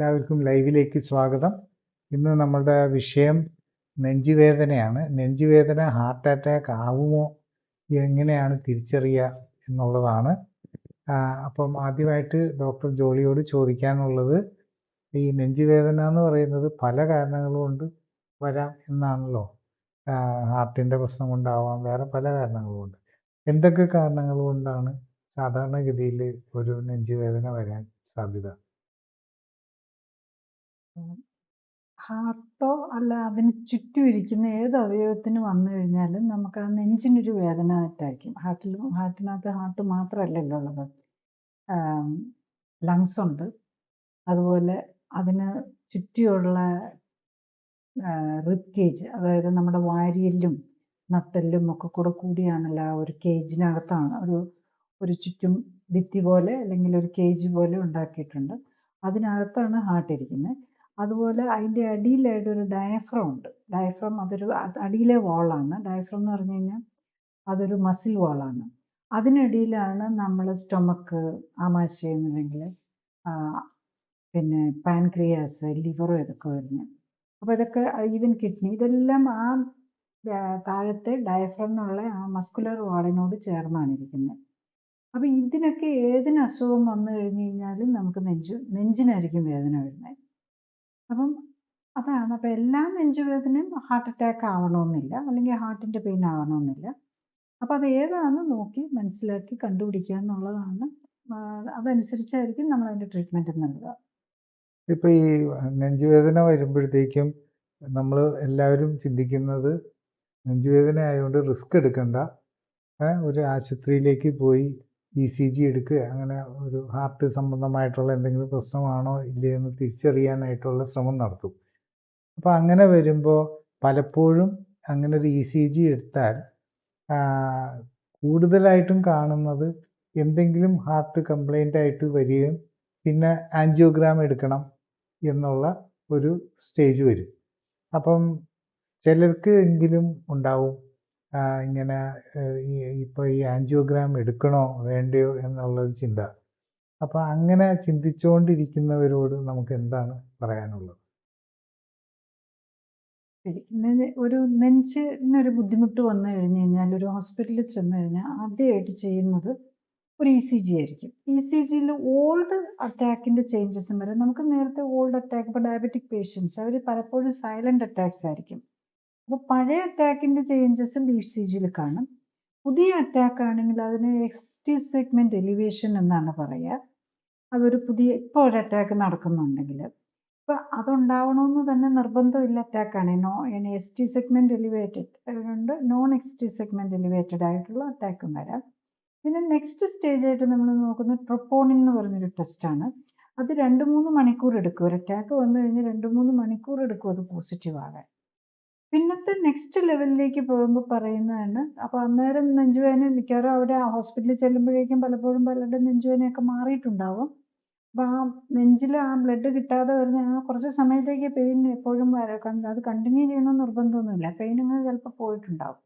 എല്ലാവർക്കും ലൈവിലേക്ക് സ്വാഗതം. ഇന്ന് നമ്മളുടെ വിഷയം നെഞ്ചുവേദനയാണ്. നെഞ്ചുവേദന ഹാർട്ട് അറ്റാക്ക് ആവുമോ, എങ്ങനെയാണ് തിരിച്ചറിയുക എന്നുള്ളതാണ്. അപ്പം ആദ്യമായിട്ട് ഡോക്ടർ ജോളിയോട് ചോദിക്കാനുള്ളത്, ഈ നെഞ്ചുവേദന എന്ന് പറയുന്നത് പല കാരണങ്ങൾ കൊണ്ട് വരാം എന്നാണല്ലോ. ഹാർട്ടിൻ്റെ പ്രശ്നം കൊണ്ടാവാം, വേറെ പല കാരണങ്ങൾ കൊണ്ട്. എന്തൊക്കെ കാരണങ്ങൾ കൊണ്ടാണ് സാധാരണഗതിയിൽ ഒരു നെഞ്ചുവേദന വരാൻ സാധ്യത? ഹാർട്ടോ അല്ല അതിന് ചുറ്റും ഇരിക്കുന്ന ഏത് അവയവത്തിന് വന്നു കഴിഞ്ഞാലും നമുക്ക് ആ നെഞ്ചിനൊരു വേദന ആയിട്ടായിരിക്കും. ഹാർട്ടിനകത്ത് ഹാർട്ട് മാത്രമല്ലല്ലോ ഉള്ളത്, ലങ്സ് ഉണ്ട്. അതുപോലെ അതിന് ചുറ്റിയുള്ള റിബ് കേജ്, അതായത് നമ്മുടെ വാരിയെല്ലും നട്ടെല്ലും ഒക്കെ കൂടെ കൂടിയാണല്ലോ ആ ഒരു കേജിനകത്താണ് ഒരു ചുറ്റും ഭിത്തി പോലെ അല്ലെങ്കിൽ ഒരു കേജ് പോലെ ഉണ്ടാക്കിയിട്ടുണ്ട്. അതിനകത്താണ് ഹാർട്ട് ഇരിക്കുന്നത്. അതുപോലെ അതിൻ്റെ അടിയിലായിട്ട് ഒരു ഡയഫ്രം ഉണ്ട്. ഡയഫ്രം അതൊരു അടിയിലെ വാളാണ്. ഡയഫ്രം എന്ന് പറഞ്ഞു കഴിഞ്ഞാൽ അതൊരു മസിൽ വാളാണ്. അതിനടിയിലാണ് നമ്മൾ സ്റ്റൊമക്ക്, ആമാശയം അല്ലെങ്കിൽ പിന്നെ പാൻക്രിയാസ്, ലിവറും ഇതൊക്കെ വരുന്നത്. അപ്പോൾ ഇതൊക്കെ ഈവൻ കിഡ്നി, ഇതെല്ലാം ആ താഴത്തെ ഡയഫ്രം എന്നുള്ള ആ മസ്കുലർ വാളിനോട് ചേർന്നാണ് ഇരിക്കുന്നത്. അപ്പം ഇതിനൊക്കെ ഏതിന് അസുഖം വന്നു കഴിഞ്ഞ് കഴിഞ്ഞാലും നമുക്ക് നെഞ്ചിനായിരിക്കും വേദന വരുന്നത്. അപ്പം അതാണ്. അപ്പം എല്ലാ നെഞ്ചുവേദനയും ഹാർട്ട് അറ്റാക്ക് ആവണമെന്നില്ല, അല്ലെങ്കിൽ ഹാർട്ടിൻ്റെ പെയിൻ ആവണമെന്നില്ല. അപ്പം അത് ഏതാണെന്ന് നോക്കി മനസ്സിലാക്കി കണ്ടുപിടിക്കുക എന്നുള്ളതാണ്. അതനുസരിച്ചായിരിക്കും നമ്മൾ അതിൻ്റെ ട്രീറ്റ്മെൻറ്റ് നൽകുക. ഇപ്പം ഈ നെഞ്ചുവേദന വരുമ്പോഴത്തേക്കും നമ്മൾ എല്ലാവരും ചിന്തിക്കുന്നത്, നെഞ്ചുവേദന ആയതുകൊണ്ട് റിസ്ക് എടുക്കണ്ട, ഒരു ആശുപത്രിയിലേക്ക് പോയി ECG എടുക്കുക, അങ്ങനെ ഒരു ഹാർട്ട് സംബന്ധമായിട്ടുള്ള എന്തെങ്കിലും പ്രശ്നമാണോ ഇല്ലയെന്ന് തിരിച്ചറിയാനായിട്ടുള്ള ശ്രമം നടത്തും. അപ്പോൾ അങ്ങനെ വരുമ്പോൾ പലപ്പോഴും അങ്ങനെ ഒരു ECG എടുത്താൽ കൂടുതലായിട്ടും കാണുന്നത് എന്തെങ്കിലും ഹാർട്ട് കംപ്ലൈൻ്റ് ആയിട്ട് വരികയും പിന്നെ ആൻജിയോഗ്രാം എടുക്കണം എന്നുള്ള ഒരു സ്റ്റേജ് വരും. അപ്പം ചിലർക്ക് എങ്കിലും ഉണ്ടാവും ഇങ്ങനെ ഇപ്പോൾ ഈ ആൻജിയോഗ്രാം എടുക്കണോ വേണ്ടയോ എന്നുള്ളൊരു ചിന്ത. അപ്പം അങ്ങനെ ചിന്തിച്ചുകൊണ്ടിരിക്കുന്നവരോട് നമുക്ക് എന്താണ് പറയാനുള്ളത്? ഒരു നെഞ്ചിനൊരു ബുദ്ധിമുട്ട് വന്നു കഴിഞ്ഞ് കഴിഞ്ഞാൽ ഒരു ഹോസ്പിറ്റലിൽ ചെന്ന് കഴിഞ്ഞാൽ ആദ്യമായിട്ട് ചെയ്യുന്നത് ഒരു ECG ആയിരിക്കും. ECG ഓൾഡ് അറ്റാക്കിൻ്റെ ചേഞ്ചസും വരെ. നമുക്ക് നേരത്തെ ഓൾഡ് അറ്റാക്ക്, ഇപ്പോൾ ഡയബറ്റിക് പേഷ്യൻസ്, അവർ പലപ്പോഴും സൈലൻ്റ് അറ്റാക്സ് ആയിരിക്കും. അപ്പോൾ പഴയ അറ്റാക്കിൻ്റെ ചേഞ്ചസും ECG കാണും. പുതിയ അറ്റാക്ക് ആണെങ്കിൽ അതിന് ST സെഗ്മെൻറ്റ് എലിവേഷൻ എന്നാണ് പറയുക. അതൊരു ഇപ്പോൾ ഒരു അറ്റാക്ക് നടക്കുന്നുണ്ടെങ്കിൽ അപ്പോൾ അതുണ്ടാവണമെന്ന് തന്നെ നിർബന്ധമില്ല. അറ്റാക്കാണ് ST സെഗ്മെൻറ്റ് എലിവേറ്റഡ് ഉണ്ട്, നോൺ ST സെഗ്മെൻറ്റ് എലിവേറ്റഡ് ആയിട്ടുള്ള അറ്റാക്കും വരാം. പിന്നെ നെക്സ്റ്റ് സ്റ്റേജ് ആയിട്ട് നമ്മൾ നോക്കുന്നത് ട്രോപ്പോണിൻ എന്ന് പറഞ്ഞൊരു ടെസ്റ്റാണ്. അത് 2-3 മണിക്കൂർ എടുക്കും. ഒരു അറ്റാക്ക് വന്നു കഴിഞ്ഞാൽ 2-3 മണിക്കൂർ എടുക്കും അത് പോസിറ്റീവ് ആകാൻ. പിന്നത്തെ നെക്സ്റ്റ് ലെവലിലേക്ക് പോകുമ്പോൾ പറയുന്നതാണ്. അപ്പോൾ അന്നേരം നെഞ്ചുവേദന മിക്കവാറും അവിടെ ഹോസ്പിറ്റലിൽ ചെല്ലുമ്പോഴേക്കും പലപ്പോഴും പലരുടെ നെഞ്ചുവേദനയൊക്കെ മാറിയിട്ടുണ്ടാവും. അപ്പോൾ ആ നെഞ്ചിൽ ആ ബ്ലഡ് കിട്ടാതെ വരുന്ന കുറച്ച് സമയത്തേക്ക് പെയിൻ എപ്പോഴും അത് കണ്ടിന്യൂ ചെയ്യണമെന്ന് നിർബന്ധമൊന്നുമില്ല. പെയിൻ അങ്ങനെ ചിലപ്പോൾ പോയിട്ടുണ്ടാവും.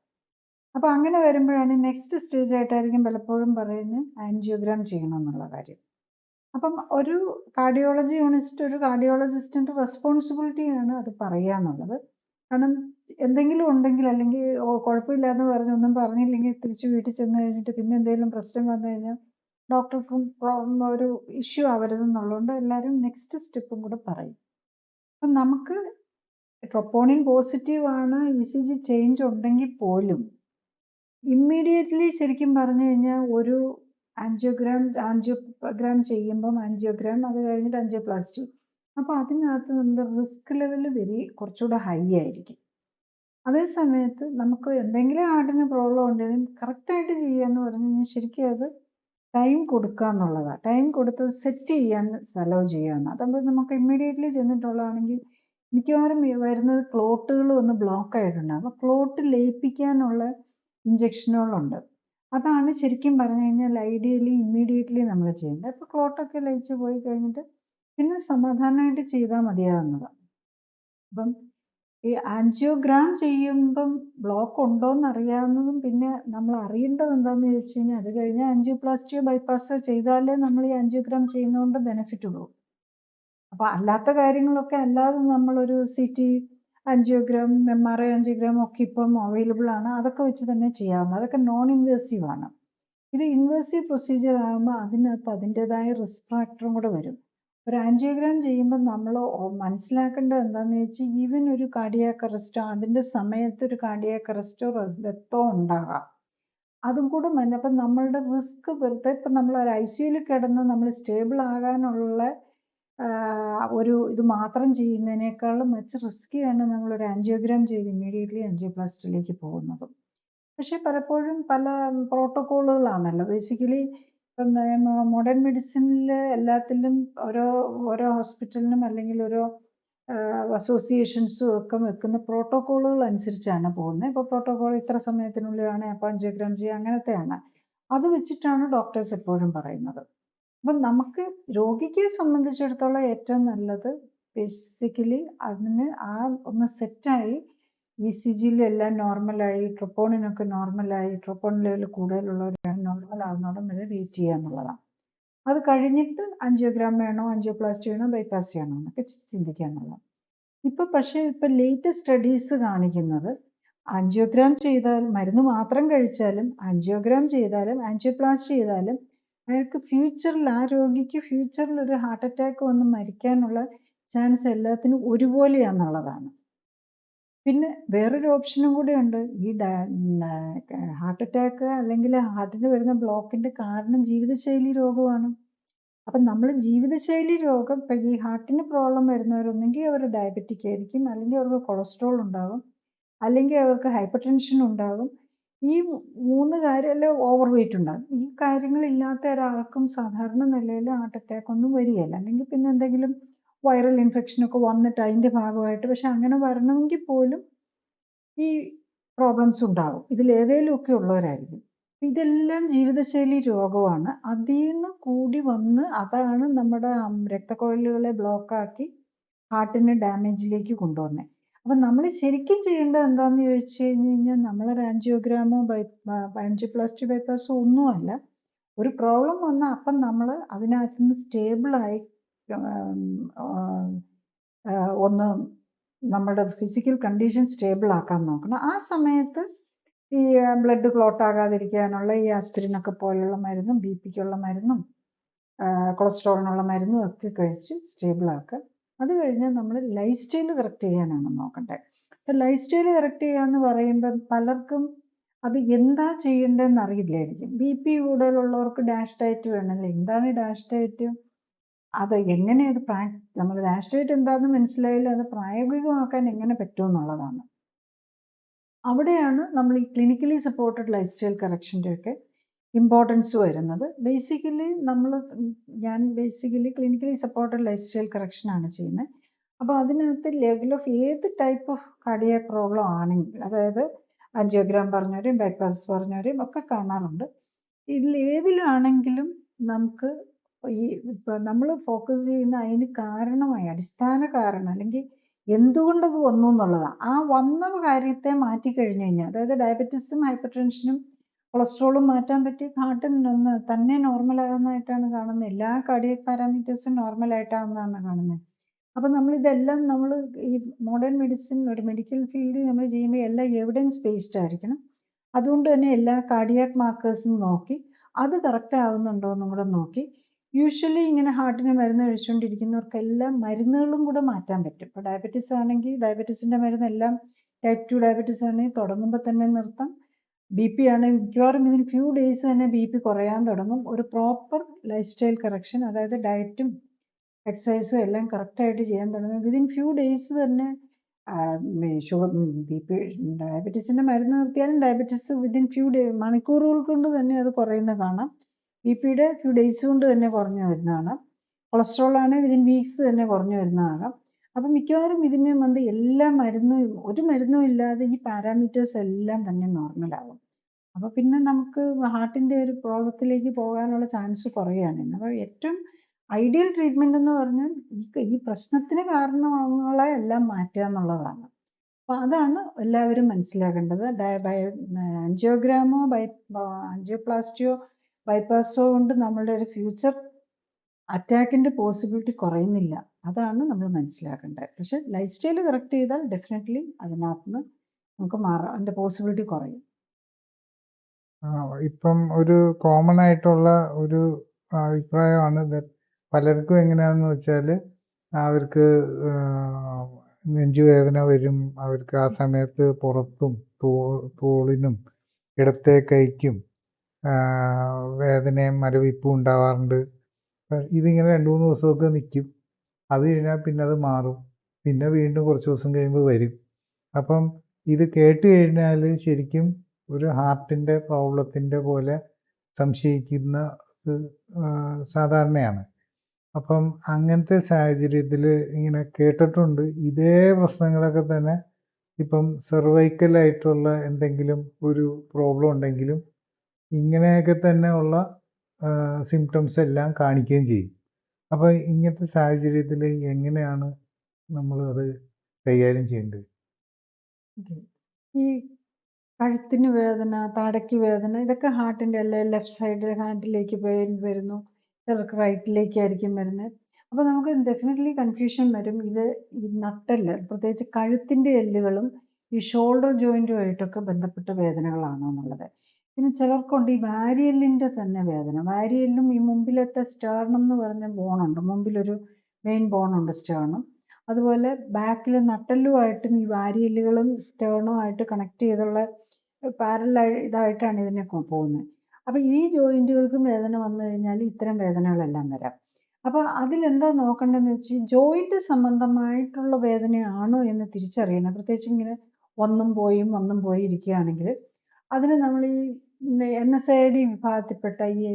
അപ്പോൾ അങ്ങനെ വരുമ്പോഴാണ് നെക്സ്റ്റ് സ്റ്റേജ് ആയിട്ടായിരിക്കും പലപ്പോഴും പറയുന്നത് ആൻജിയോഗ്രാം ചെയ്യണം എന്നുള്ള കാര്യം. അപ്പം ഒരു കാർഡിയോളജിസ്റ്റിൻ്റെ റെസ്പോൺസിബിലിറ്റിയാണ് അത് പറയുക എന്നുള്ളത്. കാരണം എന്തെങ്കിലും ഉണ്ടെങ്കിൽ, അല്ലെങ്കിൽ കുഴപ്പമില്ലാന്ന് ഒന്നും പറഞ്ഞില്ലെങ്കിൽ തിരിച്ച് വീട്ടിൽ ചെന്ന് കഴിഞ്ഞിട്ട് പിന്നെ എന്തെങ്കിലും പ്രശ്നം വന്നു കഴിഞ്ഞാൽ ഡോക്ടർക്കും ഒരു ഇഷ്യൂ ആവരുതെന്നുള്ളതുകൊണ്ട് എല്ലാവരും നെക്സ്റ്റ് സ്റ്റെപ്പും കൂടെ പറയും. അപ്പം നമുക്ക് ട്രോപ്പോണിൻ പോസിറ്റീവ് ആണ്, ECG ചേഞ്ച് ഉണ്ടെങ്കിൽ പോലും ഇമ്മീഡിയറ്റ്ലി ശരിക്കും പറഞ്ഞു കഴിഞ്ഞാൽ ഒരു ആൻജിയോഗ്രാം ചെയ്യുമ്പം അത് കഴിഞ്ഞിട്ട് ആൻജിയോപ്ലാസ്റ്റി. അപ്പോൾ അതിനകത്ത് നമ്മുടെ റിസ്ക് ലെവൽ കുറച്ചുകൂടെ ഹൈ ആയിരിക്കും. അതേ സമയത്ത് നമുക്ക് എന്തെങ്കിലും ഹാർട്ടിന് പ്രോബ്ലം ഉണ്ടെങ്കിൽ കറക്റ്റായിട്ട് ചെയ്യുക എന്ന് പറഞ്ഞു കഴിഞ്ഞാൽ ശരിക്കും അത് ടൈം കൊടുക്കുക എന്നുള്ളതാണ്. ടൈം കൊടുത്ത് സെറ്റ് ചെയ്യാൻ അലോ ചെയ്യുക. അതാകുമ്പോൾ നമുക്ക് ഇമ്മീഡിയറ്റ്ലി ചെന്നിട്ടുള്ളതാണെങ്കിൽ മിക്കവാറും വരുന്നത് ക്ലോട്ടുകൾ ഒന്ന് ബ്ലോക്ക് ആയിട്ടുണ്ടാകും. അപ്പോൾ ക്ലോട്ട് ലയിപ്പിക്കാനുള്ള ഇഞ്ചക്ഷനുകളുണ്ട്. അതാണ് ശരിക്കും പറഞ്ഞു കഴിഞ്ഞാൽ ഐഡിയലി ഇമ്മീഡിയറ്റ്ലി നമ്മൾ ചെയ്യേണ്ടത്. അപ്പോൾ ക്ലോട്ടൊക്കെ ലയിച്ച് പോയി കഴിഞ്ഞിട്ട് പിന്നെ സമാധാനമായിട്ട് ചെയ്താൽ മതിയാകുന്നതാണ്. അപ്പം ഈ ആൻജിയോഗ്രാം ചെയ്യുമ്പം ബ്ലോക്ക് ഉണ്ടോയെന്ന് അറിയാവുന്നതും പിന്നെ നമ്മൾ അറിയേണ്ടത് എന്താണെന്ന് ചോദിച്ചു കഴിഞ്ഞാൽ അത് കഴിഞ്ഞാൽ ആൻജിയോപ്ലാസ്റ്റിയോ ബൈപ്പാസോ ചെയ്താലേ നമ്മൾ ഈ ആൻജിയോഗ്രാം ചെയ്യുന്നതുകൊണ്ട് ബെനിഫിറ്റ് ഉള്ളൂ. അപ്പോൾ അല്ലാത്ത കാര്യങ്ങളൊക്കെ അല്ലാതെ നമ്മളൊരു CT ആൻജിയോഗ്രാം, MRI ആൻജിയോഗ്രാം ഒക്കെ ഇപ്പം അവൈലബിൾ ആണ്. അതൊക്കെ വെച്ച് തന്നെ ചെയ്യാവുന്നത്. അതൊക്കെ നോൺ ഇൻവേസീവ് ആണ്. ഇത് ഇൻവേസീവ് പ്രൊസീജിയർ ആകുമ്പോൾ അതിനകത്ത് അതിൻ്റെതായ റിസ്ക് ഫാക്ടറും കൂടെ വരും. ഒരു ആൻജിയോഗ്രാം ചെയ്യുമ്പോൾ നമ്മൾ മനസ്സിലാക്കേണ്ടത് എന്താണെന്ന് വെച്ചാൽ ഈവൻ ഒരു കാർഡിയാക് അറസ്റ്റോ അതിൻ്റെ സമയത്ത് ഒരു കാർഡിയാക് അറസ്റ്റോ ഡെത്തോ ഉണ്ടാകാം. അതും കൂടെ അപ്പം നമ്മളുടെ റിസ്ക് വെറുതെ ഇപ്പം നമ്മൾ ഒരു ICUയിൽ കിടന്ന് നമ്മൾ സ്റ്റേബിൾ ആകാനുള്ള ഒരു ഇത് മാത്രം ചെയ്യുന്നതിനേക്കാളും മെച്ച റിസ്ക്കിയാണ് നമ്മളൊരു ആൻജിയോഗ്രാം ചെയ്ത് ഇമ്മീഡിയറ്റ്ലി ആൻജിയോപ്ലാസ്റ്റിയിലേക്ക് പോകുന്നത്. പക്ഷെ പലപ്പോഴും പല പ്രോട്ടോക്കോളുകളാണല്ലോ ബേസിക്കലി. ഇപ്പം മോഡേൺ മെഡിസിനിൽ എല്ലാത്തിലും ഓരോ ഹോസ്പിറ്റലിനും അല്ലെങ്കിൽ ഓരോ അസോസിയേഷൻസും ഒക്കെ വെക്കുന്ന പ്രോട്ടോക്കോളുകൾ അനുസരിച്ചാണ് പോകുന്നത്. ഇപ്പോൾ പ്രോട്ടോക്കോൾ ഇത്ര സമയത്തിനുള്ളിലാണ് അപ്പോൾ ആൻജിയോഗ്രാം ചെയ്യുക, അങ്ങനത്തെയാണ്. അത് വെച്ചിട്ടാണ് ഡോക്ടേഴ്സ് എപ്പോഴും പറയുന്നത്. അപ്പം നമുക്ക് രോഗിക്ക് സംബന്ധിച്ചിടത്തോളം ഏറ്റവും നല്ലത് ബേസിക്കലി അതിന് ഒന്ന് സെറ്റായി ECGയിലും എല്ലാം നോർമലായി, ട്രോപ്പോണിനൊക്കെ നോർമലായി, ട്രോപ്പോണിൻ ലെവൽ കൂടുതലുള്ളവരാണ് നോർമൽ ആകുന്നോടം വരെ വെയിറ്റ് ചെയ്യുക എന്നുള്ളതാണ്. അത് കഴിഞ്ഞിട്ട് ആൻജിയോഗ്രാം വേണോ, ആൻജിയോപ്ലാസ്റ്റി വേണോ, ബൈപ്പാസ് ചെയ്യണോ എന്നൊക്കെ ചിന്തിക്കുക എന്നുള്ളത്. ഇപ്പം ലേറ്റസ്റ്റ് സ്റ്റഡീസ് കാണിക്കുന്നത് ആൻജിയോഗ്രാം ചെയ്താൽ മരുന്ന് മാത്രം കഴിച്ചാലും ആൻജിയോഗ്രാം ചെയ്താലും ആൻജിയോപ്ലാസ്റ്റി ചെയ്താലും അയാൾക്ക് ഫ്യൂച്ചറിൽ ആ രോഗിക്ക് ഫ്യൂച്ചറിൽ ഒരു ഹാർട്ട് അറ്റാക്ക് വന്ന് മരിക്കാനുള്ള ചാൻസ് എല്ലാത്തിനും ഒരുപോലെയാണെന്നുള്ളതാണ്. പിന്നെ വേറൊരു ഓപ്ഷനും കൂടെ ഉണ്ട്. ഈ ഹാർട്ട് അറ്റാക്ക് അല്ലെങ്കിൽ ഹാർട്ടിന് വരുന്ന ബ്ലോക്കിന്റെ കാരണം ജീവിതശൈലി രോഗമാണ്. അപ്പം നമ്മൾ ജീവിതശൈലി രോഗം ഇപ്പം ഈ ഹാർട്ടിന് പ്രോബ്ലം വരുന്നവരൊന്നെങ്കിൽ അവർ ഡയബറ്റിക് ആയിരിക്കും, അല്ലെങ്കിൽ അവർക്ക് കൊളസ്ട്രോൾ ഉണ്ടാകും, അല്ലെങ്കിൽ അവർക്ക് ഹൈപ്പർ ടെൻഷൻ ഉണ്ടാകും. ഈ 3 കാര്യം അല്ലെ ഓവർ വെയിറ്റ് ഉണ്ടാകും. ഈ കാര്യങ്ങളില്ലാത്ത ഒരാൾക്കും സാധാരണ നിലയിൽ ഹാർട്ട് അറ്റാക്ക് ഒന്നും വരികയില്ല. അല്ലെങ്കിൽ പിന്നെ എന്തെങ്കിലും വൈറൽ ഇൻഫെക്ഷനൊക്കെ വന്നിട്ട് അതിൻ്റെ ഭാഗമായിട്ട്. പക്ഷെ അങ്ങനെ വരണമെങ്കിൽ പോലും ഈ പ്രോബ്ലംസ് ഉണ്ടാകും. ഇതിലേതെങ്കിലുമൊക്കെ ഉള്ളവരായിരിക്കും. ഇതെല്ലാം ജീവിതശൈലി രോഗമാണ്. അതിൽ നിന്ന് കൂടി വന്ന് അതാണ് നമ്മുടെ രക്തക്കുഴലുകളെ ബ്ലോക്കാക്കി ഹാർട്ടിന് ഡാമേജിലേക്ക് കൊണ്ടുവന്നത്. അപ്പം നമ്മൾ ശരിക്കും ചെയ്യേണ്ടത് എന്താണെന്ന് ചോദിച്ചു കഴിഞ്ഞാൽ നമ്മളൊരു ആൻജിയോഗ്രാമോ ആൻജിയോപ്ലാസ്റ്റി ബൈപ്പാസോ ഒന്നുമല്ല. ഒരു പ്രോബ്ലം വന്നാൽ അപ്പം നമ്മൾ അതിനകത്ത് നിന്ന് സ്റ്റേബിളായി ഒന്ന് നമ്മുടെ ഫിസിക്കൽ കണ്ടീഷൻ സ്റ്റേബിൾ ആക്കാൻ നോക്കണം. ആ സമയത്ത് ഈ ബ്ലഡ് ക്ലോട്ട് ആകാതിരിക്കാനുള്ള ഈ ആസ്പിരിനൊക്കെ പോലുള്ള മരുന്നും BP-ക്കുള്ള മരുന്നും കൊളസ്ട്രോളിനുള്ള മരുന്നും ഒക്കെ കഴിച്ച് സ്റ്റേബിൾ ആക്കുക. അത് കഴിഞ്ഞാൽ നമ്മൾ ലൈഫ് സ്റ്റൈൽ കറക്റ്റ് ചെയ്യാനാണ് നോക്കേണ്ടത്. അപ്പം ലൈഫ് സ്റ്റൈൽ കറക്റ്റ് ചെയ്യുക എന്ന് പറയുമ്പം പലർക്കും അത് എന്താ ചെയ്യേണ്ടതെന്ന് അറിയില്ലായിരിക്കും. BP കൂടുതലുള്ളവർക്ക് ഡാഷ് ഡയറ്റ് വേണമല്ലോ. എന്താണ് ഡാഷ് ഡയറ്റ്? അത് എങ്ങനെ നമ്മൾ ഡാഷ് ഡയറ്റ് എന്താണെന്ന് മനസ്സിലായാലും അത് പ്രായോഗികമാക്കാൻ എങ്ങനെ പറ്റുമെന്നുള്ളതാണ്. അവിടെയാണ് നമ്മൾ ഈ ക്ലിനിക്കലി സപ്പോർട്ടഡ് ലൈഫ് സ്റ്റൈൽ കറക്ഷൻ്റെ ഒക്കെ ഇമ്പോർട്ടൻസ് വരുന്നത്. ഞാൻ basically clinically supported lifestyle കറക്ഷനാണ് ചെയ്യുന്നത്. അപ്പോൾ അതിനകത്ത് ലെവൽ ഓഫ് ഏത് ടൈപ്പ് ഓഫ് കാർഡിയാക് പ്രോബ്ലം ആണെങ്കിൽ, അതായത് ആൻജിയോഗ്രാം പറഞ്ഞവരെയും ബൈപ്പാസ് പറഞ്ഞവരെയും ഒക്കെ കാണാറുണ്ട്. ഇതിൽ ഏതിലാണെങ്കിലും നമുക്ക് ഇപ്പം നമ്മൾ ഫോക്കസ് ചെയ്യുന്ന അതിന് കാരണമായി അടിസ്ഥാന കാരണം അല്ലെങ്കിൽ എന്തുകൊണ്ടത് വന്നു എന്നുള്ളതാണ്. ആ വന്ന കാര്യത്തെ മാറ്റിക്കഴിഞ്ഞു കഴിഞ്ഞാൽ, അതായത് ഡയബറ്റീസും ഹൈപ്പർ ടെൻഷനും കൊളസ്ട്രോളും മാറ്റാൻ പറ്റി ഹാർട്ടിന് തന്നെ നോർമലാകുന്നതായിട്ടാണ് കാണുന്നത്. എല്ലാ കാർഡിയക് പാരാമീറ്റേഴ്സും നോർമലായിട്ടാകുന്നതാണ് കാണുന്നത്. അപ്പം നമ്മളിതെല്ലാം ഈ മോഡേൺ മെഡിസിൻ ഒരു മെഡിക്കൽ ഫീൽഡിൽ നമ്മൾ ചെയ്യുമ്പോൾ എല്ലാം എവിഡൻസ് ബേസ്ഡ് ആയിരിക്കണം. അതുകൊണ്ട് തന്നെ എല്ലാ കാർഡിയാക് മാർക്കേഴ്സും നോക്കി അത് കറക്റ്റ് ആവുന്നുണ്ടോ എന്നും കൂടെ നോക്കി. യൂഷ്വലി ഇങ്ങനെ ഹാർട്ടിന് മരുന്ന് കഴിച്ചുകൊണ്ടിരിക്കുന്നവർക്കെല്ലാം മരുന്നുകളും കൂടെ മാറ്റാൻ പറ്റും. ഇപ്പോൾ ഡയബറ്റീസ് ആണെങ്കിൽ ഡയബറ്റീസിൻ്റെ മരുന്നെല്ലാം ടൈപ്പ് 2 ഡയബറ്റീസ് ആണെങ്കിൽ തുടങ്ങുമ്പോൾ തന്നെ നിർത്താം. BP ആണെങ്കിൽ മിക്കവാറും ഇതിന് ഫ്യൂ ഡേയ്സ് തന്നെ BP കുറയാൻ തുടങ്ങും. ഒരു പ്രോപ്പർ ലൈഫ് സ്റ്റൈൽ കറക്ഷൻ, അതായത് ഡയറ്റും എക്സസൈസും എല്ലാം കറക്റ്റായിട്ട് ചെയ്യാൻ തുടങ്ങും. വിതിൻ ഫ്യൂ ഡേയ്സ് തന്നെ ഡയബറ്റീസിൻ്റെ മരുന്ന് നിർത്തിയാലും ഡയബറ്റീസ് വിതിൻ മണിക്കൂറുകൾ കൊണ്ട് തന്നെ അത് കുറയുന്നത് കാണാം. BP-യുടെ ഫ്യൂ ഡേയ്സ് കൊണ്ട് തന്നെ കുറഞ്ഞു വരുന്നതാണ്. കൊളസ്ട്രോൾ ആണെങ്കിൽ വിതിൻ വീക്സ് തന്നെ കുറഞ്ഞു വരുന്നതാണ്. അപ്പം മിക്കവാറും ഇതിന് എല്ലാ ഒരു മരുന്നും ഇല്ലാതെ ഈ പാരാമീറ്റേഴ്സ് എല്ലാം തന്നെ നോർമലാകും. അപ്പോൾ പിന്നെ നമുക്ക് ഹാർട്ടിൻ്റെ ഒരു പ്രോബ്ലത്തിലേക്ക് പോകാനുള്ള ചാൻസ് കുറയുകയാണ്. അപ്പോൾ ഏറ്റവും ഐഡിയൽ ട്രീറ്റ്മെൻറ്റ് എന്ന് പറഞ്ഞാൽ ഈ പ്രശ്നത്തിന് കാരണങ്ങളെ എല്ലാം മാറ്റുക എന്നുള്ളതാണ്. അപ്പോൾ അതാണ് എല്ലാവരും മനസ്സിലാക്കേണ്ടത്. ആൻജിയോഗ്രാമോ ആൻജിയോപ്ലാസ്റ്റിയോ ബൈപ്പാസോ കൊണ്ട് നമ്മളുടെ ഒരു ഫ്യൂച്ചർ അറ്റാക്കിൻ്റെ പോസിബിലിറ്റി കുറയുന്നില്ല. അതാണ് നമ്മൾ മനസ്സിലാക്കേണ്ടത്. പക്ഷെ ലൈഫ് സ്റ്റൈൽ കറക്റ്റ് ചെയ്താൽ ഡെഫിനറ്റ്ലി അതിനകത്തുനിന്ന് നമുക്ക് മാറാം, അതിൻ്റെ പോസിബിലിറ്റി കുറയും. ഇപ്പം ഒരു കോമൺ ആയിട്ടുള്ള ഒരു അഭിപ്രായമാണ് പലർക്കും എങ്ങനെയാണെന്ന് വെച്ചാൽ അവർക്ക് നെഞ്ചുവേദന വരും, അവർക്ക് ആ സമയത്ത് പുറത്തും തോളിനും ഇടത്തെ കൈക്കും വേദനയും മരവിപ്പും ഉണ്ടാവാറുണ്ട്. ഇതിങ്ങനെ 2-3 ദിവസമൊക്കെ നിൽക്കും, അത് കഴിഞ്ഞാൽ പിന്നെ അത് മാറും, പിന്നെ വീണ്ടും കുറച്ച് ദിവസം കഴിയുമ്പോൾ വരും. അപ്പം ഇത് കേട്ട് കഴിഞ്ഞാൽ ശരിക്കും ഒരു ഹാർട്ടിൻ്റെ പ്രോബ്ലത്തിൻ്റെ പോലെ സംശയിക്കുന്ന സാധാരണയാണ്. അപ്പം അങ്ങനത്തെ സാഹചര്യത്തിൽ ഇങ്ങനെ കേട്ടിട്ടുണ്ട് ഇതേ പ്രശ്നങ്ങളൊക്കെ തന്നെ ഇപ്പം സെർവൈക്കലായിട്ടുള്ള എന്തെങ്കിലും ഒരു പ്രോബ്ലം ഉണ്ടെങ്കിലും ഇങ്ങനെയൊക്കെ തന്നെ ഉള്ള സിംറ്റംസ് എല്ലാം കാണിക്കുകയും ചെയ്യും. അപ്പോൾ ഇങ്ങനത്തെ സാഹചര്യത്തിൽ എങ്ങനെയാണ് നമ്മൾ അത് കൈകാര്യം ചെയ്യേണ്ടത്? ഈ കഴുത്തിന് വേദന, താടയ്ക്ക് വേദന, ഇതൊക്കെ ഹാർട്ടിൻ്റെ അല്ലെ ലെഫ്റ്റ് സൈഡ് ഹാൻഡിലേക്ക് പെയിൻ വരുന്നു, ചിലർക്ക് റൈറ്റിലേക്കായിരിക്കും വരുന്നത്. അപ്പോൾ നമുക്ക് ഡെഫിനറ്റ്ലി കൺഫ്യൂഷൻ വരും. ഇത് ഈ നട്ടെല്ല്, പ്രത്യേകിച്ച് കഴുത്തിൻ്റെ എല്ലുകളും ഈ ഷോൾഡർ ജോയിൻറ്റുമായിട്ടൊക്കെ ബന്ധപ്പെട്ട വേദനകളാണോ എന്നുള്ളത്. പിന്നെ ചിലർക്കുണ്ട് ഈ വാരിയെല്ലിൻ്റെ തന്നെ വേദന. വാരിയെല്ലും ഈ മുമ്പിലത്തെ സ്റ്റേർണം എന്ന് പറഞ്ഞ ബോണുണ്ട്, മുമ്പിലൊരു മെയിൻ ബോണുണ്ട് സ്റ്റേർണം. അതുപോലെ ബാക്കിൽ നട്ടെല്ലുമായിട്ടും ഈ വാരിയെല്ലുകളും സ്റ്റേർണുമായിട്ട് കണക്ട് ചെയ്തുള്ള പാരലൽ ഇതായിട്ടാണ് ഇതിനെ പോകുന്നത്. അപ്പോൾ ഈ ജോയിൻറ്റുകൾക്കും വേദന വന്നു കഴിഞ്ഞാൽ ഇത്തരം വേദനകളെല്ലാം വരാം. അപ്പോൾ അതിലെന്താ നോക്കേണ്ടതെന്ന് വെച്ചാൽ ജോയിൻറ്റ് സംബന്ധമായിട്ടുള്ള വേദനയാണോ എന്ന് തിരിച്ചറിയണം. പ്രത്യേകിച്ച് ഇങ്ങനെ വന്നും പോയി ഇരിക്കുകയാണെങ്കിൽ അതിന് നമ്മൾ ഈ NSAID വിഭാഗത്തിൽപ്പെട്ട ഈ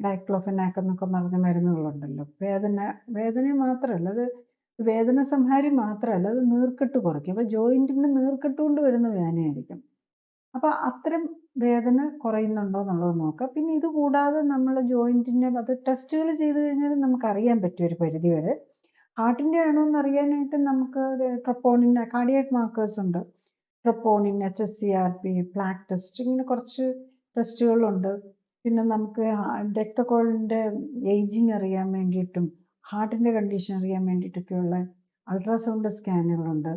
ഡൈക്ലോഫെനാക്ക് എന്നൊക്കെ പറഞ്ഞ മരുന്നുകളുണ്ടല്ലോ. വേദന മാത്രമല്ല, അത് വേദന സംഹാരി മാത്രമല്ല, അത് നീർക്കെട്ട് കുറയ്ക്കും. അപ്പോൾ ജോയിൻറ്റിന് നീർക്കെട്ട് കൊണ്ട് വരുന്ന വേദനയായിരിക്കും. അപ്പോൾ അത്തരം വേദന കുറയുന്നുണ്ടോ എന്നുള്ളത് നോക്കാം. പിന്നെ ഇത് കൂടാതെ നമ്മൾ ജോയിൻറ്റിൻ്റെ അത് ടെസ്റ്റുകൾ ചെയ്ത് കഴിഞ്ഞാൽ നമുക്കറിയാൻ പറ്റും ഒരു പരിധി വരെ. ഹാർട്ടിൻ്റെ ആണോ എന്ന് അറിയാനായിട്ട് നമുക്ക് ട്രൊപ്പോണിൻ, കാർഡിയാക് മാർക്കേഴ്സ് ഉണ്ട്, ട്രൊപ്പോണിൻ, HSCRP, പ്ലാക്ക് ടെസ്റ്റ്, ഇങ്ങനെ കുറച്ച് ടെസ്റ്റുകളുണ്ട്. പിന്നെ നമുക്ക് രക്തക്കുഴലിൻ്റെ ഏജിങ് അറിയാൻ വേണ്ടിയിട്ടും ഹാർട്ടിൻ്റെ കണ്ടീഷൻ അറിയാൻ വേണ്ടിയിട്ടൊക്കെയുള്ള അൾട്രാസൗണ്ട് സ്കാനുകളുണ്ട്.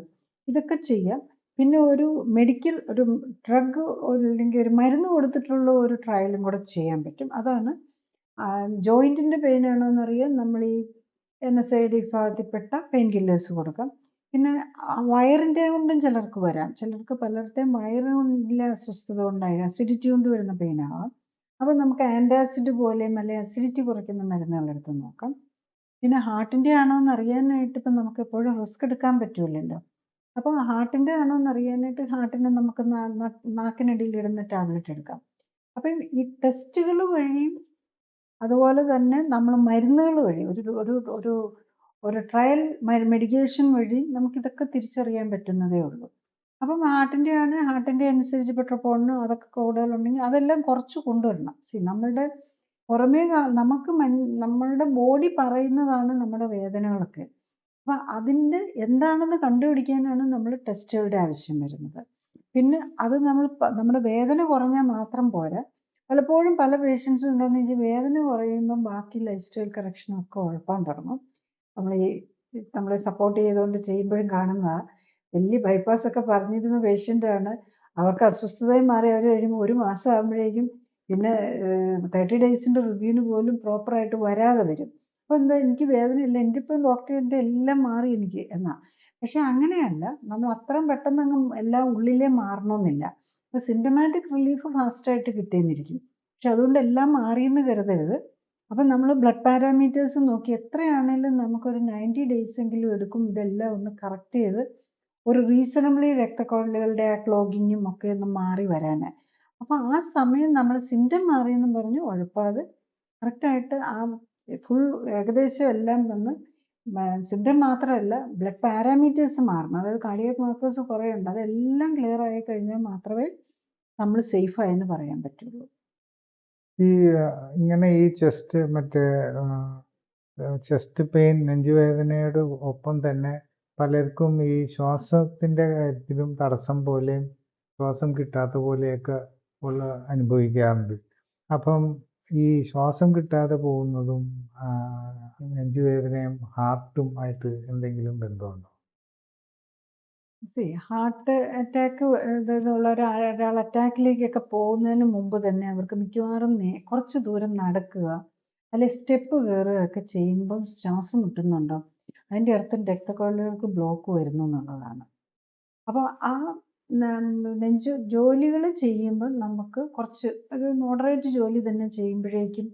ഇതൊക്കെ ചെയ്യാം. പിന്നെ ഒരു മെഡിക്കൽ ഒരു ഡ്രഗ് അല്ലെങ്കിൽ ഒരു മരുന്ന് കൊടുത്തിട്ടുള്ള ഒരു ട്രയലും കൂടെ ചെയ്യാൻ പറ്റും. അതാണ് ജോയിൻറ്റിൻ്റെ പെയിൻ ആണോ എന്നറിയാൻ നമ്മൾ ഈ NSAID വിഭാഗത്തിൽപ്പെട്ട പെയിൻ കില്ലേഴ്സ് കൊടുക്കാം. പിന്നെ വയറിൻ്റെ കൊണ്ടും ചിലർക്ക് വരാം. പലരുടെയും വയറിലെ അസ്വസ്ഥത കൊണ്ടായി അസിഡിറ്റി കൊണ്ട് വരുന്ന പെയിൻ ആവാം. അപ്പോൾ നമുക്ക് ആൻറ്റാസിഡ് പോലെയും അല്ലെങ്കിൽ അസിഡിറ്റി കുറയ്ക്കുന്ന മരുന്നുകൾ എടുത്ത് നോക്കാം. പിന്നെ ഹാർട്ടിൻ്റെ ആണോ എന്ന് അറിയാനായിട്ട് ഇപ്പം നമുക്ക് എപ്പോഴും റിസ്ക് എടുക്കാൻ പറ്റില്ലല്ലോ. അപ്പോൾ ഹാർട്ടിൻ്റെ ആണോ എന്ന് അറിയാനായിട്ട് ഹാർട്ടിന് നമുക്ക് നാക്കിനടിയിൽ ഇടുന്ന ടാബ്ലറ്റ് എടുക്കാം. അപ്പം ഈ ടെസ്റ്റുകൾ വഴിയും അതുപോലെ തന്നെ നമ്മൾ മരുന്നുകൾ വഴി ഒരു ട്രയൽ മെഡിക്കേഷൻ വഴി നമുക്കിതൊക്കെ തിരിച്ചറിയാൻ പറ്റുന്നതേ ഉള്ളൂ. അപ്പം ഹാർട്ടിൻ്റെ അനുസരിച്ച് ഇപ്പോൾ ട്രൊപ്പോണിനോ അതൊക്കെ കൂടുതലുണ്ടെങ്കിൽ അതെല്ലാം കുറച്ച് കൊണ്ടുവരണം. നമ്മളുടെ പുറമേ നമ്മളുടെ ബോഡി പറയുന്നതാണ് നമ്മുടെ വേദനകളൊക്കെ. അപ്പം അതിൻ്റെ എന്താണെന്ന് കണ്ടുപിടിക്കാനാണ് നമ്മൾ ടെസ്റ്റുകളുടെ ആവശ്യം വരുന്നത്. പിന്നെ അത് നമ്മുടെ വേദന കുറഞ്ഞാൽ മാത്രം പോരാ. പലപ്പോഴും പല പേഷ്യൻസും എന്താണെന്ന് വെച്ചാൽ വേദന കുറയുമ്പം ബാക്കി ലൈഫ് സ്റ്റൈൽ കറക്ഷനൊക്കെ ഉഴപ്പാൻ തുടങ്ങും. നമ്മളെ സപ്പോർട്ട് ചെയ്തുകൊണ്ട് ചെയ്യുമ്പോഴും കാണുന്നതാണ്. വലിയ ബൈപ്പാസ് ഒക്കെ പറഞ്ഞിരുന്ന പേഷ്യൻ്റാണ്, അവർക്ക് അസ്വസ്ഥതയും മാറി അവർ കഴിയുമ്പോൾ 1 മാസം ആകുമ്പോഴേക്കും പിന്നെ 30 ഡേയ്സിൻ്റെ റിവ്യൂവിന് പോലും പ്രോപ്പറായിട്ട് വരാതെ വരും. അപ്പോൾ എന്താ, എനിക്ക് വേദനയില്ല, എൻ്റെ ഇപ്പം ഡോക്ടറിൻ്റെ എല്ലാം മാറി എനിക്ക് എന്നാ. പക്ഷെ അങ്ങനെയല്ല, നമ്മൾ അത്രയും പെട്ടെന്നങ്ങ് എല്ലാം ഉള്ളിലേ മാറണമെന്നില്ല. അപ്പോൾ സിംറ്റമാറ്റിക് റിലീഫ് ഫാസ്റ്റായിട്ട് കിട്ടിയെന്നിരിക്കും. പക്ഷെ അതുകൊണ്ട് എല്ലാം മാറിയെന്ന് കരുതരുത്. അപ്പം നമ്മൾ ബ്ലഡ് പാരാമീറ്റേഴ്സ് നോക്കി എത്രയാണെങ്കിലും നമുക്കൊരു 90 ഡേയ്സ് എങ്കിലും എടുക്കും ഇതെല്ലാം ഒന്ന് കറക്റ്റ് ചെയ്ത് ഒരു റീസണബിളി രക്തക്കുഴലുകളുടെ ആ ക്ലോഗിങ്ങും ഒക്കെ ഒന്ന് മാറി വരാൻ. അപ്പോൾ ആ സമയം നമ്മൾ സിംറ്റം മാറിയെന്നും പറഞ്ഞ് ഉഴപ്പാതെ കറക്റ്റായിട്ട് ആ ഫുൾ ഏകദേശം എല്ലാം വന്ന് സിംറ്റം മാത്രമല്ല ബ്ലഡ് പാരാമീറ്റേഴ്സ് മാറണം. അതായത് കാർഡിയാക് മാർക്കേഴ്സ് കുറേ ഉണ്ട്, അതെല്ലാം ക്ലിയർ ആയി കഴിഞ്ഞാൽ മാത്രമേ നമ്മൾ സേഫായെന്ന് പറയാൻ പറ്റുള്ളൂ. ഇങ്ങനെ ഈ ചെസ്റ്റ് പെയിൻ, നെഞ്ചുവേദനയുടെ ഒപ്പം തന്നെ പലർക്കും ഈ ശ്വാസത്തിൻ്റെ കാര്യത്തിലും തടസ്സം പോലെയും ശ്വാസം കിട്ടാത്ത പോലെയൊക്കെ അനുഭവിക്കാറുണ്ട്. അപ്പം ഈ ശ്വാസം കിട്ടാതെ പോകുന്നതും നെഞ്ചുവേദനയും ഹാർട്ടും ആയിട്ട് എന്തെങ്കിലും ബന്ധമുണ്ടോ? ഹാർട്ട് അറ്റാക്ക് ഉള്ള ഒരാൾ അറ്റാക്കിലേക്കൊക്കെ പോകുന്നതിന് മുമ്പ് തന്നെ അവർക്ക് മിക്കവാറും കുറച്ച് ദൂരം നടക്കുക അല്ലെ സ്റ്റെപ്പ് കയറുകയൊക്കെ ചെയ്യുമ്പോൾ ശ്വാസം മുട്ടുന്നുണ്ടോ, അതിൻ്റെ അർത്ഥം രക്തക്കുഴലുകൾക്ക് ബ്ലോക്ക് വരുന്നു എന്നുള്ളതാണ്. അപ്പോൾ ആ നെഞ്ചു ജോലികൾ ചെയ്യുമ്പോൾ നമുക്ക് കുറച്ച് ഒരു മോഡറേറ്റ് ജോലി തന്നെ ചെയ്യുമ്പോഴേക്കും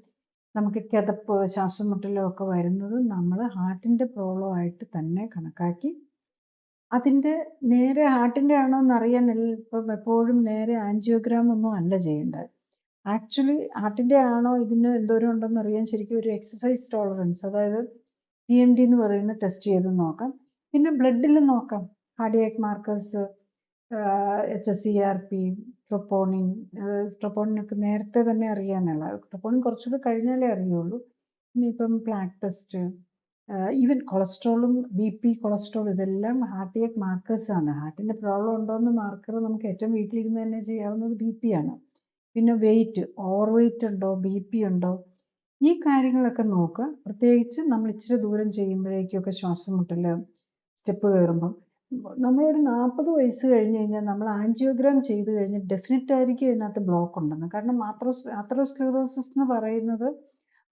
നമുക്ക് കിതപ്പ് ശ്വാസം മുട്ടലോ ഒക്കെ വരുന്നത് നമ്മൾ ഹാർട്ടിൻ്റെ പ്രോബ്ലം ആയിട്ട് തന്നെ കണക്കാക്കി അതിൻ്റെ നേരെ ഹാർട്ടിൻ്റെ ആണോ എന്നറിയാൻ ഇപ്പം എപ്പോഴും നേരെ ആൻജിയോഗ്രാം ഒന്നും അല്ല ചെയ്യേണ്ടത്. ആക്ച്വലി ഹാർട്ടിൻ്റെ ആണോ ഇതിന് എന്തോരം ഉണ്ടെന്ന് അറിയാൻ ശരിക്കും ഒരു എക്സസൈസ് ടോളറൻസ്, അതായത് TMD എന്ന് പറയുന്ന ടെസ്റ്റ് ചെയ്ത് നോക്കാം. പിന്നെ ബ്ലഡിൽ നോക്കാം, കാർഡിയാക് മാർക്കേഴ്സ്, HSCRP, ട്രോപ്പോണിൻ. ട്രോപ്പോണിനൊക്കെ നേരത്തെ തന്നെ അറിയാനുള്ള, ട്രോപ്പോണിൻ കുറച്ചുകൂടി കഴിഞ്ഞാലേ അറിയുള്ളൂ. ഇനിയിപ്പം പ്ലാക്ക് ടെസ്റ്റ്, ഈവൻ കൊളസ്ട്രോളും BP, കൊളസ്ട്രോൾ ഇതെല്ലാം ഹാർട്ടിയാക് മാർക്കേഴ്സ് ആണ്. ഹാർട്ടിൻ്റെ പ്രോബ്ലം ഉണ്ടോയെന്ന് മാർക്കർ നമുക്ക് ഏറ്റവും വീട്ടിലിരുന്ന് തന്നെ ചെയ്യാവുന്നത് BP ആണ്. പിന്നെ വെയിറ്റ്, ഓവർ വെയിറ്റ് ഉണ്ടോ, BP ഉണ്ടോ, ഈ കാര്യങ്ങളൊക്കെ നോക്കുക. പ്രത്യേകിച്ച് നമ്മൾ ഇച്ചിരി ദൂരം ചെയ്യുമ്പോഴേക്കൊക്കെ ശ്വാസം മുട്ടൽ, സ്റ്റെപ്പ് കയറുമ്പം നമ്മളൊരു 40 വയസ്സ് കഴിഞ്ഞ് കഴിഞ്ഞാൽ നമ്മൾ ആൻജിയോഗ്രാം ചെയ്ത് കഴിഞ്ഞാൽ ഡെഫിനറ്റ് ആയിരിക്കും ഇതിനകത്ത് ബ്ലോക്ക് ഉണ്ടെന്ന്. കാരണം ആത്രോസ്ക്ലെറോസിസ് എന്ന് പറയുന്നത്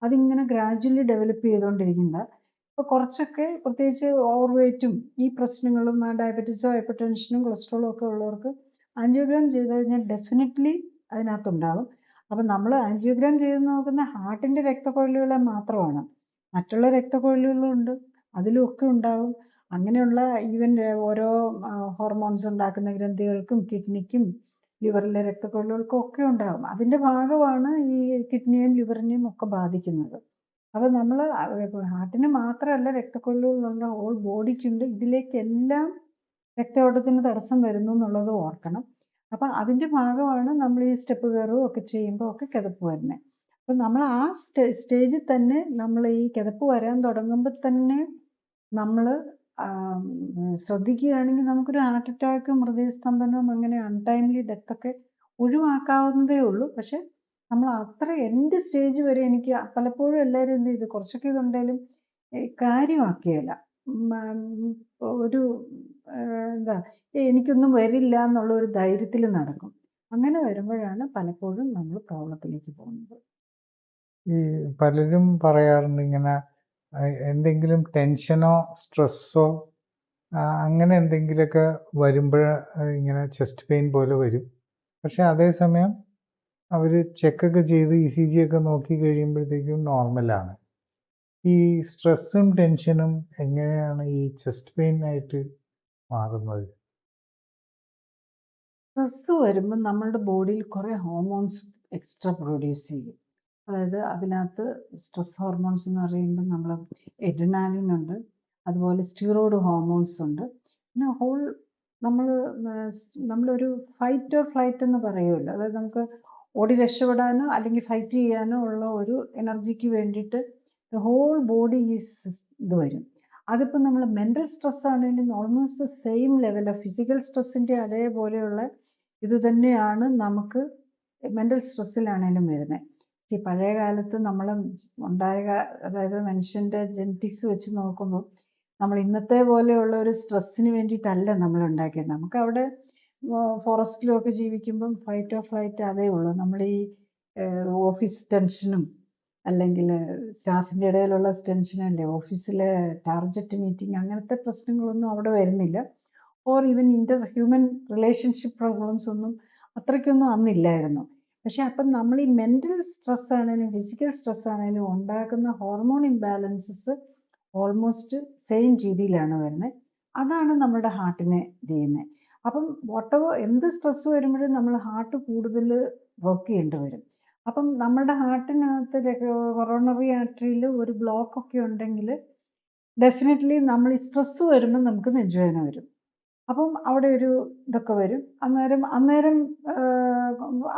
അതിങ്ങനെ ഗ്രാജുവലി ഡെവലപ്പ് ചെയ്തുകൊണ്ടിരിക്കുന്നത്. ഇപ്പോൾ കുറച്ചൊക്കെ പ്രത്യേകിച്ച് ഓവർ വെയിറ്റും ഈ പ്രശ്നങ്ങളും ഡയബറ്റീസോ ഹൈപ്പർ ടെൻഷനും കൊളസ്ട്രോളും ഒക്കെ ഉള്ളവർക്ക് ആൻജിയോഗ്രാം ചെയ്ത് കഴിഞ്ഞാൽ ഡെഫിനറ്റ്ലി അതിനകത്തുണ്ടാവും. അപ്പം നമ്മൾ ആൻജിയോഗ്രാം ചെയ്ത് നോക്കുന്ന ഹാർട്ടിൻ്റെ രക്തക്കുഴലുകളെ മാത്രമാണ്. മറ്റുള്ള രക്തക്കുഴലുകളുണ്ട്, അതിലുമൊക്കെ ഉണ്ടാവും. അങ്ങനെയുള്ള ഈവൻ ഓരോ ഹോർമോൺസ് ഉണ്ടാക്കുന്ന ഗ്രന്ഥികൾക്കും കിഡ്നിക്കും ലിവറിലെ രക്തക്കുഴലുകൾക്കും ഒക്കെ ഉണ്ടാവും. അതിൻ്റെ ഭാഗമാണ് ഈ കിഡ്നിയെയും ലിവറിനെയും ഒക്കെ ബാധിക്കുന്നത്. അപ്പോൾ നമ്മൾ ഹാർട്ടിന് മാത്രമല്ല രക്തക്കുഴലുകളുള്ള ഹോൾ ബോഡിക്കുണ്ട്. ഇതിലേക്കെല്ലാം രക്തയോട്ടത്തിന് തടസ്സം വരുന്നു എന്നുള്ളത് ഓർക്കണം. അപ്പം അതിൻ്റെ ഭാഗമാണ് നമ്മൾ ഈ സ്റ്റെപ്പ് കയറുകയും ഒക്കെ ചെയ്യുമ്പോൾ ഒക്കെ കിതപ്പ് വരുന്നത്. അപ്പം നമ്മൾ ആ സ്റ്റേജിൽ തന്നെ നമ്മൾ ഈ കിതപ്പ് വരാൻ തുടങ്ങുമ്പോൾ തന്നെ നമ്മൾ ശ്രദ്ധിക്കുകയാണെങ്കിൽ നമുക്കൊരു ഹാർട്ട് അറ്റാക്കും ഹൃദയസ്തംഭനവും അങ്ങനെ അൺടൈംലി ഡെത്തൊക്കെ ഒഴിവാക്കാവുന്നതേ ഉള്ളൂ. പക്ഷെ നമ്മൾ അത്ര എൻഡ് സ്റ്റേജ് വരെ എനിക്ക് പലപ്പോഴും എല്ലാവരും എന്ത് ചെയ്തു കുറച്ചൊക്കെ ഇതുണ്ടെങ്കിലും കാര്യമാക്കിയല്ല, ഒരു എന്താ എനിക്കൊന്നും വരില്ല എന്നുള്ള ഒരു ധൈര്യത്തിൽ നടക്കും. അങ്ങനെ വരുമ്പോഴാണ് പലപ്പോഴും നമ്മൾ പ്രോബ്ലത്തിലേക്ക് പോകുന്നത്. ഈ പലരും പറയാറുണ്ട് ഇങ്ങനെ എന്തെങ്കിലും ടെൻഷനോ സ്ട്രെസ്സോ അങ്ങനെ എന്തെങ്കിലുമൊക്കെ വരുമ്പോൾ ഇങ്ങനെ ചെസ്റ്റ് പെയിൻ പോലെ വരും. പക്ഷെ അതേസമയം അവർ ചെക്കൊക്കെ ചെയ്ത് ECG ഒക്കെ നോക്കി കഴിയുമ്പോഴത്തേക്കും നോർമലാണ്. ഈ സ്ട്രെസ്സും ടെൻഷനും എങ്ങനെയാണ് ഈ ചെസ്റ്റ് പെയിൻ ആയിട്ട് മാറുന്നത്? സ്ട്രെസ് വരുമ്പോൾ നമ്മളുടെ ബോഡിയിൽ കുറേ ഹോർമോൺസ് എക്സ്ട്രാ പ്രൊഡ്യൂസ് ചെയ്യും. അതായത് അതിനകത്ത് സ്ട്രെസ് ഹോർമോൺസ് എന്ന് പറയുമ്പോൾ നമ്മൾ എഡ്രിനാലിൻ ഉണ്ട്, അതുപോലെ സ്റ്റിറോയിഡ് ഹോർമോൺസ് ഉണ്ട്. പിന്നെ നമ്മളൊരു ഫൈറ്റ് ഓർ ഫ്ലൈറ്റ് എന്ന് പറയുമല്ലോ, അതായത് നമുക്ക് ഓടി രക്ഷപ്പെടാനോ അല്ലെങ്കിൽ ഫൈറ്റ് ചെയ്യാനോ ഉള്ള ഒരു എനർജിക്ക് വേണ്ടിയിട്ട് ഹോൾ ബോഡി ഇത് വരും. അതിപ്പോൾ നമ്മൾ മെൻ്റൽ സ്ട്രെസ് ആണെങ്കിലും almost same level of physical സ്ട്രെസ്സിൻ്റെ അതേപോലെയുള്ള ഇത് തന്നെയാണ് നമുക്ക് മെൻ്റൽ സ്ട്രെസ്സിലാണേലും വരുന്നത്. പഴയ കാലത്ത് നമ്മൾ അതായത് മനുഷ്യൻ്റെ ജെനറ്റിക്സ് വെച്ച് നോക്കുമ്പോൾ നമ്മൾ ഇന്നത്തെ പോലെയുള്ള ഒരു സ്ട്രെസ്സിന് വേണ്ടിയിട്ടല്ല നമ്മൾ ഉണ്ടാക്കിയത്. നമുക്ക് അവിടെ ഫോറസ്റ്റിലും ഒക്കെ ജീവിക്കുമ്പം ഫൈറ്റ് ഓർ ഫ്ലൈറ്റ് അതേ ഉള്ളൂ. നമ്മൾ ഈ ഓഫീസ് ടെൻഷനും അല്ലെങ്കിൽ സ്റ്റാഫിൻ്റെ ഇടയിലുള്ള ടെൻഷനല്ലേ, ഓഫീസിലെ ടാർഗറ്റ് മീറ്റിംഗ്, അങ്ങനത്തെ പ്രശ്നങ്ങളൊന്നും അവിടെ വരുന്നില്ല. Or even human relationship problems ഒന്നും അത്രയ്ക്കൊന്നും അന്നില്ലായിരുന്നു. പക്ഷെ അപ്പം നമ്മൾ ഈ മെൻ്റൽ സ്ട്രെസ് ആണെങ്കിലും ഫിസിക്കൽ സ്ട്രെസ് ആണെങ്കിലും ഉണ്ടാക്കുന്ന ഹോർമോൺ ഇംബാലൻസസ് ഓൾമോസ്റ്റ് സെയിം രീതിയിലാണ് വരുന്നത്. അതാണ് നമ്മുടെ ഹാർട്ടിനെ ചെയ്യുന്നത്. അപ്പം എന്ത് സ്ട്രെസ് വരുമ്പോഴും നമ്മൾ ഹാർട്ട് കൂടുതൽ വർക്ക് ചെയ്യേണ്ടി വരും. അപ്പം നമ്മുടെ ഹാർട്ടിനകത്ത് കൊറോണറി ആർട്ടറിയിൽ ഒരു ബ്ലോക്ക് ഒക്കെ ഉണ്ടെങ്കിൽ ഡെഫിനറ്റ്ലി നമ്മൾ ഈ സ്ട്രെസ് വരുമ്പോൾ നമുക്ക് നെഞ്ചുവേദന വരും. അപ്പം അവിടെ ഒരു ഇതൊക്കെ വരും. അന്നേരം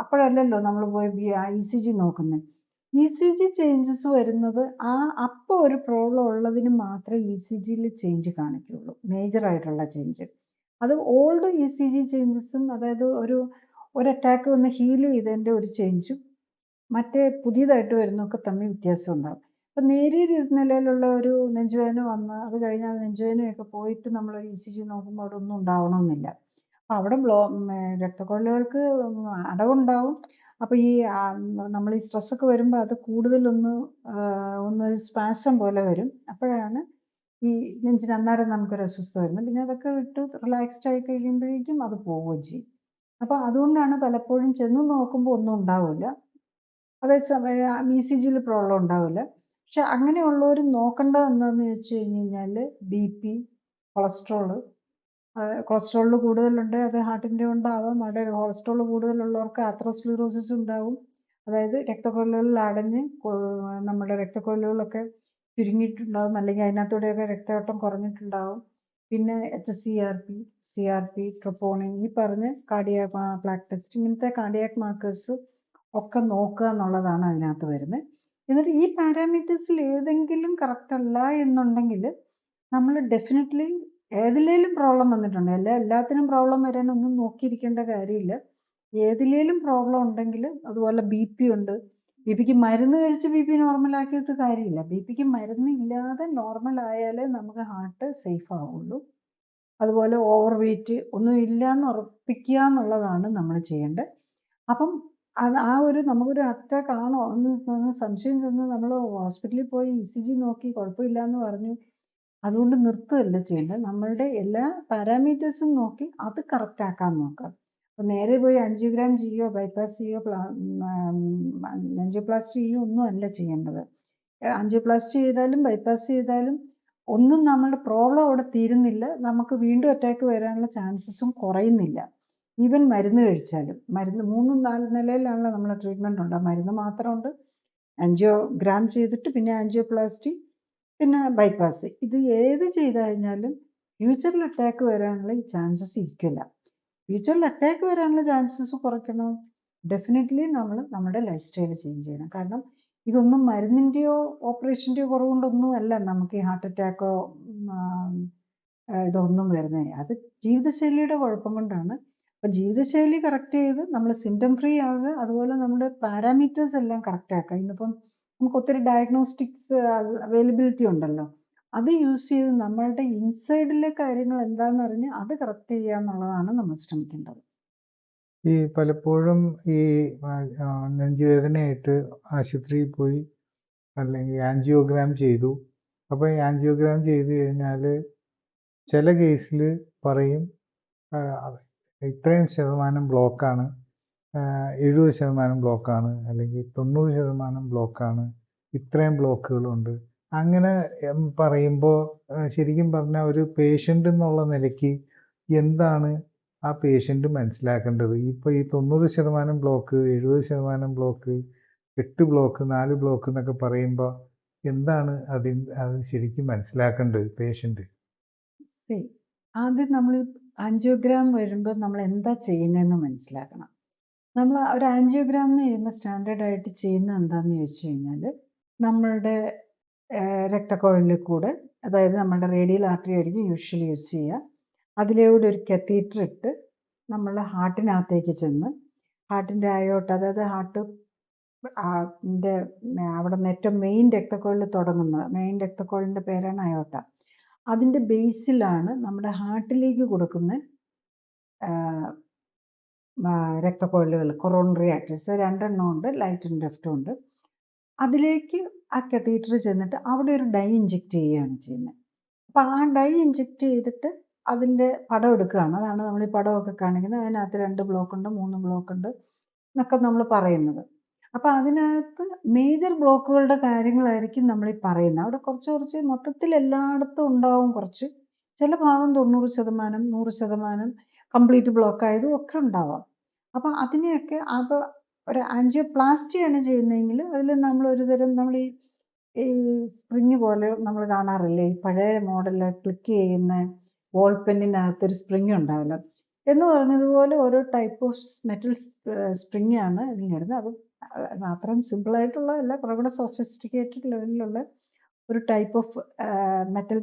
അപ്പോഴല്ലല്ലോ നമ്മൾ പോയി ECG നോക്കുന്നത്. ECG ചേഞ്ചസ് വരുന്നത് അപ്പോൾ ഒരു പ്രോബ്ലം ഉള്ളതിന് മാത്രമേ ECGയിൽ ചേഞ്ച് കാണിക്കുള്ളൂ, മേജറായിട്ടുള്ള ചേഞ്ച്. അത് ഓൾഡ് ECG ചേഞ്ചസും, അതായത് ഒരു അറ്റാക്ക് വന്ന് ഹീൽ ചെയ്തതിൻ്റെ ഒരു ചേഞ്ചും മറ്റേ പുതിയതായിട്ട് വരുന്നതൊക്കെ തമ്മിൽ വ്യത്യാസം ഉണ്ടാകും. അപ്പം നേരിയ നിലയിലുള്ള ഒരു നെഞ്ചുവേദന വന്ന് അത് കഴിഞ്ഞ് ആ നെഞ്ചുവേദനയൊക്കെ പോയിട്ട് നമ്മൾ ECG നോക്കുമ്പോൾ അവിടെ ഒന്നും ഉണ്ടാവണമെന്നില്ല. അപ്പം അവിടെ രക്തക്കൊഴലുകൾക്ക് അടവുണ്ടാവും. അപ്പോൾ ഈ നമ്മൾ ഈ സ്ട്രെസ്സൊക്കെ വരുമ്പോൾ അത് കൂടുതലൊന്ന് ഒന്ന് സ്പാസം പോലെ വരും. അപ്പോഴാണ് ഈ നെഞ്ചിന് അന്നേരം നമുക്കൊരു അസ്വസ്ഥത വരുന്നത്. പിന്നെ അതൊക്കെ വിട്ട് റിലാക്സ്ഡ് ആയി കഴിയുമ്പോഴേക്കും അത് പോവുകയും ചെയ്യും. അപ്പോൾ അതുകൊണ്ടാണ് പലപ്പോഴും ചെന്ന് നോക്കുമ്പോൾ ഒന്നും ഉണ്ടാവില്ല. അതേസമയം ECGയിൽ പ്രോബ്ലം ഉണ്ടാവില്ല. പക്ഷെ അങ്ങനെയുള്ളവർ നോക്കേണ്ടത് എന്താണെന്ന് വെച്ച് കഴിഞ്ഞാൽ BP, കൊളസ്ട്രോളിൽ കൂടുതലുണ്ട്. അത് ഹാർട്ടിൻ്റെ ഉണ്ടാവാം. അവിടെ കൊളസ്ട്രോൾ കൂടുതലുള്ളവർക്ക് ആത്രോസ്ക്ലീറോസിസ് ഉണ്ടാവും. അതായത് രക്തക്കൊഴലുകളിൽ അടഞ്ഞ് നമ്മുടെ രക്തക്കൊഴലുകളൊക്കെ ചുരുങ്ങിയിട്ടുണ്ടാവും, അല്ലെങ്കിൽ അതിനകത്തൂടെയൊക്കെ രക്തയോട്ടം കുറഞ്ഞിട്ടുണ്ടാവും. പിന്നെ HSCRP, CRP, ട്രോപ്പോണിൻ, ഈ പറഞ്ഞ് കാർഡിയാക് പ്ലാക്ക് ടെസ്റ്റ്, ഇങ്ങനത്തെ കാർഡിയാക് മാർക്കേഴ്സ് ഒക്കെ നോക്കുക എന്നുള്ളതാണ് അതിനകത്ത് വരുന്നത്. എന്നിട്ട് ഈ പാരാമീറ്റേഴ്സിൽ ഏതെങ്കിലും കറക്റ്റ് അല്ല എന്നുണ്ടെങ്കിൽ നമ്മൾ ഡെഫിനറ്റ്ലി ഏതിലേലും പ്രോബ്ലം വന്നിട്ടുണ്ട്, എല്ലാത്തിനും പ്രോബ്ലം വരാനൊന്നും നോക്കിയിരിക്കേണ്ട കാര്യമില്ല. ഏതിലേലും പ്രോബ്ലം ഉണ്ടെങ്കിൽ, അതുപോലെ BP ഉണ്ട്, BP മരുന്ന് കഴിച്ച് BP നോർമലാക്കിയിട്ട് കാര്യമില്ല. BP മരുന്നില്ലാതെ നോർമൽ ആയാലേ നമുക്ക് ഹാർട്ട് സേഫ് ആവുള്ളൂ. അതുപോലെ ഓവർ വെയിറ്റ് ഒന്നും ഇല്ല എന്ന് ഉറപ്പിക്കുക എന്നുള്ളതാണ് നമ്മൾ ചെയ്യേണ്ടത്. അപ്പം അത് നമുക്കൊരു അറ്റാക്ക് ആണോ എന്ന് സംശയം ചെന്ന് നമ്മൾ ഹോസ്പിറ്റലിൽ പോയി ECG നോക്കി കുഴപ്പമില്ല എന്ന് പറഞ്ഞു അതുകൊണ്ട് നിർത്തുകയല്ല ചെയ്യേണ്ടത്. നമ്മളുടെ എല്ലാ പാരാമീറ്റേഴ്സും നോക്കി അത് കറക്റ്റ് ആക്കാൻ നോക്കാം. അപ്പം നേരെ പോയി ആൻജിയോഗ്രാം ചെയ്യുകയോ ബൈപ്പാസ് ചെയ്യുകയോ ആൻജിയോപ്ലാസ്റ്റി ചെയ്യുകയോ ഒന്നും അല്ല ചെയ്യേണ്ടത്. ആൻജിയോപ്ലാസ്റ്റി ചെയ്താലും ബൈപ്പാസ് ചെയ്താലും ഒന്നും നമ്മുടെ പ്രോബ്ലം അവിടെ തീരുന്നില്ല. നമുക്ക് വീണ്ടും അറ്റാക്ക് വരാനുള്ള ചാൻസസും കുറയുന്നില്ല. ഈവൻ മരുന്ന് കഴിച്ചാലും. മരുന്ന് 3-4 നിലയിലാണല്ലോ നമ്മൾ ട്രീറ്റ്മെൻറ്റ് ഉണ്ട്. മരുന്ന് മാത്രമുണ്ട്, ആൻജിയോഗ്രാം ചെയ്തിട്ട് പിന്നെ ആൻജിയോപ്ലാസ്റ്റി, പിന്നെ ബൈപ്പാസ്. ഇത് ഏത് ചെയ്ത് കഴിഞ്ഞാലും ഫ്യൂച്ചറിൽ അറ്റാക്ക് വരാനുള്ള ഈ ചാൻസസ് ഇരിക്കില്ല. ഫ്യൂച്ചറിൽ അറ്റാക്ക് വരാനുള്ള ചാൻസസ് കുറയ്ക്കണം, ഡെഫിനറ്റ്ലി നമ്മൾ നമ്മുടെ ലൈഫ് സ്റ്റൈൽ ചേഞ്ച് ചെയ്യണം. കാരണം ഇതൊന്നും മരുന്നിൻ്റെയോ ഓപ്പറേഷൻ്റെയോ കുറവുകൊണ്ടൊന്നും അല്ല നമുക്ക് ഈ ഹാർട്ട് അറ്റാക്കോ ഇതൊന്നും വരുന്നത്. അത് ജീവിതശൈലിയുടെ കുഴപ്പം കൊണ്ടാണ്. അപ്പം ജീവിതശൈലി കറക്റ്റ് ചെയ്ത് നമ്മൾ സിംറ്റം ഫ്രീ ആകുക, അതുപോലെ നമ്മുടെ പാരാമീറ്റേഴ്സ് എല്ലാം കറക്റ്റ് ആക്കുക. ഇന്നിപ്പം നമുക്ക് ഒത്തിരി ഡയഗ്നോസ്റ്റിക്സ് അവൈലബിലിറ്റി ഉണ്ടല്ലോ, അത് യൂസ് ചെയ്ത് നമ്മളുടെ ഇൻസൈഡിലെ കാര്യങ്ങൾ എന്താണെന്ന് അറിഞ്ഞ് അത് കറക്റ്റ് ചെയ്യുക എന്നുള്ളതാണ് നമ്മൾ ശ്രമിക്കേണ്ടത്. ഈ പലപ്പോഴും ഈ നെഞ്ചുവേദനയായിട്ട് ആശുപത്രിയിൽ പോയി അല്ലെങ്കിൽ ആൻജിയോഗ്രാം ചെയ്തു. അപ്പോൾ ഈ ആൻജിയോഗ്രാം ചെയ്ത് കഴിഞ്ഞാൽ ചില കേസിൽ പറയും ഇത്രയും ശതമാനം ബ്ലോക്കാണ്, 70% ബ്ലോക്കാണ്, അല്ലെങ്കിൽ 90% ബ്ലോക്കാണ്, ഇത്രയും ബ്ലോക്കുകളുണ്ട്. അങ്ങനെ പറയുമ്പോൾ ശരിക്കും പറഞ്ഞാൽ ഒരു പേഷ്യൻ്റ് എന്നുള്ള നിലയ്ക്ക് എന്താണ് ആ പേഷ്യൻ്റ് മനസ്സിലാക്കേണ്ടത്? ഇപ്പോൾ ഈ 90% ബ്ലോക്ക്, 70% ബ്ലോക്ക്, 8 ബ്ലോക്ക്, 4 ബ്ലോക്ക് എന്നൊക്കെ പറയുമ്പോൾ എന്താണ് അത് ശരിക്കും മനസ്സിലാക്കേണ്ടത് പേഷ്യൻ്റ്? ആദ്യം നമ്മൾ ആൻജിയോഗ്രാം വരുമ്പോൾ നമ്മൾ എന്താ ചെയ്യുന്നതെന്ന് മനസ്സിലാക്കണം. നമ്മൾ ഒരു ആൻജിയോഗ്രാം എന്ന് ചെയ്യുമ്പോൾ സ്റ്റാൻഡേർഡ് ആയിട്ട് ചെയ്യുന്നത് എന്താണെന്ന് ചോദിച്ചു കഴിഞ്ഞാൽ, നമ്മളുടെ രക്തക്കുഴലിൽ കൂടെ, അതായത് നമ്മുടെ റേഡിയൽ ആർട്ടറി ആയിരിക്കും യൂഷ്വലി യൂസ് ചെയ്യുക, അതിലൂടെ ഒരു കത്തീറ്റർ ഇട്ട് നമ്മളുടെ ഹാർട്ടിനകത്തേക്ക് ചെന്ന് ഹാർട്ടിൻ്റെ അയോട്ട, അതായത് ഹാർട്ടിൻ്റെ അവിടെ നിന്ന് ഏറ്റവും മെയിൻ രക്തക്കുഴൽ തുടങ്ങുന്നത്, മെയിൻ രക്തക്കുഴലിൻ്റെ പേരാണ് അയോട്ട. അതിൻ്റെ ബേസിലാണ് നമ്മുടെ ഹാർട്ടിലേക്ക് കൊടുക്കുന്ന രക്തക്കുഴലുകൾ, കൊറോണറി ആർട്ടറീസ് 2 ഉണ്ട്, ലൈറ്റ് ആൻഡ് ലെഫ്റ്റും ഉണ്ട്. അതിലേക്ക് ആ കത്തീറ്റർ ചെന്നിട്ട് അവിടെ ഒരു ഡൈ ഇഞ്ചെക്റ്റ് ചെയ്യുകയാണ് ചെയ്യുന്നത്. അപ്പോൾ ആ ഡൈ ഇഞ്ചെക്റ്റ് ചെയ്തിട്ട് അതിൻ്റെ പടം എടുക്കുകയാണ്. അതാണ് നമ്മൾ ഈ പടമൊക്കെ കാണിക്കുന്നത്. അതിനകത്ത് 2 ബ്ലോക്ക് ഉണ്ട്, 3 ബ്ലോക്ക് ഉണ്ട് എന്നൊക്കെ നമ്മൾ പറയുന്നത്. അപ്പോൾ അതിനകത്ത് മേജർ ബ്ലോക്കുകളുടെ കാര്യങ്ങളായിരിക്കും നമ്മൾ ഈ പറയുന്നത്. അവിടെ കുറച്ച് മൊത്തത്തിൽ എല്ലായിടത്തും ഉണ്ടാവും കുറച്ച്, ചില ഭാഗം 90%, 100% കംപ്ലീറ്റ് ബ്ലോക്ക് ആയതും ഒക്കെ ഉണ്ടാവാം. അപ്പോൾ അതിനെയൊക്കെ അപ്പോൾ ഒരു ആൻജിയോപ്ലാസ്റ്റിയാണ് ചെയ്യുന്നതെങ്കിൽ അതിൽ നമ്മൾ ഒരു തരം നമ്മൾ ഈ സ്പ്രിങ് പോലെ നമ്മൾ കാണാറില്ലേ, ഈ പഴയ മോഡലിൽ ക്ലിക്ക് ചെയ്യുന്ന വോൾ പെന്നിനകത്തൊരു സ്പ്രിങ് ഉണ്ടാവില്ല എന്ന് പറഞ്ഞതുപോലെ ഓരോ ടൈപ്പ് ഓഫ് മെറ്റൽ സ്പ്രിങ് ആണ് ഇതിലിടുന്നത്. അപ്പം അത്രയും സിമ്പിളായിട്ടുള്ള അല്ല, കുറേ കൂടെ സോഫിസ്റ്റിക്കേറ്റഡ് ലെവലിലുള്ള ഒരു ടൈപ്പ് ഓഫ് മെറ്റൽ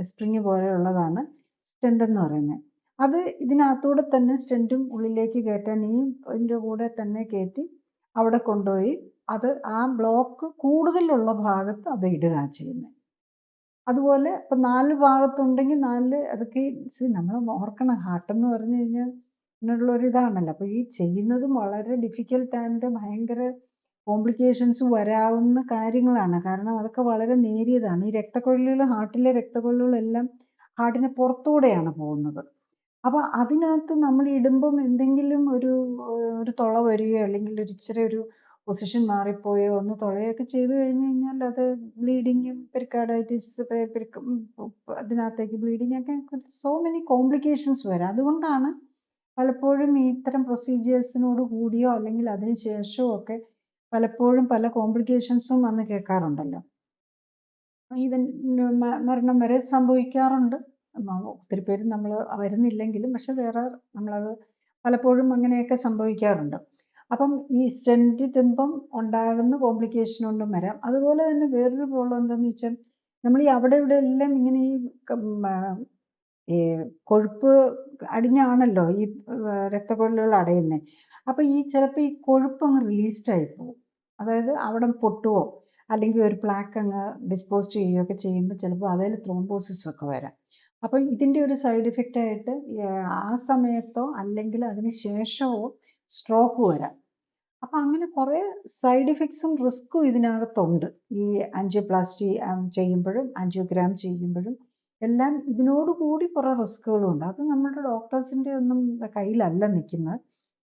സ്പ്രിങ് പോലെയുള്ളതാണ് സ്റ്റെൻറ്റ് എന്ന് പറയുന്നത്. അത് ഇതിനകത്തൂടെ തന്നെ സ്റ്റെൻറ്റും ഉള്ളിലേക്ക് കയറ്റാൻ ഇതിൻ്റെ കൂടെ തന്നെ കയറ്റി അവിടെ കൊണ്ടുപോയി അത് ആ ബ്ലോക്ക് കൂടുതലുള്ള ഭാഗത്ത് അത് ഇടുക ചെയ്യുന്നത്. അതുപോലെ ഇപ്പം 4 ഭാഗത്തുണ്ടെങ്കിൽ 4 അതൊക്കെ നമ്മൾ ഓർക്കണം, ഹാർട്ട് എന്ന് പറഞ്ഞു കഴിഞ്ഞാൽ ഇതിനുള്ളൊരു ഇതാണല്ലോ. അപ്പോൾ ഈ ചെയ്യുന്നതും വളരെ ഡിഫിക്കൽട്ട് ആൻഡ് ഭയങ്കര കോംപ്ലിക്കേഷൻസ് വരാവുന്ന കാര്യങ്ങളാണ്. കാരണം അതൊക്കെ വളരെ നേരിയതാണ്. ഈ രക്തക്കൊഴലുകൾ, ഹാർട്ടിലെ രക്തക്കൊഴലുകളെല്ലാം ഹാർട്ടിന് പുറത്തൂടെയാണ് പോകുന്നത്. അപ്പോൾ അതിനകത്ത് നമ്മൾ ഇടുമ്പം എന്തെങ്കിലും ഒരു തുള വരികയോ അല്ലെങ്കിൽ ഇച്ചിരി ഒരു പൊസിഷൻ മാറിപ്പോയോ ഒന്ന് തുളയൊക്കെ ചെയ്ത് കഴിഞ്ഞ് കഴിഞ്ഞാൽ അത് ബ്ലീഡിങ്ങും പെരിക്കാർഡൈറ്റിസ് അതിനകത്തേക്ക് ബ്ലീഡിങ് ഒക്കെ സോ മെനി കോംപ്ലിക്കേഷൻസ് വരാം. അതുകൊണ്ടാണ് പലപ്പോഴും ഈ ഇത്തരം പ്രൊസീജിയേഴ്സിനോട് കൂടിയോ അല്ലെങ്കിൽ അതിന് ശേഷമോ ഒക്കെ പലപ്പോഴും പല കോംപ്ലിക്കേഷൻസും വന്ന് കേൾക്കാറുണ്ടല്ലോ. ഈവൻ മരണം വരെ സംഭവിക്കാറുണ്ട്. ഒത്തിരി പേര് നമ്മൾ വരുന്നില്ലെങ്കിലും, പക്ഷെ വേറെ നമ്മളത് പലപ്പോഴും അങ്ങനെയൊക്കെ സംഭവിക്കാറുണ്ട്. അപ്പം ഈ സ്റ്റെന്റ് ഇടുമ്പം ഉണ്ടാകുന്ന കോംപ്ലിക്കേഷൻ കൊണ്ടും വരാം. അതുപോലെ തന്നെ വേറൊരു പ്രോബ്ലം എന്താണെന്ന് വെച്ചാൽ നമ്മൾ ഈ അവിടെ ഇവിടെ എല്ലാം ഇങ്ങനെ ഈ കൊഴുപ്പ് അടിഞ്ഞാണല്ലോ ഈ രക്തക്കൊഴലുകൾ അടയുന്നത്. അപ്പം ഈ ചിലപ്പോൾ ഈ കൊഴുപ്പ് അങ്ങ് റിലീസ്ഡ് ആയി പോകും. അതായത് അവിടെ പൊട്ടുവോ അല്ലെങ്കിൽ ഒരു പ്ലാക്ക് അങ്ങ് ഡിസ്പോസ് ചെയ്യുകയൊക്കെ ചെയ്യുമ്പോൾ ചിലപ്പോൾ അതിൽ ത്രോംബോസിസ് ഒക്കെ വരാം. അപ്പം ഇതിൻ്റെ ഒരു സൈഡ് ഇഫക്റ്റ് ആയിട്ട് ആ സമയത്തോ അല്ലെങ്കിൽ അതിന് ശേഷമോ സ്ട്രോക്ക് വരാം. അപ്പം അങ്ങനെ കുറേ സൈഡ് ഇഫക്ട്സും റിസ്ക്കും ഇതിനകത്തുണ്ട്. ഈ ആൻജിയോപ്ലാസ്റ്റി ചെയ്യുമ്പോഴും ആൻജിയോഗ്രാം ചെയ്യുമ്പോഴും എല്ലാം ഇതിനോട് കൂടി കുറേ റിസ്ക്കുകളും ഉണ്ട്. അത് നമ്മുടെ ഡോക്ടേഴ്സിൻ്റെ ഒന്നും കയ്യിലല്ല നിൽക്കുന്നത്.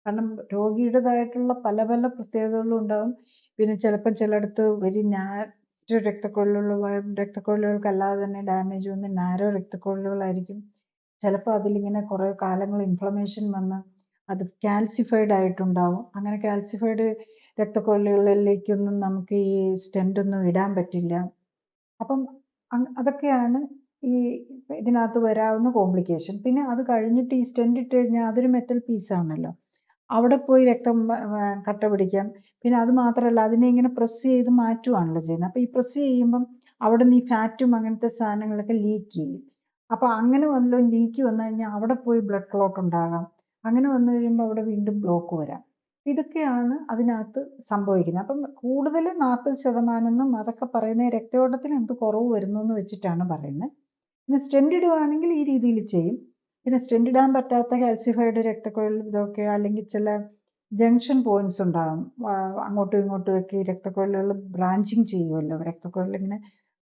കാരണം രോഗിയുടേതായിട്ടുള്ള പല പല പ്രത്യേകതകളും ഉണ്ടാകും. പിന്നെ ചിലപ്പം ചിലയിടത്ത് വെരി നാരോ രക്തക്കൊഴലുകൾക്കല്ലാതെ തന്നെ ഡാമേജ് വന്ന് നാരോ രക്തക്കൊഴലുകളായിരിക്കും. ചിലപ്പോൾ അതിലിങ്ങനെ കുറേ കാലങ്ങൾ ഇൻഫ്ലമേഷൻ വന്ന് അത് കാൽസിഫൈഡ് ആയിട്ടുണ്ടാവും. അങ്ങനെ കാൽസിഫൈഡ് രക്തക്കൊഴലുകളിലേക്കൊന്നും നമുക്ക് ഈ സ്റ്റെന്റ് ഒന്നും ഇടാൻ പറ്റില്ല. അപ്പം അതൊക്കെയാണ് ഈ ഇതിനകത്ത് വരാവുന്ന കോംപ്ലിക്കേഷൻ. പിന്നെ അത് കഴിഞ്ഞിട്ട് ഈ സ്റ്റെന്റ് ഇട്ട് കഴിഞ്ഞാൽ അതൊരു മെറ്റൽ പീസാണല്ലോ, അവിടെ പോയി രക്തം കട്ട പിടിക്കാം. പിന്നെ അത് മാത്രമല്ല, അതിനെ ഇങ്ങനെ പ്രസ് ചെയ്ത് മാറ്റുവാണല്ലോ ചെയ്യുന്നത്. അപ്പോൾ ഈ പ്രസ് ചെയ്യുമ്പം അവിടെ നിന്ന് ഈ ഫാറ്റും അങ്ങനത്തെ സാധനങ്ങളൊക്കെ ലീക്ക് ചെയ്യും. അപ്പോൾ അങ്ങനെ വല്ലതും ലീക്ക് വന്നു കഴിഞ്ഞാൽ അവിടെ പോയി ബ്ലഡ് ക്ലോട്ട് ഉണ്ടാകാം. അങ്ങനെ വന്നു കഴിയുമ്പോൾ അവിടെ വീണ്ടും ബ്ലോക്ക് വരാം. ഇതൊക്കെയാണ് അതിനകത്ത് സംഭവിക്കുന്നത്. അപ്പം കൂടുതൽ 40% എന്നും അതൊക്കെ പറയുന്നത് രക്തയോട്ടത്തിൽ എന്ത് കുറവ് വരുന്നു എന്ന് വെച്ചിട്ടാണ് പറയുന്നത്. പിന്നെ സ്റ്റെന്റ് ഇടുവാണെങ്കിൽ ഈ രീതിയിൽ ചെയ്യും. പിന്നെ സ്റ്റെന്റ് ഇടാൻ പറ്റാത്ത കാൽസിഫൈഡ് രക്തക്കൊഴൽ ഇതൊക്കെ അല്ലെങ്കിൽ ചില ജംഗ്ഷൻ പോയിന്റ്സ് ഉണ്ടാകും. അങ്ങോട്ടും ഇങ്ങോട്ടും ഒക്കെ ഈ രക്തക്കൊഴലുകൾ ബ്രാഞ്ചിങ് ചെയ്യുമല്ലോ, രക്തക്കൊഴൽ ഇങ്ങനെ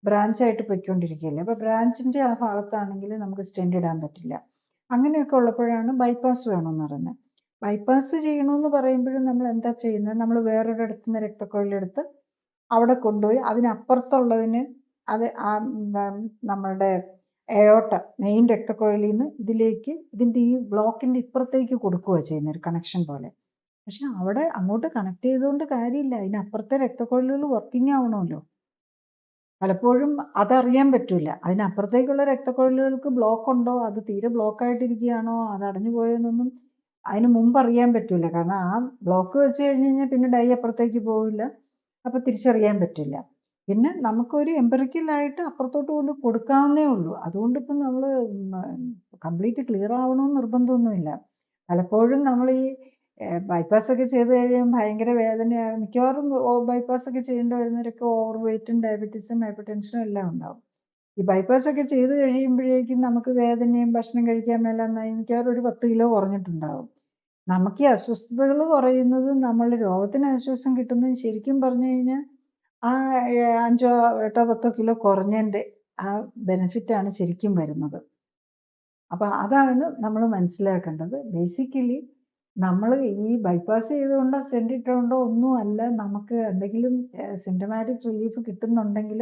ബ്രാഞ്ചായിട്ട് പൊയ്ക്കൊണ്ടിരിക്കുകയല്ലേ. അപ്പോൾ ബ്രാഞ്ചിൻ്റെ ആ ഭാഗത്താണെങ്കിൽ നമുക്ക് സ്റ്റെന്റ് ഇടാൻ പറ്റില്ല. അങ്ങനെയൊക്കെ ഉള്ളപ്പോഴാണ് ബൈപ്പാസ് വേണമെന്ന് പറയുന്നത്. ബൈപ്പാസ് ചെയ്യണമെന്ന് പറയുമ്പോഴും നമ്മൾ എന്താ ചെയ്യുന്നത്, നമ്മൾ വേറൊരിടത്തു നിന്ന് രക്തക്കൊഴലെടുത്ത് അവിടെ കൊണ്ടുപോയി അതിനപ്പുറത്തുള്ളതിന് അത് നമ്മളുടെ എയോട്ട മെയിൻ രക്തക്കൊഴലിൽ നിന്ന് ഇതിലേക്ക് ഇതിൻ്റെ ഈ ബ്ലോക്കിൻ്റെ ഇപ്പുറത്തേക്ക് കൊടുക്കുകയാണ് ചെയ്യുന്നത്, ഒരു കണക്ഷൻ പോലെ. പക്ഷെ അവിടെ അങ്ങോട്ട് കണക്ട് ചെയ്തുകൊണ്ട് കാര്യമില്ല, അതിനപ്പുറത്തെ രക്തക്കൊഴലുകൾ വർക്കിംഗ് ആവണമല്ലോ. പലപ്പോഴും അതറിയാൻ പറ്റില്ല. അതിനപ്പുറത്തേക്കുള്ള രക്തക്കൊഴലുകൾക്ക് ബ്ലോക്ക് ഉണ്ടോ, അത് തീരെ ബ്ലോക്കായിട്ടിരിക്കുകയാണോ, അത് അടഞ്ഞു പോയെന്നൊന്നും അതിന് മുമ്പ് അറിയാൻ പറ്റില്ല. കാരണം ആ ബ്ലോക്ക് വെച്ച് കഴിഞ്ഞ് കഴിഞ്ഞാൽ പിന്നെ ഡൈ അപ്പുറത്തേക്ക് പോവില്ല, അപ്പോൾ തിരിച്ചറിയാൻ പറ്റില്ല. പിന്നെ നമുക്കൊരു എംപറിക്കലായിട്ട് അപ്പുറത്തോട്ട് കൊണ്ട് കൊടുക്കാവുന്നേ ഉള്ളൂ. അതുകൊണ്ട് ഇപ്പം നമ്മൾ കംപ്ലീറ്റ് ക്ലിയർ ആവണമെന്ന് നിർബന്ധമൊന്നുമില്ല. പലപ്പോഴും നമ്മൾ ഈ bypass ഒക്കെ ചെയ്ത് കഴിയുമ്പോൾ ഭയങ്കര വേദനയാകും. മിക്കവാറും bypass ഒക്കെ ചെയ്യേണ്ടി വരുന്നവരൊക്കെ ഓവർ വെയ്റ്റും ഡയബറ്റീസും ഹൈപ്പർ ടെൻഷനും എല്ലാം ഉണ്ടാവും. ഈ bypass ഒക്കെ ചെയ്ത് കഴിയുമ്പോഴേക്കും നമുക്ക് വേദനയും ഭക്ഷണം കഴിക്കാൻ മേലെന്നായി മിക്കവാറും ഒരു 10 കിലോ കുറഞ്ഞിട്ടുണ്ടാവും. നമുക്ക് ഈ അസ്വസ്ഥതകൾ കുറയുന്നത്, നമ്മളുടെ രോഗത്തിന് ആശ്വാസം കിട്ടുന്നത് ശരിക്കും പറഞ്ഞു കഴിഞ്ഞാൽ ആ 5 8 10 കിലോ കുറഞ്ഞതിൻ്റെ ആ ബെനിഫിറ്റാണ് ശരിക്കും വരുന്നത്. അപ്പം അതാണ് നമ്മൾ മനസ്സിലാക്കേണ്ടത്. ബേസിക്കലി നമ്മൾ ഈ ബൈപ്പാസ് ചെയ്തുകൊണ്ടോ സ്റ്റെന്റ് ഇട്ടുകൊണ്ടോ ഒന്നും അല്ല നമുക്ക് എന്തെങ്കിലും സിംറ്റമാറ്റിക് റിലീഫ് കിട്ടുന്നുണ്ടെങ്കിൽ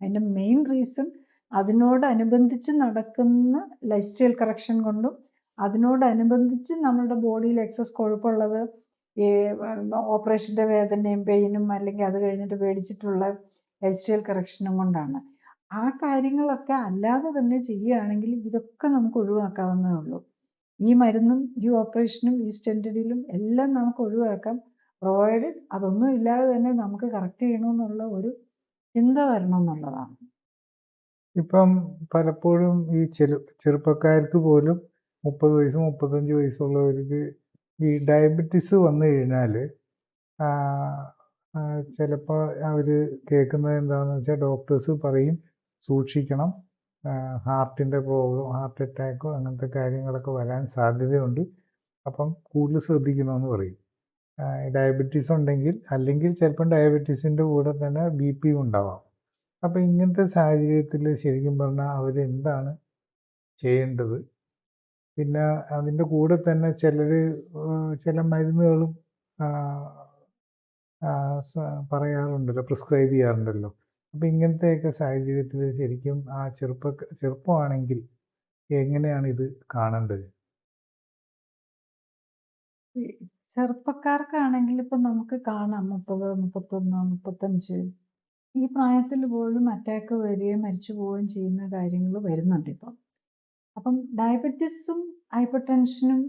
അതിൻ്റെ മെയിൻ റീസൺ അതിനോടനുബന്ധിച്ച് നടക്കുന്ന ലൈഫ് സ്റ്റൈൽ കറക്ഷൻ കൊണ്ടും അതിനോടനുബന്ധിച്ച് നമ്മുടെ ബോഡിയിൽ എക്സസ് കൊഴുപ്പുള്ളത്, ഈ ഓപ്പറേഷൻ്റെ വേദനയും പെയിനും അല്ലെങ്കിൽ അത് കഴിഞ്ഞിട്ട് പേടിച്ചിട്ടുള്ള ലൈഫ് സ്റ്റൈൽ കറക്ഷനും കൊണ്ടാണ്. ആ കാര്യങ്ങളൊക്കെ അല്ലാതെ തന്നെ ചെയ്യുകയാണെങ്കിൽ ഇതൊക്കെ നമുക്ക് ഒഴിവാക്കാവുന്നേ ഉള്ളൂ. ഈ മരുന്നും ഈ ഓപ്പറേഷനും ഈ സ്റ്റെന്റിലും എല്ലാം നമുക്ക് ഒഴിവാക്കാം, പ്രൊവൈഡ് അതൊന്നും ഇല്ലാതെ തന്നെ നമുക്ക് കറക്റ്റ് ചെയ്യണമെന്നുള്ള ഒരു ചിന്ത വരണം എന്നുള്ളതാണ്. ഇപ്പം പലപ്പോഴും ഈ ചെറുപ്പക്കാർക്ക് പോലും 30 വയസ്സ് 35 വയസ്സുള്ളവർക്ക് ഈ ഡയബറ്റിസ് വന്നു കഴിഞ്ഞാൽ ചിലപ്പോൾ അവർ കേൾക്കുന്നത് എന്താണെന്ന് വെച്ചാൽ ഡോക്ടേഴ്സ് പറയും സൂക്ഷിക്കണം, ഹാർട്ടിൻ്റെ പ്രോബ്ലം, ഹാർട്ട് അറ്റാക്കോ അങ്ങനത്തെ കാര്യങ്ങളൊക്കെ വരാൻ സാധ്യതയുണ്ട്, അപ്പം കൂടുതൽ ശ്രദ്ധിക്കണമെന്ന് പറയും. ഡയബറ്റീസ് ഉണ്ടെങ്കിൽ, അല്ലെങ്കിൽ ചിലപ്പം ഡയബറ്റീസിൻ്റെ കൂടെ തന്നെ BP ഉണ്ടാവാം. അപ്പം ഇങ്ങനത്തെ സാഹചര്യത്തിൽ ശരിക്കും പറഞ്ഞാൽ അവരെന്താണ് ചെയ്യേണ്ടത്? പിന്നെ അതിൻ്റെ കൂടെ തന്നെ ചില മരുന്നുകളും പറയാറുണ്ടല്ലോ, പ്രിസ്ക്രൈബ് ചെയ്യാറുണ്ടല്ലോ. അപ്പം ഇങ്ങനത്തെയൊക്കെ സാഹചര്യത്തിൽ ശരിക്കും ആ ചെറുപ്പമാണെങ്കിൽ എങ്ങനെയാണ് ഇത് കാണേണ്ടത്? ചെറുപ്പക്കാർക്കാണെങ്കിൽ ഇപ്പം നമുക്ക് കാണാം 30, 31, 35 ഈ പ്രായത്തിൽ പോലും അറ്റാക്ക് വരികയും മരിച്ചു പോവുകയും ചെയ്യുന്ന കാര്യങ്ങൾ വരുന്നുണ്ട് ഇപ്പം. അപ്പം ഡയബറ്റിസും ഹൈപ്പർ ടെൻഷനും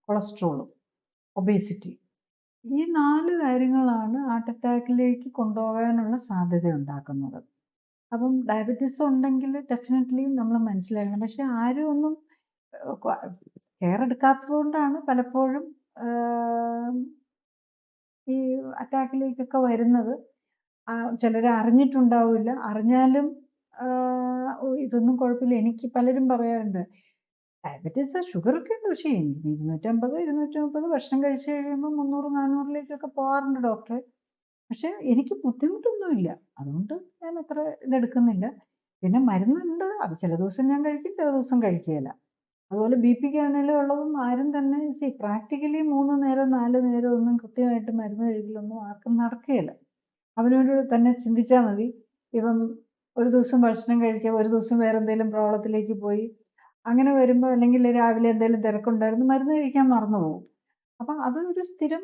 കൊളസ്ട്രോളും ഒബേസിറ്റി ഈ 4 കാര്യങ്ങളാണ് ഹാർട്ട് അറ്റാക്കിലേക്ക് കൊണ്ടുപോകാനുള്ള സാധ്യത ഉണ്ടാക്കുന്നത്. അപ്പം ഡയബറ്റീസ് ഉണ്ടെങ്കിൽ ഡെഫിനറ്റ്ലി നമ്മൾ മനസ്സിലാക്കണം. പക്ഷെ ആരും ഒന്നും കെയർ എടുക്കാത്തത് കൊണ്ടാണ് പലപ്പോഴും ഈ അറ്റാക്കിലേക്കൊക്കെ വരുന്നത്. ചിലർ അറിഞ്ഞിട്ടുണ്ടാവില്ല, അറിഞ്ഞാലും ഇതൊന്നും കുഴപ്പമില്ല. എനിക്ക് പലരും പറയാറുണ്ട് ഡയബറ്റീസ് ഷുഗറൊക്കെ ഉണ്ട്, പക്ഷേ 250, 230 ഭക്ഷണം കഴിച്ചു കഴിയുമ്പോൾ 300, 400ലേക്കൊക്കെ പോകാറുണ്ട് ഡോക്ടറെ. പക്ഷെ എനിക്ക് ബുദ്ധിമുട്ടൊന്നുമില്ല, അതുകൊണ്ട് ഞാൻ അത്ര ഇതെടുക്കുന്നില്ല. പിന്നെ മരുന്നുണ്ട്, അത് ചില ദിവസം ഞാൻ കഴിക്കും, ചില ദിവസം കഴിക്കുകയില്ല. അതുപോലെ BP ആണെങ്കിലും ഉള്ളതും ആരും തന്നെ പ്രാക്ടിക്കലി 3 നേരം 4 നേരം ഒന്നും കൃത്യമായിട്ട് മരുന്ന് കഴിക്കലൊന്നും ആർക്കും നടക്കുകയില്ല. അവനോട് തന്നെ ചിന്തിച്ചാൽ മതി. ഇപ്പം ഒരു ദിവസം ഭക്ഷണം കഴിക്കുക, ഒരു ദിവസം വേറെ എന്തെങ്കിലും പ്രോബ്ലത്തിലേക്ക് പോയി, അങ്ങനെ വരുമ്പോൾ അല്ലെങ്കിൽ രാവിലെ എന്തെങ്കിലും തിരക്കുണ്ടായിരുന്നു മരുന്ന് കഴിക്കാൻ മറന്നു പോകും. അപ്പം അതൊരു സ്ഥിരം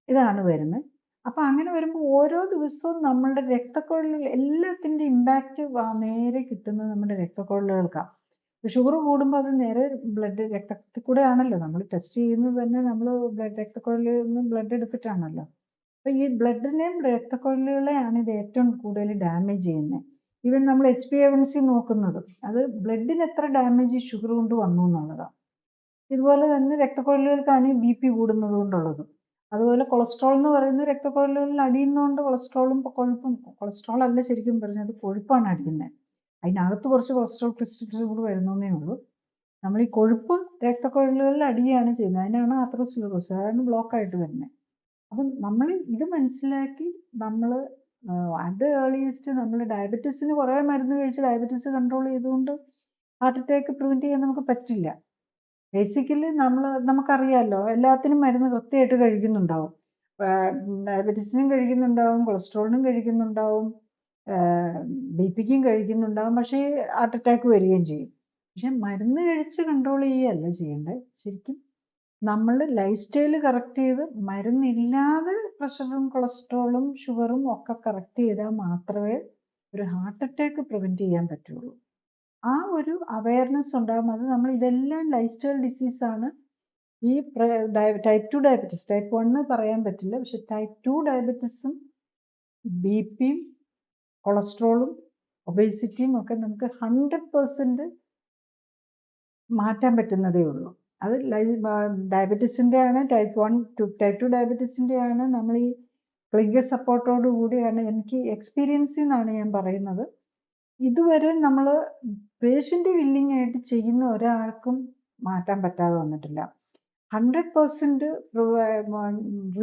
ഇതാണ് വരുന്നത്. അപ്പം അങ്ങനെ വരുമ്പോൾ ഓരോ ദിവസവും നമ്മളുടെ രക്തക്കുഴലുകൾ എല്ലാത്തിൻ്റെ ഇമ്പാക്റ്റ് നേരെ കിട്ടുന്നത് നമ്മുടെ രക്തക്കുഴലുകൾക്കാണ്. ഷുഗർ കൂടുമ്പോൾ അത് നേരെ രക്തത്തിൽ കൂടെ ആണല്ലോ നമ്മൾ ടെസ്റ്റ് ചെയ്യുന്നത്, തന്നെ നമ്മൾ രക്തക്കുഴലിൽ നിന്ന് ബ്ലഡ് എടുത്തിട്ടാണല്ലോ. അപ്പോൾ ഈ ബ്ലഡിനെയും രക്തക്കുഴലുകളെയാണ് ഇത് ഏറ്റവും കൂടുതൽ ഡാമേജ് ചെയ്യുന്നത്. ഈവൻ നമ്മൾ HbA1c നോക്കുന്നത് അത് ബ്ലഡിന് എത്ര ഡാമേജ് ഷുഗർ കൊണ്ട് വന്നു എന്നുള്ളതാണ്. ഇതുപോലെ തന്നെ രക്തക്കുഴലുകൾക്കാണ് ഈ BP കൂടുന്നത് കൊണ്ടുള്ളതും. അതുപോലെ കൊളസ്ട്രോൾ എന്ന് പറയുന്നത് രക്തക്കുഴലുകളിൽ അടിയുന്നതുകൊണ്ട് കൊളസ്ട്രോളും കൊഴുപ്പും, കൊളസ്ട്രോൾ അല്ല ശരിക്കും പറഞ്ഞത് കൊഴുപ്പാണ് അടിയുന്നത്. അതിനകത്ത് കുറച്ച് കൊളസ്ട്രോൾ ക്രിസ്റ്റൽസ് കൂടി വരുന്നേ ഉള്ളൂ. നമ്മൾ ഈ കൊഴുപ്പ് രക്തക്കുഴലുകളിൽ അടിയുകയാണ് ചെയ്യുന്നത്, അതിനാണ് ആത്രോസ്ക്ലെറോസിസ്, അതാണ് ബ്ലോക്കായിട്ട് വരുന്നത്. അപ്പം നമ്മൾ ഇത് മനസ്സിലാക്കി നമ്മൾ അത് ഏർലിയസ്റ്റ് നമ്മൾ ഡയബറ്റീസിന് കുറേ മരുന്ന് കഴിച്ച് ഡയബറ്റീസ് കൺട്രോൾ ചെയ്തുകൊണ്ട് ഹാർട്ട് അറ്റാക്ക് പ്രിവെൻറ്റ് ചെയ്യാൻ നമുക്ക് പറ്റില്ല. ബേസിക്കലി നമുക്കറിയാമല്ലോ, എല്ലാത്തിനും മരുന്ന് കൃത്യമായിട്ട് കഴിക്കുന്നുണ്ടാവും. ഡയബറ്റീസിനും കഴിക്കുന്നുണ്ടാവും, കൊളസ്ട്രോളിനും കഴിക്കുന്നുണ്ടാവും, BP-ക്കും കഴിക്കുന്നുണ്ടാവും, പക്ഷേ ഹാർട്ട് അറ്റാക്ക് വരികയും ചെയ്യും. പക്ഷെ മരുന്ന് കഴിച്ച് കൺട്രോൾ ചെയ്യുകയല്ല ചെയ്യേണ്ടത്. ശരിക്കും നമ്മൾ ലൈഫ് സ്റ്റൈൽ കറക്റ്റ് ചെയ്ത് മരുന്നില്ലാതെ പ്രഷറും കൊളസ്ട്രോളും ഷുഗറും ഒക്കെ കറക്റ്റ് ചെയ്താൽ മാത്രമേ ഒരു ഹാർട്ട് അറ്റാക്ക് പ്രിവെൻറ്റ് ചെയ്യാൻ പറ്റുള്ളൂ. ആ ഒരു അവയർനെസ് ഉണ്ടാകും. അത് നമ്മൾ ഇതെല്ലാം ലൈഫ് സ്റ്റൈൽ ഡിസീസാണ്. ഈ ടൈപ്പ് 2 ഡയബറ്റീസ്, ടൈപ്പ് 1 പറയാൻ പറ്റില്ല, പക്ഷെ ടൈപ്പ് 2 ഡയബറ്റീസും BP-യും കൊളസ്ട്രോളും ഒബേസിറ്റിയും ഒക്കെ നമുക്ക് 100% മാറ്റാൻ പറ്റുന്നതേ ഉള്ളൂ. അത് ഡയബറ്റീസിൻ്റെ ആണ്, ടൈപ്പ് 2 ഡയബറ്റീസിൻ്റെ ആണ്. നമ്മൾ ഈ ക്ലിനിക്കൽ സപ്പോർട്ടോട് കൂടിയാണ്, എനിക്ക് എക്സ്പീരിയൻസിൽ നിന്നാണ് ഞാൻ പറയുന്നത്. ഇതുവരെ നമ്മൾ പേഷ്യൻ്റ് വില്ലിംഗ് ആയിട്ട് ചെയ്യുന്ന ഒരാൾക്കും മാറ്റാൻ പറ്റാതെ വന്നിട്ടില്ല. 100%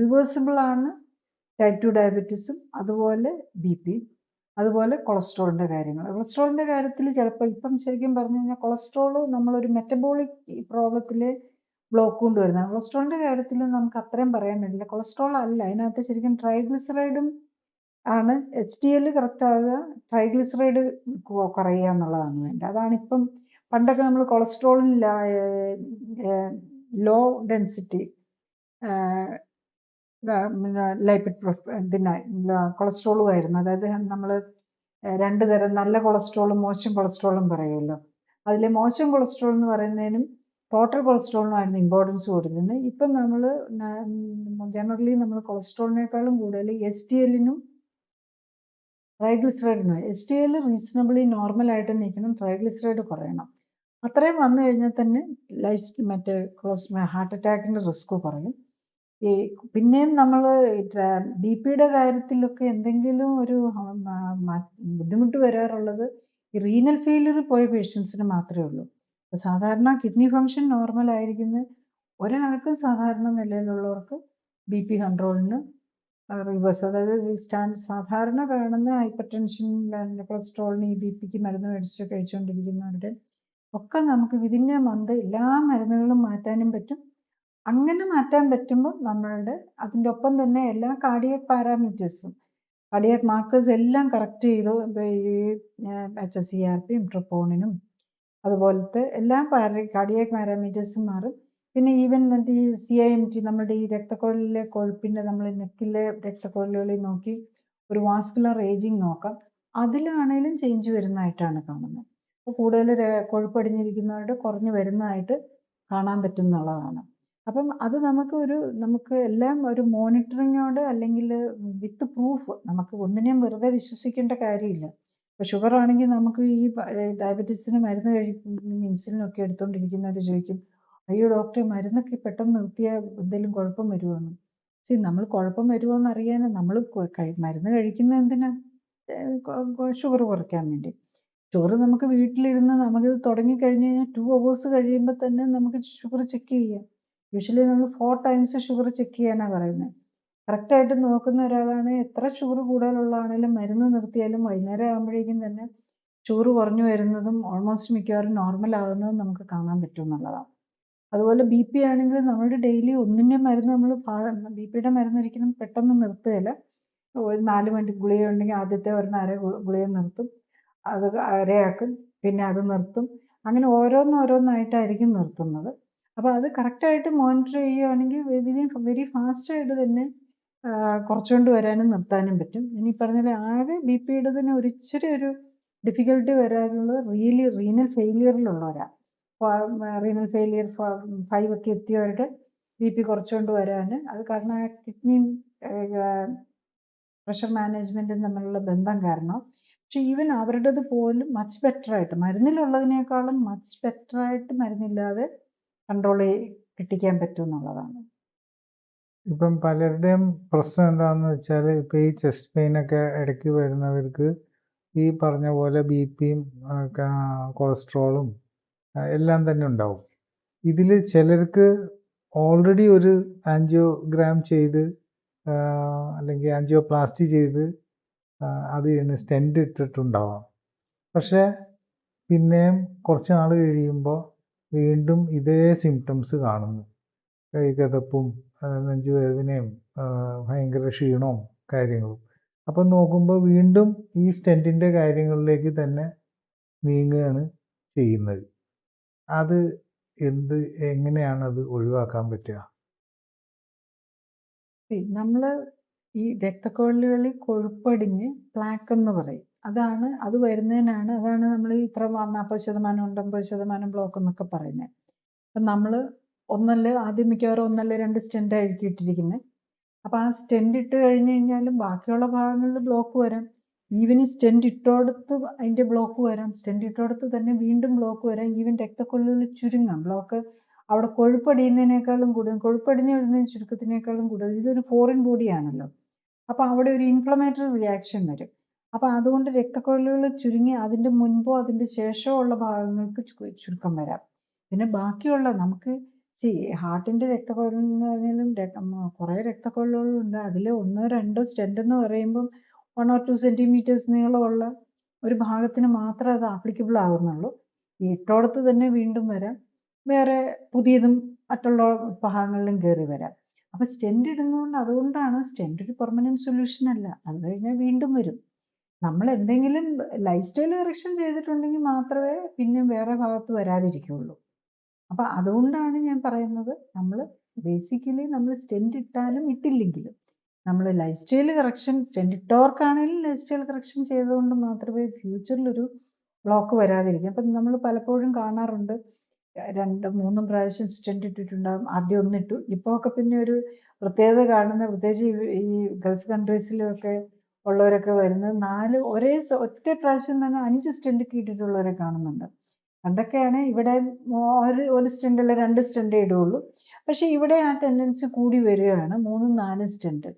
റിവേഴ്സിബിൾ ആണ് ടൈപ്പ് 2 ഡയബറ്റീസും, അതുപോലെ BP, അതുപോലെ കൊളസ്ട്രോളിൻ്റെ കാര്യങ്ങൾ. കൊളസ്ട്രോളിൻ്റെ കാര്യത്തിൽ ചിലപ്പോൾ ഇപ്പം ശരിക്കും പറഞ്ഞു കഴിഞ്ഞാൽ കൊളസ്ട്രോൾ നമ്മളൊരു മെറ്റബോളിക് പ്രോബ്ലത്തിലെ ബ്ലോക്ക് കൊണ്ട് വരുന്നതാണ്. കൊളസ്ട്രോളിൻ്റെ കാര്യത്തിൽ നമുക്ക് അത്രയും പറയാൻ പറ്റില്ല. കൊളസ്ട്രോൾ അല്ല, അതിനകത്ത് ശരിക്കും ട്രൈഗ്ലിസറൈഡും ആണ്. HDL കറക്റ്റ് ആകുക, ട്രൈഗ്ലിസറൈഡ് കുറയുക എന്നുള്ളതാണ് വേണ്ടത്. അതാണിപ്പം. പണ്ടൊക്കെ നമ്മൾ കൊളസ്ട്രോളിൽ ലോ ഡെൻസിറ്റി കൊളസ്ട്രോളും ആയിരുന്നു. അതായത് നമ്മൾ 2 തരം, നല്ല കൊളസ്ട്രോളും മോശം കൊളസ്ട്രോളും പറയുമല്ലോ. അതിൽ മോശം കൊളസ്ട്രോൾ എന്ന് പറയുന്നതിനും ടോട്ടൽ കൊളസ്ട്രോളിനുമായിരുന്നു ഇമ്പോർട്ടൻസ് കൊടുക്കുന്നത്. ഇപ്പം നമ്മൾ ജനറലി നമ്മൾ കൊളസ്ട്രോളിനേക്കാളും കൂടുതൽ HDL-നും ട്രൈഗ്ലിസറൈഡിനും. HDL റീസണബിളി നോർമലായിട്ട് നിൽക്കണം, ട്രൈഗ്ലിസറൈഡ് കുറയണം. അത്രയും വന്നു കഴിഞ്ഞാൽ തന്നെ ഹാർട്ട് അറ്റാക്കിൻ്റെ റിസ്ക് കുറയും. ഈ പിന്നെയും നമ്മൾ BP-യുടെ കാര്യത്തിലൊക്കെ എന്തെങ്കിലും ഒരു ബുദ്ധിമുട്ട് വരാറുള്ളത് ഈ റീനൽ ഫെയിലിയർ പോയ പേഷ്യൻസിന് മാത്രമേ ഉള്ളൂ. സാധാരണ കിഡ്നി ഫങ്ഷൻ നോർമൽ ആയിരിക്കുന്ന ഒരാൾക്ക് സാധാരണ നിലയിലുള്ളവർക്ക് BP കൺട്രോളിന് റിവേഴ്സ്, അതായത് സാധാരണ കാണുന്ന ഹൈപ്പർ ടെൻഷൻ, കൊളസ്ട്രോളിന്, ഈ BP-ക്ക് മരുന്ന് കഴിച്ചുകൊണ്ടിരിക്കുന്നവരുടെ ഒക്കെ നമുക്ക് വിതിൻ എ മന്ത് എല്ലാ മരുന്നുകളും മാറ്റാനും പറ്റും. അങ്ങനെ മാറ്റാൻ പറ്റുമ്പോൾ നമ്മളുടെ അതിൻ്റെ ഒപ്പം തന്നെ എല്ലാ കാർഡിയക് പാരാമീറ്റേഴ്സും, കാർഡിയക് മാർക്കേഴ്സ് എല്ലാം കറക്റ്റ് ചെയ്തു. ഈ HSCRP-യും ട്രിപ്പോണിനും അതുപോലത്തെ എല്ലാ കാർഡിയക് പാരാമീറ്റേഴ്സും മാറും. പിന്നെ ഈവൻ ഈ CIMT, നമ്മുടെ ഈ രക്തക്കുഴലിലെ കൊഴുപ്പിൻ്റെ, നമ്മൾ നെക്കിലെ രക്തക്കുഴലുകളിൽ നോക്കി ഒരു വാസ്കുലർ ഏജിങ് നോക്കാം. അതിലാണേലും ചേഞ്ച് വരുന്നതായിട്ടാണ് കാണുന്നത്. അപ്പോൾ കൂടുതൽ കൊഴുപ്പടിഞ്ഞിരിക്കുന്നവരുടെ കുറഞ്ഞു വരുന്നതായിട്ട് കാണാൻ പറ്റുന്നുള്ളതാണ്. അപ്പം അത് നമുക്ക് എല്ലാം ഒരു മോണിറ്ററിങ്ങോട്, അല്ലെങ്കിൽ വിത്ത് പ്രൂഫ്, നമുക്ക് ഒന്നിനെയും വെറുതെ വിശ്വസിക്കേണ്ട കാര്യമില്ല. ഇപ്പോൾ ഷുഗർ ആണെങ്കിൽ നമുക്ക് ഈ ഡയബറ്റീസിന് മരുന്ന് ഇൻസുലിനൊക്കെ എടുത്തുകൊണ്ടിരിക്കുന്നവർ ചോദിക്കും, അയ്യോ ഡോക്ടറെ മരുന്നൊക്കെ പെട്ടെന്ന് നിർത്തിയാൽ എന്തെങ്കിലും കുഴപ്പം വരുമോയെന്ന്. നമ്മൾ കുഴപ്പം വരുമോ എന്ന് അറിയാൻ നമ്മൾ മരുന്ന് കഴിക്കുന്നത് എന്തിനാ? ഷുഗർ കുറയ്ക്കാൻ വേണ്ടി. ഷുഗർ നമുക്ക് വീട്ടിലിരുന്ന് നമുക്കിത് തുടങ്ങിക്കഴിഞ്ഞ് കഴിഞ്ഞാൽ 2 hours കഴിയുമ്പോൾ തന്നെ നമുക്ക് ഷുഗർ ചെക്ക് ചെയ്യാം. യൂഷ്വലി നമ്മൾ 4 times ഷുഗർ ചെക്ക് ചെയ്യാനാണ് പറയുന്നത്. കറക്റ്റായിട്ട് നോക്കുന്ന ഒരാളാണ് എത്ര ഷുഗർ കൂടുതലുള്ളതാണെങ്കിലും മരുന്ന് നിർത്തിയാലും വൈകുന്നേരം ആകുമ്പോഴേക്കും തന്നെ ഷുഗർ കുറഞ്ഞു വരുന്നതും ഓൾമോസ്റ്റ് മിക്കവാറും നോർമൽ ആകുന്നതും നമുക്ക് കാണാൻ പറ്റും എന്നുള്ളതാണ്. അതുപോലെ BP ആണെങ്കിൽ നമ്മൾ ഡെയിലി ഒന്നിൻ്റെ മരുന്ന്, നമ്മൾ BP-യുടെ മരുന്ന് ഒരിക്കലും പെട്ടെന്ന് നിർത്തുകയില്ല. ഒരു 4 മിനിറ്റ് ഗുളിക ഉണ്ടെങ്കിൽ ആദ്യത്തെ ഒരെണ്ണം അര ഗുളിക നിർത്തും, അത് അരയാക്കും, പിന്നെ അത് നിർത്തും. അങ്ങനെ ഓരോന്നായിട്ടായിരിക്കും നിർത്തുന്നത്. അപ്പോൾ അത് കറക്റ്റായിട്ട് മോണിറ്റർ ചെയ്യുകയാണെങ്കിൽ വെരി ഫാസ്റ്റായിട്ട് തന്നെ കുറച്ചുകൊണ്ട് വരാനും നിർത്താനും പറ്റും. ഇനി പറഞ്ഞാൽ ആകെ BP-യുടെ തന്നെ ഒരിച്ചിരി ഒരു ഡിഫിക്കൽട്ടി വരാറുള്ളത് റീനൽ ഫെയിലിയറിലുള്ളവരാണ്. റീനൽ ഫെയിലിയർ 5 ഒക്കെ എത്തിയവരുടെ BP കുറച്ചുകൊണ്ട് വരാൻ, അത് കാരണം കിഡ്നിയും പ്രഷർ മാനേജ്മെൻറ്റും തമ്മിലുള്ള ബന്ധം കാരണം. പക്ഷെ ഈവൻ അവരുടേത് പോലും മച്ച് ബെറ്ററായിട്ട്, മരുന്നിലുള്ളതിനേക്കാളും മച്ച് ബെറ്ററായിട്ട് മരുന്നില്ലാതെ കൺട്രോൾ കിട്ടിക്കാൻ പറ്റും എന്നുള്ളതാണ്. ഇപ്പം പലരുടെയും പ്രശ്നം എന്താണെന്ന് വെച്ചാൽ, ഇപ്പം ഈ ചെസ്റ്റ് പെയിൻ ഒക്കെ ഇടയ്ക്ക് വരുന്നവർക്ക് ഈ പറഞ്ഞ പോലെ BP-യും കൊളസ്ട്രോളും എല്ലാം തന്നെ ഉണ്ടാവും. ഇതിൽ ചിലർക്ക് ഓൾറെഡി ഒരു ആൻജിയോഗ്രാം ചെയ്ത് അല്ലെങ്കിൽ ആൻജിയോപ്ലാസ്റ്റി ചെയ്ത് അത് സ്റ്റെൻറ്റ് ഇട്ടിട്ടുണ്ടാവാം. പക്ഷേ പിന്നെയും കുറച്ച് നാൾ കഴിയുമ്പോൾ വീണ്ടും ഇതേ സിംറ്റംസ് കാണുന്നു. കൈകതപ്പും നെഞ്ചുവേദനയും ഭയങ്കര ക്ഷീണവും കാര്യങ്ങളും. അപ്പം നോക്കുമ്പോൾ വീണ്ടും ഈ സ്റ്റെൻറ്റിൻ്റെ കാര്യങ്ങളിലേക്ക് തന്നെ നീങ്ങുകയാണ് ചെയ്യുന്നത്. അത് എങ്ങനെയാണ് അത് ഒഴിവാക്കാൻ പറ്റുക? നമ്മൾ ഈ രക്തക്കുഴലുകളിൽ കൊഴുപ്പടിഞ്ഞ് പ്ലാക്ക് എന്ന് പറയും. അത് വരുന്നതിനാണ്, അതാണ് നമ്മൾ ഇത്ര 40% 50% ബ്ലോക്ക് എന്നൊക്കെ പറയുന്നത്. അപ്പം നമ്മൾ ആദ്യം മിക്കവാറും 1-2 സ്റ്റെൻ്റ് ആയിരിക്കും ഇട്ടിരിക്കുന്നത്. അപ്പോൾ ആ സ്റ്റെൻ്റ് ഇട്ട് കഴിഞ്ഞ് കഴിഞ്ഞാലും ബാക്കിയുള്ള ഭാഗങ്ങളിൽ ബ്ലോക്ക് വരാം. ഈവൻ സ്റ്റെൻ്റ് ഇട്ടോടത്ത് അതിൻ്റെ ബ്ലോക്ക് വരാം, സ്റ്റെൻ്റ് ഇട്ടോടത്ത് തന്നെ വീണ്ടും ബ്ലോക്ക് വരാം. ഈവൻ രക്തക്കുഴലുകൾ ചുരുങ്ങാം. ബ്ലോക്ക് അവിടെ കൊഴുപ്പടിയുന്നതിനേക്കാളും കൂടുതൽ, കൊഴുപ്പടിഞ്ഞ് വരുന്നതിന് ചുരുക്കത്തിനേക്കാളും കൂടുതൽ, ഇതൊരു ഫോറിൻ ബോഡിയാണല്ലോ. അപ്പോൾ അവിടെ ഒരു ഇൻഫ്ലമേറ്ററി റിയാക്ഷൻ വരും. അപ്പോൾ അതുകൊണ്ട് രക്തക്കുഴലുകൾ ചുരുങ്ങി അതിൻ്റെ മുൻപോ അതിൻ്റെ ശേഷമോ ഉള്ള ഭാഗങ്ങൾക്ക് ചുരുക്കം വരാം. പിന്നെ ബാക്കിയുള്ള നമുക്ക് ഹാർട്ടിൻ്റെ രക്തക്കുഴലിലും കുറേ രക്തക്കുഴലുകളുണ്ട്. അതിൽ 1-2 സ്റ്റെൻ്റ് എന്ന് പറയുമ്പം 1 or 2 centimeters നീളമുള്ള ഒരു ഭാഗത്തിന് മാത്രമേ അത് ആപ്ലിക്കബിൾ ആകുന്നുള്ളൂ. ഈ ഇട്ടോടത്ത് തന്നെ വീണ്ടും വരാം, വേറെ പുതിയതും മറ്റുള്ള ഭാഗങ്ങളിലും കയറി വരാം. അപ്പോൾ സ്റ്റെൻ്റ് ഇടുന്നതുകൊണ്ട്, അതുകൊണ്ടാണ് സ്റ്റെൻ്റ് ഒരു പെർമനൻറ്റ് സൊല്യൂഷൻ അല്ല. അത് കഴിഞ്ഞാൽ വീണ്ടും വരും. നമ്മൾ എന്തെങ്കിലും ലൈഫ് സ്റ്റൈൽ കറക്ഷൻ ചെയ്തിട്ടുണ്ടെങ്കിൽ മാത്രമേ പിന്നെ വേറെ ഭാഗത്ത് വരാതിരിക്കുകയുള്ളൂ. അപ്പോൾ അതുകൊണ്ടാണ് ഞാൻ പറയുന്നത്, നമ്മൾ ബേസിക്കലി നമ്മൾ സ്റ്റെൻ്റ് ഇട്ടാലും ഇട്ടില്ലെങ്കിലും നമ്മൾ ലൈഫ് സ്റ്റൈൽ കറക്ഷൻ, സ്റ്റെൻ്റ് ഇട്ടവർക്കാണെങ്കിലും ലൈഫ് സ്റ്റൈൽ കറക്ഷൻ ചെയ്തുകൊണ്ട് മാത്രമേ ഫ്യൂച്ചറിലൊരു ബ്ലോക്ക് വരാതിരിക്കും. അപ്പം നമ്മൾ പലപ്പോഴും കാണാറുണ്ട് 2-3 പ്രാവശ്യം സ്റ്റെൻ്റ് ഇട്ടിട്ടുണ്ടാകും. ആദ്യം ഒന്നിട്ടു, ഇപ്പോൾ ഒക്കെ പിന്നെ ഒരു പ്രത്യേകത കാണുന്ന, പ്രത്യേകിച്ച് ഈ ഗൾഫ് കൺട്രീസിലൊക്കെ ഉള്ളവരൊക്കെ വരുന്നത് ഒറ്റ പ്രാവശ്യം തന്നെ 5 സ്റ്റെൻ്റ് ഒക്കെ ഇട്ടിട്ടുള്ളവരെ കാണുന്നുണ്ട്. പണ്ടൊക്കെയാണ് ഇവിടെ ഒരു സ്റ്റെൻ്റ് അല്ല 2 സ്റ്റെൻ്റേ ഇടുകയുള്ളൂ. പക്ഷെ ഇവിടെ ആ ടെൻഡൻസി കൂടി വരികയാണ്. 3, 4 സ്റ്റെൻറ്റ്.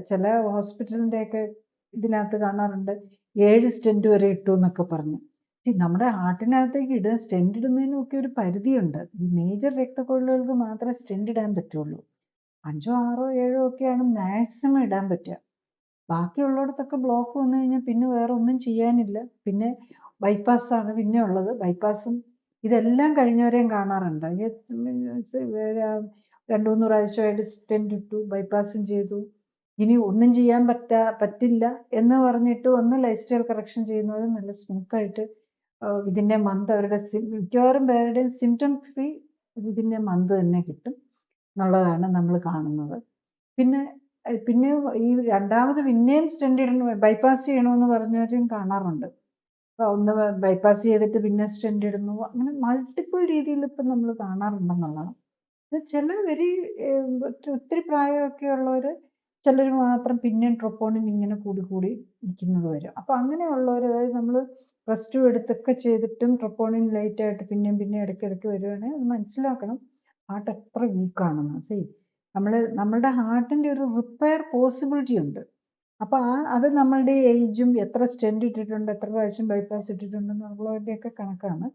ചില ഹോസ്പിറ്റലിൻ്റെയൊക്കെ ഇതിനകത്ത് കാണാറുണ്ട് 7 സ്റ്റെൻറ്റ് വരെ ഇട്ടു എന്നൊക്കെ പറഞ്ഞു. നമ്മുടെ ഹാർട്ടിനകത്തേക്ക് സ്റ്റെൻറ്റ് ഇടുന്നതിനും ഒക്കെ ഒരു പരിധിയുണ്ട്. ഈ മേജർ രക്തക്കൊഴലുകൾക്ക് മാത്രമേ സ്റ്റെൻറ്റ് ഇടാൻ പറ്റുള്ളൂ. 5, 6, 7 ഒക്കെയാണ് മാക്സിമം ഇടാൻ പറ്റുക. ബാക്കിയുള്ളിടത്തൊക്കെ ബ്ലോക്ക് വന്നു കഴിഞ്ഞാൽ പിന്നെ വേറെ ഒന്നും ചെയ്യാനില്ല. പിന്നെ ബൈപ്പാസാണ് പിന്നെ ഉള്ളത്. ബൈപ്പാസും ഇതെല്ലാം കഴിഞ്ഞവരെയും കാണാറുണ്ട്. 2-3 പ്രാവശ്യമായിട്ട് സ്റ്റെൻറ്റ് ഇട്ടു, ബൈപ്പാസും ചെയ്തു, ഇനി ഒന്നും ചെയ്യാൻ പറ്റില്ല എന്ന് പറഞ്ഞിട്ട് ഒന്ന് ലൈഫ് സ്റ്റൈൽ കറക്ഷൻ ചെയ്യുന്നവരും നല്ല സ്മൂത്തായിട്ട് ഇതിൻ്റെ മന്ത് അവരുടെ മിക്കവാറും പേരുടെയും സിംറ്റം ഫ്രീ ഇതിൻ്റെ മന്ത് തന്നെ കിട്ടും എന്നുള്ളതാണ് നമ്മൾ കാണുന്നത്. പിന്നെ ഈ രണ്ടാമത് പിന്നെയും സ്റ്റെൻറ്റ് ഇടണം, ബൈപ്പാസ് ചെയ്യണമെന്ന് പറഞ്ഞവരും കാണാറുണ്ട്. ഒന്ന് ബൈപ്പാസ് ചെയ്തിട്ട് പിന്നെ സ്റ്റെൻറ്റ് ഇടുന്നു. അങ്ങനെ മൾട്ടിപ്പിൾ രീതിയിൽ ഇപ്പം നമ്മൾ കാണാറുണ്ടെന്നുള്ളതാണ്. ചില ഒത്തിരി പ്രായമൊക്കെ ഉള്ളവർ ചിലർ മാത്രം പിന്നെയും ട്രോപ്പോണിൻ ഇങ്ങനെ കൂടി നിൽക്കുന്നത് വരും. അപ്പോൾ അങ്ങനെയുള്ളവർ, അതായത് നമ്മൾ +2 എടുത്തൊക്കെ ചെയ്തിട്ടും ട്രോപ്പോണിൻ ലൈറ്റായിട്ട് പിന്നെയും ഇടയ്ക്കിടയ്ക്ക് വരുവാണെങ്കിൽ അത് മനസ്സിലാക്കണം ഹാർട്ട് എത്ര വീക്കാണെന്ന്. നമ്മളുടെ ഹാർട്ടിൻ്റെ ഒരു റിപ്പയർ പോസിബിലിറ്റി ഉണ്ട്. അപ്പോൾ അത് നമ്മളുടെ ഏജും എത്ര സ്റ്റെൻറ്റ് ഇട്ടിട്ടുണ്ട്, എത്ര പ്രാവശ്യം ബൈപ്പാസ് ഇട്ടിട്ടുണ്ടെന്നുള്ളതിൻ്റെയൊക്കെ കണക്കാണ്.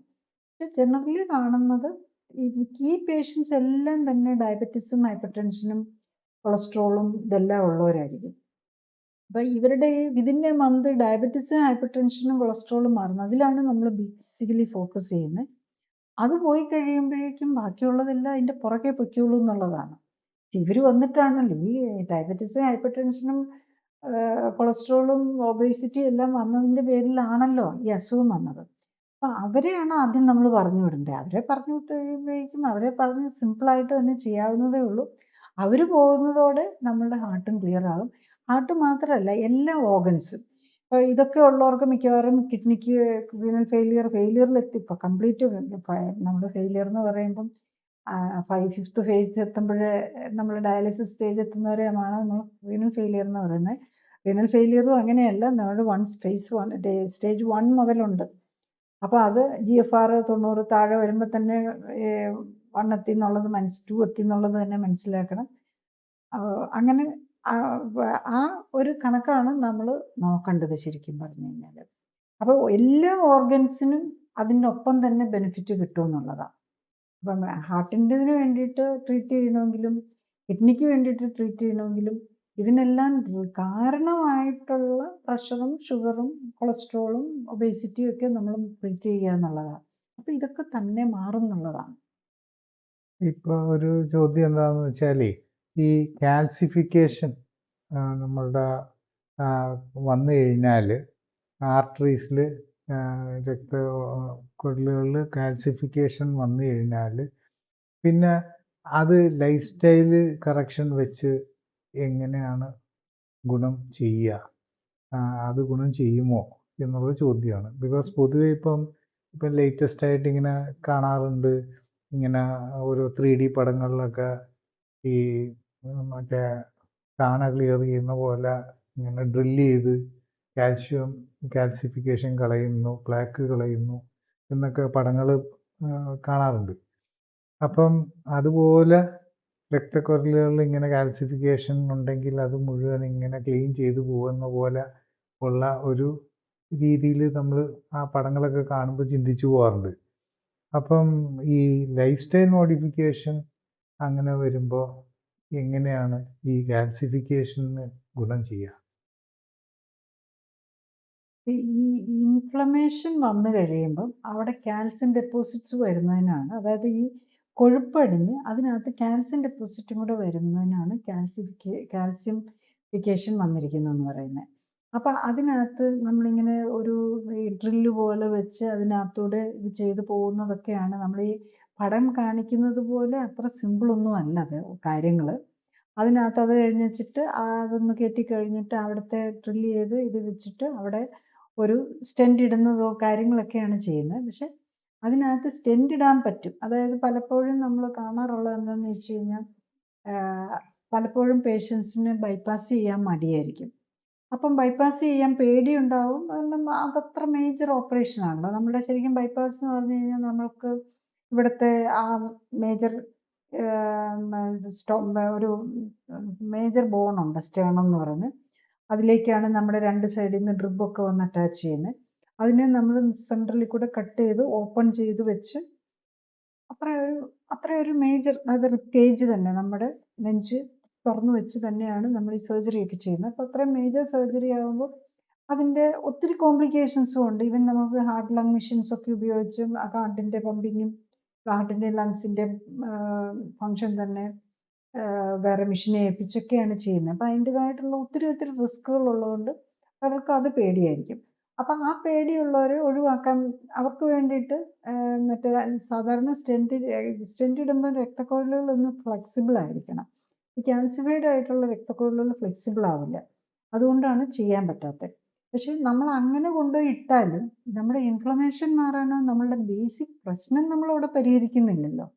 പക്ഷെ ജനറലി കാണുന്നത് ഈ പേഷ്യൻസ് എല്ലാം തന്നെ ഡയബറ്റീസും ഹൈപ്പർ ടെൻഷനും കൊളസ്ട്രോളും ഇതെല്ലാം ഉള്ളവരായിരിക്കും. അപ്പോൾ ഇവരുടെ ഇതിൻ്റെ മന്ത് ഡയബറ്റീസും ഹൈപ്പർ ടെൻഷനും കൊളസ്ട്രോളും മാറുന്നത്, അതിലാണ് നമ്മൾ ബേസിക്കലി ഫോക്കസ് ചെയ്യുന്നത്. അത് പോയി കഴിയുമ്പോഴേക്കും ബാക്കിയുള്ളതെല്ലാം അതിൻ്റെ പുറകെ പൊയ്ക്കുള്ളൂ എന്നുള്ളതാണ്. ഇവർ വന്നിട്ടാണല്ലോ ഈ ഡയബറ്റീസും ഹൈപ്പർ ടെൻഷനും കൊളസ്ട്രോളും ഒബേസിറ്റി എല്ലാം വന്നതിൻ്റെ പേരിലാണല്ലോ ഈ അസുഖം വന്നത്. അപ്പം അവരെയാണ് ആദ്യം നമ്മൾ പറഞ്ഞു വിടേണ്ടത്. അവരെ പറഞ്ഞു വിട്ട് കഴിയുമ്പോഴേക്കും അവരെ പറഞ്ഞ് സിമ്പിളായിട്ട് തന്നെ ചെയ്യാവുന്നതേ ഉള്ളൂ. അവർ പോകുന്നതോടെ നമ്മളുടെ ഹാർട്ടും ക്ലിയർ ആകും. ഹാർട്ട് മാത്രമല്ല എല്ലാ ഓർഗൻസും. ഇപ്പോൾ ഇതൊക്കെ ഉള്ളവർക്ക് മിക്കവാറും കിഡ്നിക്ക് റീനൽ ഫെയിലിയറിലെത്തി. ഇപ്പോൾ കംപ്ലീറ്റ് നമ്മുടെ ഫെയിലിയർ എന്ന് പറയുമ്പം 5th ഫേസ് എത്തുമ്പോഴേ നമ്മൾ ഡയാലിസിസ് സ്റ്റേജ് എത്തുന്നവരെയാണ് നമ്മൾ റീനൽ ഫെയിലിയർ എന്ന് പറയുന്നത്. റീനൽ ഫെയിലിയറും അങ്ങനെയല്ല, നമ്മൾ സ്റ്റേജ് 1 മുതലുണ്ട്. അപ്പോൾ അത് GFR 90 താഴെ വരുമ്പോൾ തന്നെ 1 എത്തി എന്നുള്ളത് 2 എത്തി എന്നുള്ളത് തന്നെ മനസ്സിലാക്കണം. അങ്ങനെ ആ ഒരു കണക്കാണ് നമ്മൾ നോക്കേണ്ടത് ശരിക്കും പറഞ്ഞു കഴിഞ്ഞാൽ. അപ്പോൾ എല്ലാ ഓർഗൻസിനും അതിൻ്റെ ഒപ്പം തന്നെ ബെനിഫിറ്റ് കിട്ടുമെന്നുള്ളതാണ്. അപ്പം ഹാർട്ടിൻ്റെതിന് വേണ്ടിയിട്ട് ട്രീറ്റ് ചെയ്യണമെങ്കിലും കിഡ്നിക്ക് വേണ്ടിയിട്ട് ട്രീറ്റ് ചെയ്യണമെങ്കിലും ഇതിനെല്ലാം കാരണമായിട്ടുള്ള പ്രഷറും ഷുഗറും കൊളസ്ട്രോളും ഒബേസിറ്റിയും ഒക്കെ നമ്മൾ ട്രീറ്റ് ചെയ്യുക എന്നുള്ളതാണ്. അപ്പം ഇതൊക്കെ തന്നെ മാറും എന്നുള്ളതാണ്. ഇപ്പോൾ ഒരു ചോദ്യം എന്താണെന്ന് വെച്ചാൽ, ഈ കാൽസിഫിക്കേഷൻ നമ്മളുടെ വന്നു കഴിഞ്ഞാൽ ആർട്ടറീസിൽ രക്തക്കുഴലുകളിൽ കാൽസിഫിക്കേഷൻ വന്നു കഴിഞ്ഞാൽ പിന്നെ അത് ലൈഫ് സ്റ്റൈൽ കറക്ഷൻ വെച്ച് എങ്ങനെയാണ് ഗുണം ചെയ്യുക, അത് ഗുണം ചെയ്യുമോ എന്നുള്ള ചോദ്യമാണ്. ബിക്കോസ് പൊതുവെ ഇപ്പം ലേറ്റസ്റ്റ് ആയിട്ട് ഇങ്ങനെ കാണാറുണ്ട്, ഇങ്ങനെ ഓരോ 3D പടങ്ങളിലൊക്കെ ഈ മറ്റേ കാണ ക്ലിയർ ചെയ്യുന്ന പോലെ ഇങ്ങനെ ഡ്രില്ല് ചെയ്ത് കാൽസിഫിക്കേഷൻ കളയുന്നു, പ്ലാക്ക് കളയുന്നു എന്നൊക്കെ പടങ്ങൾ കാണാറുണ്ട്. അപ്പം അതുപോലെ രക്തക്കുഴലുകളിൽ ഇങ്ങനെ കാൽസിഫിക്കേഷൻ ഉണ്ടെങ്കിൽ അത് മുഴുവൻ ഇങ്ങനെ ക്ലീൻ ചെയ്തു പോകുന്ന പോലെ ഉള്ള ഒരു രീതിയിൽ നമ്മൾ ആ പടങ്ങളൊക്കെ കാണുമ്പോൾ ചിന്തിച്ചു പോകാറുണ്ട്. അപ്പം ഈ ലൈഫ് സ്റ്റൈൽ മോഡിഫിക്കേഷൻ അങ്ങനെ വരുമ്പോൾ എങ്ങനെയാണ് ഈ കാൽസിഫിക്കേഷന് ഗുണം ചെയ്യുക? ഈ ഇൻഫ്ലമേഷൻ വന്നു കഴിയുമ്പം അവിടെ കാൽസ്യം ഡെപ്പോസിറ്റ്സ് വരുന്നതിനാണ്, അതായത് ഈ കൊഴുപ്പടിഞ്ഞ് അതിനകത്ത് കാൽസ്യം ഡെപ്പോസിറ്റും കൂടെ വരുന്നതിനാണ് കാൽസ്യഫിക്കേഷൻ വന്നിരിക്കുന്നു എന്ന് പറയുന്നത്. അപ്പം അതിനകത്ത് നമ്മളിങ്ങനെ ഒരു ഡ്രില്ല് പോലെ വെച്ച് അതിനകത്തൂടെ ഇത് ചെയ്ത് പോകുന്നതൊക്കെയാണ്. നമ്മൾ ഈ പടം കാണിക്കുന്നത് പോലെ അത്ര സിമ്പിളൊന്നും അല്ല അത് കാര്യങ്ങൾ. അതിനകത്ത് അത് കഴിഞ്ഞ് വെച്ചിട്ട് അതൊന്ന് കയറ്റിക്കഴിഞ്ഞിട്ട് അവിടുത്തെ ഡ്രില്ല് ചെയ്ത് ഇത് വെച്ചിട്ട് അവിടെ ഒരു സ്റ്റെൻറ്റ് ഇടുന്നതോ കാര്യങ്ങളൊക്കെയാണ് ചെയ്യുന്നത്. പക്ഷെ അതിനകത്ത് സ്റ്റെൻറ്റ് ഇടാൻ പറ്റും. അതായത് പലപ്പോഴും നമ്മൾ കാണാറുള്ളത് എന്താണെന്ന് വെച്ച് കഴിഞ്ഞാൽ പലപ്പോഴും പേഷ്യൻസിന് ബൈപ്പാസ് ചെയ്യാൻ മടിയായിരിക്കും. അപ്പം ബൈപ്പാസ് ചെയ്യാൻ പേടിയുണ്ടാവും. കാരണം അതത്ര മേജർ ഓപ്പറേഷനാണല്ലോ. നമ്മുടെ ശരിക്കും ബൈപ്പാസ് എന്ന് പറഞ്ഞു കഴിഞ്ഞാൽ നമ്മൾക്ക് ഇവിടുത്തെ ആ മേജർ ഒരു മേജർ ബോൺ ഉണ്ട്, സ്റ്റേണം എന്ന് പറയുന്നത്. അതിലേക്കാണ് നമ്മുടെ രണ്ട് സൈഡിൽ നിന്ന് ഡ്രിബൊക്കെ വന്ന് അറ്റാച്ച് ചെയ്യുന്നത്. അതിനെ നമ്മൾ സെൻട്രലിൽ കൂടെ കട്ട് ചെയ്ത് ഓപ്പൺ ചെയ്ത് വെച്ച് അത്ര ഒരു മേജർ, അത് റിപ്റ്റേജ് തന്നെ, നമ്മുടെ നെഞ്ച് തുറന്നു വെച്ച് തന്നെയാണ് നമ്മൾ ഈ സർജറി ഒക്കെ ചെയ്യുന്നത്. അപ്പോൾ അത്രയും മേജർ സർജറി ആകുമ്പോൾ അതിൻ്റെ ഒത്തിരി കോംപ്ലിക്കേഷൻസും ഉണ്ട്. ഈവൻ നമുക്ക് ഹാർട്ട് ലങ് മെഷീൻസ് ഒക്കെ ഉപയോഗിച്ചും ഹാർട്ടിൻ്റെ പമ്പിങ്ങും ഹാർട്ടിൻ്റെ ലങ്സിൻ്റെ ഫങ്ഷൻ തന്നെ വേറെ മെഷീനെ ഏൽപ്പിച്ചൊക്കെയാണ് ചെയ്യുന്നത്. അപ്പം അതിൻ്റെതായിട്ടുള്ള ഒത്തിരി റിസ്കുകൾ ഉള്ളതുകൊണ്ട് അവർക്ക് അത് പേടിയായിരിക്കും. അപ്പം ആ പേടിയുള്ളവരെ ഒഴിവാക്കാൻ അവർക്ക് വേണ്ടിയിട്ട് മറ്റേ സാധാരണ സ്റ്റെൻറ്റ് ഇടുമ്പോൾ രക്തക്കുഴലുകൾ ഒന്ന് ഫ്ലെക്സിബിൾ ആയിരിക്കണം. ഈ കാൽസിഫൈഡ് ആയിട്ടുള്ള രക്തക്കുഴലുകൾ ഫ്ലെക്സിബിൾ ആവില്ല, അതുകൊണ്ടാണ് ചെയ്യാൻ പറ്റാത്തത്. പക്ഷെ നമ്മൾ അങ്ങനെ കൊണ്ടുപോയി ഇട്ടാലും നമ്മുടെ ഇൻഫ്ലമേഷൻ മാറാനോ നമ്മളുടെ ബേസിക് പ്രശ്നം നമ്മളവിടെ പരിഹരിക്കുന്നില്ലല്ലോ.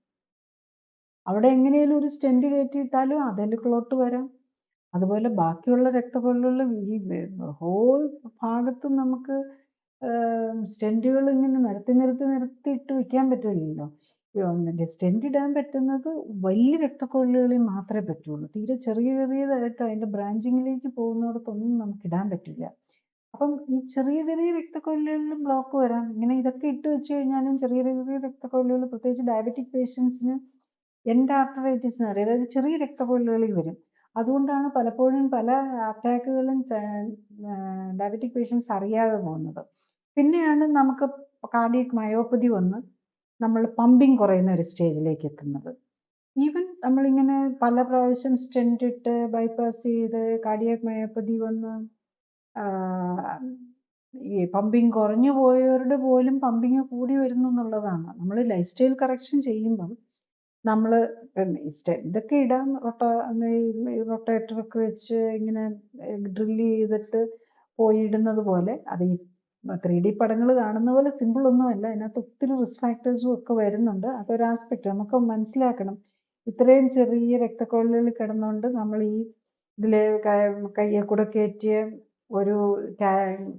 അവിടെ എങ്ങനെയാലും ഒരു സ്റ്റെൻറ്റ് കയറ്റിയിട്ടാലും അതിൽ ക്ലോട്ട് വരാം. അതുപോലെ ബാക്കിയുള്ള രക്തക്കുഴലുകൾ ഈ ഹോൾ ഭാഗത്തും നമുക്ക് സ്റ്റെൻറ്റുകൾ ഇങ്ങനെ നിരത്തി ഇട്ട് വെക്കാൻ പറ്റില്ലല്ലോ. സ്റ്റെൻറ്റ് ഇടാൻ പറ്റുന്നത് വലിയ രക്തക്കുഴലുകളിൽ മാത്രമേ പറ്റുള്ളൂ. തീരെ ചെറിയതായിട്ട് അതിൻ്റെ ബ്രാഞ്ചിങ്ങിലേക്ക് പോകുന്നിടത്തൊന്നും നമുക്ക് ഇടാൻ പറ്റില്ല. അപ്പം ഈ ചെറിയ രക്തക്കുഴലുകളിൽ ബ്ലോക്ക് വരാം. ഇങ്ങനെ ഇതൊക്കെ ഇട്ട് വെച്ച് കഴിഞ്ഞാലും ചെറിയ രക്തക്കുഴലുകൾ, പ്രത്യേകിച്ച് ഡയബറ്റിക് പേഷ്യൻസിന് എൻഡ് ആർട്ടറൈറ്റിസ് എന്ന് പറയും, അതായത് ചെറിയ രക്തക്കുഴലുകളിൽ വരും. അതുകൊണ്ടാണ് പലപ്പോഴും പല അറ്റാക്കുകളും ഡയബറ്റിക് പേഷ്യൻസ് അറിയാതെ പോകുന്നത്. പിന്നെയാണ് നമുക്ക് കാർഡിയക് മയോപ്പതി വന്ന് നമ്മൾ പമ്പിങ് കുറയുന്ന ഒരു സ്റ്റേജിലേക്ക് എത്തുന്നത്. ഈവൻ നമ്മളിങ്ങനെ പല പ്രാവശ്യം സ്റ്റെൻറ്റ് ഇട്ട് ബൈപ്പാസ് ചെയ്ത് കാർഡിയക് മയോപ്പതി വന്ന് ഈ പമ്പിങ് കുറഞ്ഞു പോയവരുടെ പോലും പമ്പിങ് കൂടി വരുന്നു എന്നുള്ളതാണ്. നമ്മൾ ലൈഫ് സ്റ്റൈൽ കറക്ഷൻ ചെയ്യുമ്പം നമ്മൾ ഇതൊക്കെ ഇടാം, റൊട്ടേറ്ററൊക്കെ വെച്ച് ഇങ്ങനെ ഡ്രില്ല് ചെയ്തിട്ട് പോയി ഇടുന്നത് പോലെ, അത് ഈ 3D പടങ്ങൾ കാണുന്ന പോലെ സിമ്പിൾ ഒന്നുമല്ല. അതിനകത്ത് ഒത്തിരി റിസ്ക് ഫാക്ടേഴ്സും ഒക്കെ വരുന്നുണ്ട്. അതൊരു ആസ്പെക്റ്റ് നമുക്ക് മനസ്സിലാക്കണം. ഇത്രയും ചെറിയ രക്തക്കുഴലുകളിൽ കിടന്നുകൊണ്ട് നമ്മൾ ഈ ഇതിൽ കയ്യെ കൂടെ കയറ്റിയ ഒരു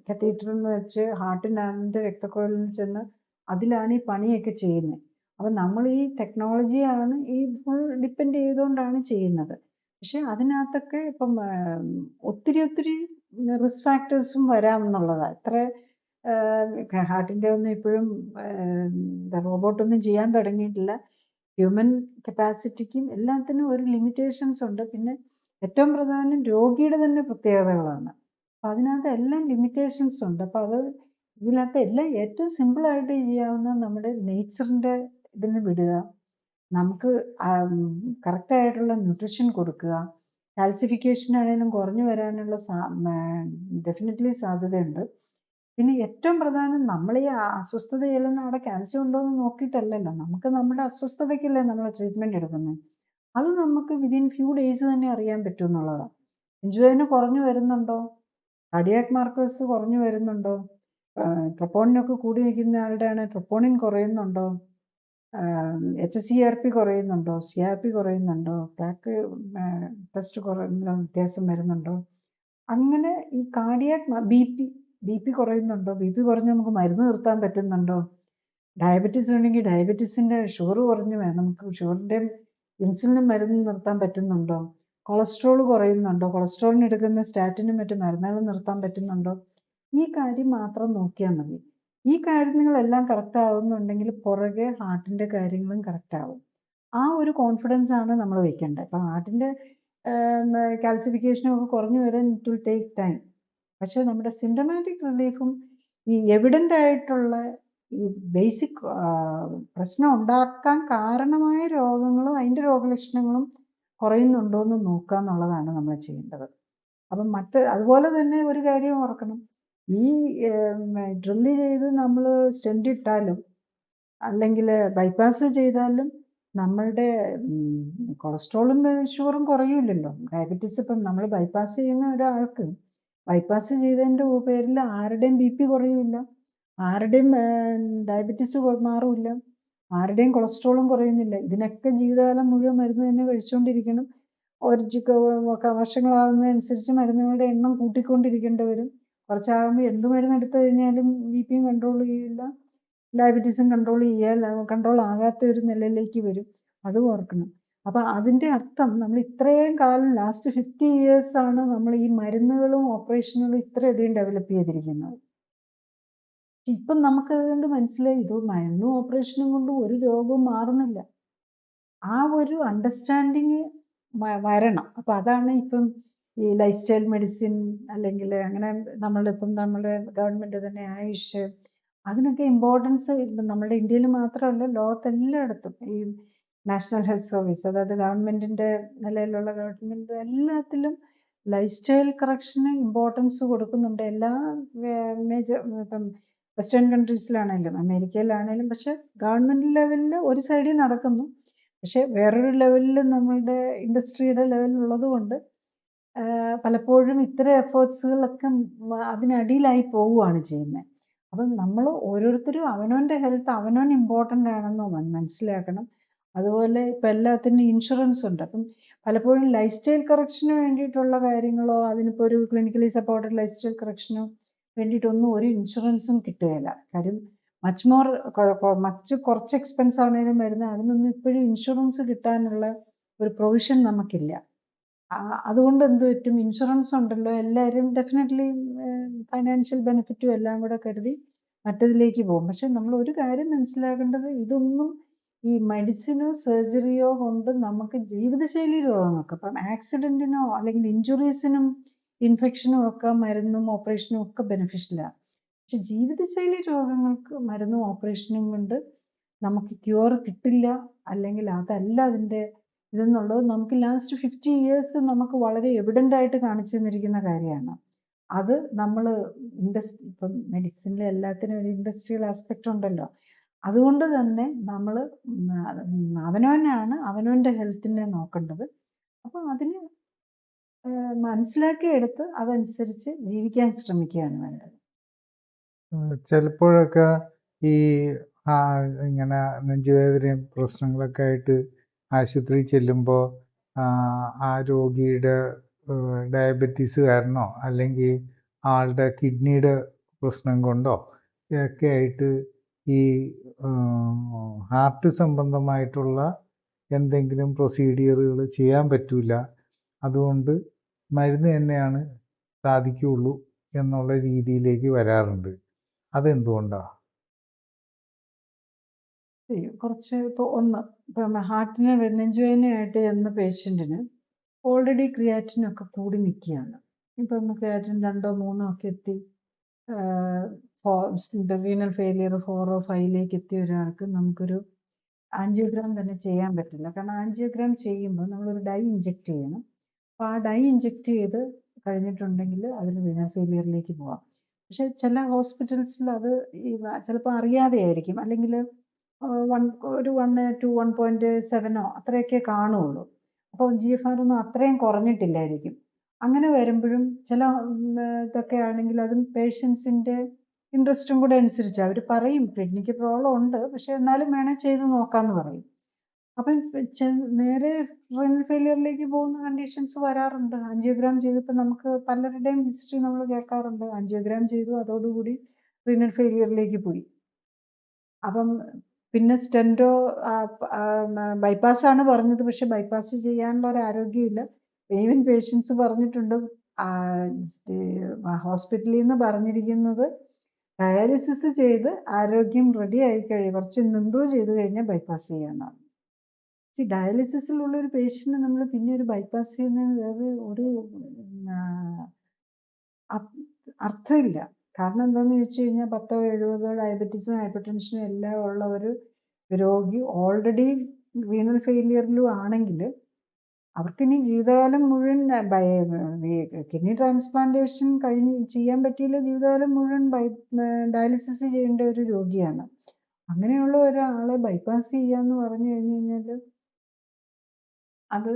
കത്തീറ്ററിൽ വെച്ച് ഹാർട്ടിൻ്റെ രക്തക്കുഴലിൽ ചെന്ന് അതിലാണ് ഈ പണിയൊക്കെ ചെയ്യുന്നത്. അപ്പം നമ്മൾ ഈ ടെക്നോളജിയാണ് ഈ ഫുൾ ഡിപ്പെൻഡ് ചെയ്തുകൊണ്ടാണ് ചെയ്യുന്നത്. പക്ഷെ അതിനകത്തൊക്കെ ഇപ്പം ഒത്തിരി റിസ്ക് ഫാക്ടേഴ്സും വരാം എന്നുള്ളതാണ്. ഹാർട്ടിൻ്റെ ഒന്നും ഇപ്പോഴും റോബോട്ടൊന്നും ചെയ്യാൻ തുടങ്ങിയിട്ടില്ല. ഹ്യൂമൻ കപ്പാസിറ്റിക്കും എല്ലാത്തിനും ഒരു ലിമിറ്റേഷൻസ് ഉണ്ട്. പിന്നെ ഏറ്റവും പ്രധാനം രോഗിയുടെ തന്നെ പ്രത്യേകതകളാണ്. അപ്പം അതിനകത്ത് എല്ലാം ലിമിറ്റേഷൻസ് ഉണ്ട്. അപ്പം ഇതിനകത്ത് എല്ലാം ഏറ്റവും സിമ്പിളായിട്ട് ചെയ്യാവുന്ന നമ്മുടെ നേച്ചറിൻ്റെ ഇതിന് വിടുക, നമുക്ക് കറക്റ്റായിട്ടുള്ള ന്യൂട്രിഷൻ കൊടുക്കുക. കാൽസിഫിക്കേഷൻ ആണെങ്കിലും കുറഞ്ഞു വരാനുള്ള ഡെഫിനറ്റ്ലി സാധ്യതയുണ്ട്. പിന്നെ ഏറ്റവും പ്രധാനം നമ്മൾ ഈ അസ്വസ്ഥത ചെല്ലുന്ന അവിടെ കാൽസ്യം ഉണ്ടോ എന്ന് നോക്കിയിട്ടല്ലല്ലോ, നമുക്ക് നമ്മുടെ അസ്വസ്ഥതയ്ക്കല്ലേ നമ്മൾ ട്രീറ്റ്മെൻറ്റ് എടുക്കുന്നത്. അത് നമുക്ക് വിതിൻ ഫ്യൂ ഡേയ്സ് തന്നെ അറിയാൻ പറ്റും എന്നുള്ളതാണ്. നെഞ്ചുവേദന കുറഞ്ഞു വരുന്നുണ്ടോ, കാർഡിയാക് മാർക്കേഴ്സ് കുറഞ്ഞു വരുന്നുണ്ടോ, ട്രൊപ്പോണിനൊക്കെ കൂടി നിൽക്കുന്ന ആളുടെയാണ് ട്രൊപ്പോണിൻ കുറയുന്നുണ്ടോ, HSCRP കുറയുന്നുണ്ടോ, CRP കുറയുന്നുണ്ടോ, പ്ലാക്ക് ടെസ്റ്റ് വ്യത്യാസം വരുന്നുണ്ടോ, അങ്ങനെ ഈ കാർഡിയാക് ബി പി കുറയുന്നുണ്ടോ, ബി പി കുറഞ്ഞ് നമുക്ക് മരുന്ന് നിർത്താൻ പറ്റുന്നുണ്ടോ, ഡയബറ്റീസ് ഉണ്ടെങ്കിൽ ഡയബറ്റീസിൻ്റെ ഷുഗർ കുറഞ്ഞ് നമുക്ക് ഷുഗറിൻ്റെ ഇൻസുലിനും മരുന്ന് നിർത്താൻ പറ്റുന്നുണ്ടോ, കൊളസ്ട്രോൾ കുറയുന്നുണ്ടോ, കൊളസ്ട്രോളിന് എടുക്കുന്ന സ്റ്റാറ്റിനും മറ്റു മരുന്നുകൾ നിർത്താൻ പറ്റുന്നുണ്ടോ, ഈ കാര്യം മാത്രം നോക്കിയാൽ മതി. ഈ കാര്യങ്ങളെല്ലാം കറക്റ്റ് ആവുന്നുണ്ടെങ്കിൽ പുറകെ ഹാർട്ടിൻ്റെ കാര്യങ്ങളും കറക്റ്റ് ആവും. ആ ഒരു കോൺഫിഡൻസ് ആണ് നമ്മൾ വെക്കേണ്ടത്. ഇപ്പം ഹാർട്ടിൻ്റെ കാൽസിഫിക്കേഷനും ഒക്കെ കുറഞ്ഞു വരാൻ ഇറ്റ് വിൽ ടേക്ക് ടൈം. പക്ഷേ നമ്മുടെ സിംറ്റമാറ്റിക് റിലീഫും ഈ എവിഡൻ്റ് ആയിട്ടുള്ള ഈ ബേസിക് പ്രശ്നം ഉണ്ടാക്കാൻ കാരണമായ രോഗങ്ങളും അതിൻ്റെ രോഗലക്ഷണങ്ങളും കുറയുന്നുണ്ടോ എന്ന് നോക്കുക എന്നുള്ളതാണ് നമ്മൾ ചെയ്യേണ്ടത്. അപ്പം അതുപോലെ തന്നെ ഒരു കാര്യം ഓർക്കണം, ഈ ഡ്രില്ല് ചെയ്ത് നമ്മൾ സ്റ്റെൻറ്റ് ഇട്ടാലും അല്ലെങ്കിൽ ബൈപ്പാസ് ചെയ്താലും നമ്മളുടെ കൊളസ്ട്രോളും ഷുഗറും കുറയില്ലല്ലോ. ഡയബറ്റീസ് ഇപ്പം നമ്മൾ ബൈപ്പാസ് ചെയ്യുന്ന ഒരാൾക്ക് ബൈപ്പാസ് ചെയ്തതിൻ്റെ പേരിൽ ആരുടെയും BP കുറയില്ല, ആരുടെയും ഡയബറ്റീസ് മാറില്ല, ആരുടെയും കൊളസ്ട്രോളും കുറയുന്നില്ല. ഇതിനൊക്കെ ജീവിതകാലം മുഴുവൻ മരുന്ന് തന്നെ കഴിച്ചുകൊണ്ടിരിക്കണം. വർഷങ്ങളാകുന്നതനുസരിച്ച് മരുന്നുകളുടെ എണ്ണം കൂട്ടിക്കൊണ്ടിരിക്കേണ്ടി വരും. കുറച്ചാകുമ്പോൾ എന്ത് മരുന്ന് എടുത്തു കഴിഞ്ഞാലും BPയും കൺട്രോൾ ചെയ്യില്ല, ഡയബറ്റീസും കൺട്രോൾ ആകാത്ത ഒരു നിലയിലേക്ക് വരും. അത് ഓർക്കണം. അപ്പം അതിൻ്റെ അർത്ഥം നമ്മൾ ഇത്രയും കാലം ലാസ്റ്റ് 50 ഇയേഴ്സ് ആണ് നമ്മൾ ഈ മരുന്നുകളും ഓപ്പറേഷനുകളും ഇത്രയധികം ഡെവലപ്പ് ചെയ്തിരിക്കുന്നത്. ഇപ്പം നമുക്കതുകൊണ്ട് മനസ്സിലായി ഇത് മരുന്നും ഓപ്പറേഷനും കൊണ്ട് ഒരു രോഗവും മാറുന്നില്ല. ആ ഒരു അണ്ടർസ്റ്റാൻഡിങ് വരണം. അപ്പം അതാണ് ഇപ്പം ഈ ലൈഫ് സ്റ്റൈൽ മെഡിസിൻ അല്ലെങ്കിൽ അങ്ങനെ നമ്മളിപ്പം നമ്മുടെ ഗവൺമെൻറ് തന്നെ ആയുഷ് അതിനൊക്കെ ഇമ്പോർട്ടൻസ് ഇപ്പം നമ്മുടെ ഇന്ത്യയിൽ മാത്രമല്ല ലോകത്തെല്ലായിടത്തും ഈ നാഷണൽ ഹെൽത്ത് സർവീസ് അതായത് ഗവൺമെൻറ്റിൻ്റെ നിലയിലുള്ള ഗവൺമെൻറ് എല്ലാത്തിലും ലൈഫ് സ്റ്റൈൽ കറക്ഷന് ഇമ്പോർട്ടൻസ് കൊടുക്കുന്നുണ്ട്. എല്ലാ മേജർ ഇപ്പം വെസ്റ്റേൺ കൺട്രീസിലാണേലും അമേരിക്കയിലാണേലും പക്ഷെ ഗവൺമെൻറ് ലെവലിൽ ഒരു സൈഡിൽ നടക്കുന്നു. പക്ഷെ വേറൊരു ലെവലിൽ നമ്മളുടെ ഇൻഡസ്ട്രിയുടെ ലെവലിലുള്ളത് കൊണ്ട് പലപ്പോഴും ഇത്തരം എഫേർട്സുകളൊക്കെ അതിനടിയിലായി പോവുകയാണ് ചെയ്യുന്നത്. അപ്പം നമ്മൾ ഓരോരുത്തരും അവനവൻ്റെ ഹെൽത്ത് അവനവൻ ഇമ്പോർട്ടൻ്റ് ആണെന്ന് മനസ്സിലാക്കണം. അതുപോലെ ഇപ്പം എല്ലാത്തിനും ഇൻഷുറൻസ് ഉണ്ട്. അപ്പം പലപ്പോഴും ലൈഫ് സ്റ്റൈൽ കറക്ഷന് വേണ്ടിയിട്ടുള്ള കാര്യങ്ങളോ അതിനിപ്പോൾ ഒരു ക്ലിനിക്കലി സപ്പോർട്ടഡ് ലൈഫ് സ്റ്റൈൽ കറക്ഷനോ വേണ്ടിയിട്ടൊന്നും ഒരു ഇൻഷുറൻസും കിട്ടുകയില്ല. കാര്യം കുറച്ച് എക്സ്പെൻസ് ആണെങ്കിലും വരുന്നത് അതിനൊന്നും ഇപ്പോഴും ഇൻഷുറൻസ് കിട്ടാനുള്ള ഒരു പ്രൊവിഷൻ നമുക്കില്ല. അതുകൊണ്ട് എന്ത് പറ്റും, ഇൻഷുറൻസ് ഉണ്ടല്ലോ എല്ലാവരും ഡെഫിനറ്റ്ലി ഫൈനാൻഷ്യൽ ബെനിഫിറ്റും എല്ലാം കൂടെ കരുതി മറ്റതിലേക്ക് പോകും. പക്ഷെ നമ്മൾ ഒരു കാര്യം മനസ്സിലാക്കേണ്ടത് ഇതൊന്നും ഈ മെഡിസിനോ സർജറിയോ കൊണ്ട് നമുക്ക് ജീവിതശൈലി രോഗങ്ങൾക്ക് ഇപ്പം ആക്സിഡൻറ്റിനോ അല്ലെങ്കിൽ ഇഞ്ചുറീസിനും ഇൻഫെക്ഷനും ഒക്കെ മരുന്നും ഓപ്പറേഷനും ഒക്കെ ബെനിഫിഷ്യലാണ്. പക്ഷെ ജീവിതശൈലി രോഗങ്ങൾക്ക് മരുന്നും ഓപ്പറേഷനും കൊണ്ട് നമുക്ക് ക്യൂർ കിട്ടില്ല. അല്ലെങ്കിൽ അതല്ല അതിൻ്റെ ഇതെന്നുള്ളത് നമുക്ക് ലാസ്റ്റ് 50 ഇയേഴ്സ് നമുക്ക് വളരെ എവിഡൻ്റ് ആയിട്ട് കാണിച്ചു തന്നിരിക്കുന്ന കാര്യമാണ്. അത് നമ്മൾ ഇപ്പം മെഡിസിനിൽ എല്ലാത്തിനും ഒരു ഇൻഡസ്ട്രിയൽ ആസ്പെക്റ്റ് ഉണ്ടല്ലോ. അതുകൊണ്ട് തന്നെ നമ്മൾ അവനവനാണ് അവനവൻ്റെ ഹെൽത്തിനെ നോക്കേണ്ടത്. അപ്പം അതിന് മനസ്സിലാക്കിയെടുത്ത് അതനുസരിച്ച് ജീവിക്കാൻ ശ്രമിക്കുകയാണ് വേണ്ടത്. ചിലപ്പോഴൊക്കെ ഈ ഇങ്ങനെ നെഞ്ചുവേദനയും പ്രശ്നങ്ങളൊക്കെ ആയിട്ട് ആശുപത്രിയിൽ ചെല്ലുമ്പോൾ ആ രോഗിയുടെ ഡയബറ്റീസ് കാരണോ അല്ലെങ്കിൽ ആളുടെ കിഡ്നിയുടെ പ്രശ്നം കൊണ്ടോ ഒക്കെ ആയിട്ട് ഈ ഹാർട്ട് സംബന്ധമായിട്ടുള്ള എന്തെങ്കിലും പ്രൊസീഡിയറുകൾ ചെയ്യാൻ പറ്റില്ല, അതുകൊണ്ട് മരുന്ന് തന്നെയാണ് സാധിക്കുകയുള്ളൂ എന്നുള്ള രീതിയിലേക്ക് വരാറുണ്ട്. അതെന്തുകൊണ്ടാണ്? കുറച്ച് ഇപ്പം ഹാർട്ടിന് നെഞ്ചുവേദനയായിട്ട് ചെന്ന പേഷ്യൻറ്റിന് ഓൾറെഡി ക്രിയാറ്റിനൊക്കെ കൂടി നിൽക്കുകയാണ്. ഇപ്പം ക്രിയാറ്റിൻ 2 or 3 ഒക്കെ എത്തി റീനൽ ഫെയിലിയർ 4 or 5 എത്തിയ ഒരാൾക്ക് നമുക്കൊരു ആൻജിയോഗ്രാം തന്നെ ചെയ്യാൻ പറ്റില്ല. കാരണം ആൻജിയോഗ്രാം ചെയ്യുമ്പോൾ നമ്മളൊരു ഡൈ ഇഞ്ചെക്ട് ചെയ്യണം. അപ്പോൾ ആ ഡൈ ഇഞ്ചെക്ട് ചെയ്ത് കഴിഞ്ഞിട്ടുണ്ടെങ്കിൽ അതിന് റീനൽ ഫെയിലിയറിലേക്ക് പോവാം. പക്ഷെ ചില ഹോസ്പിറ്റൽസിൽ അത് ചിലപ്പോൾ അറിയാതെ ആയിരിക്കും, അല്ലെങ്കിൽ ഒരു 1 to 1.7 അത്രയൊക്കെ കാണുള്ളൂ. അപ്പോൾ GFR ഒന്നും അത്രയും കുറഞ്ഞിട്ടില്ലായിരിക്കും. അങ്ങനെ വരുമ്പോഴും ചില ഇതൊക്കെ ആണെങ്കിൽ അതും പേഷ്യൻസിൻ്റെ ഇൻട്രസ്റ്റും കൂടെ അനുസരിച്ച് അവർ പറയും കിഡ്നിക്ക് പ്രോബ്ലം ഉണ്ട് പക്ഷെ എന്നാലും വേണേൽ ചെയ്ത് നോക്കാമെന്ന് പറയും. അപ്പം നേരെ റീനൽ ഫെയിലിയറിലേക്ക് പോകുന്ന കണ്ടീഷൻസ് വരാറുണ്ട്. ആൻജിയോഗ്രാം ചെയ്തപ്പോൾ നമുക്ക് പലരുടെയും ഹിസ്റ്ററി നമ്മൾ കേൾക്കാറുണ്ട്. ആൻജിയോഗ്രാം ചെയ്തു, അതോടുകൂടി റീനൽ ഫെയിലിയറിലേക്ക് പോയി. അപ്പം പിന്നെ സ്റ്റെൻറ്റോ ബൈപ്പാസ് ആണ് പറഞ്ഞത്, പക്ഷെ ബൈപ്പാസ് ചെയ്യാനുള്ള ഒരു ആരോഗ്യമില്ല. ഈവൻ പേഷ്യൻസ് പറഞ്ഞിട്ടുണ്ട് ഹോസ്പിറ്റലിൽ നിന്ന് പറഞ്ഞിരിക്കുന്നത് ഡയാലിസിസ് ചെയ്ത് ആരോഗ്യം റെഡി ആയി കുറച്ച് ഇമ്പ്രൂവ് ചെയ്ത് കഴിഞ്ഞാൽ ബൈപ്പാസ് ചെയ്യാമെന്നാണ്. ഡയാലിസിസിലുള്ള ഒരു പേഷ്യൻറ്റ് നമ്മൾ പിന്നെ ഒരു ബൈപ്പാസ് ചെയ്യുന്നതിന് വേറെ ഒരു അർത്ഥമില്ല. കാരണം എന്താണെന്ന് ചോദിച്ചു കഴിഞ്ഞാൽ 10 or 70 ഡയബറ്റീസും ഹൈപ്പർ ടെൻഷനും എല്ലാം ഉള്ള ഒരു രോഗി ഓൾറെഡി റീനൽ ഫെയിലിയറിലും ആണെങ്കിൽ അവർക്കിനി ജീവിതകാലം മുഴുവൻ കിഡ്നി ട്രാൻസ്പ്ലാന്റേഷൻ ചെയ്യാൻ പറ്റിയില്ല, ജീവിതകാലം മുഴുവൻ ഡയാലിസിസ് ചെയ്യേണ്ട ഒരു രോഗിയാണ്. അങ്ങനെയുള്ള ഒരാളെ ബൈപ്പാസ് ചെയ്യാന്ന് പറഞ്ഞു കഴിഞ്ഞു കഴിഞ്ഞാൽ അത്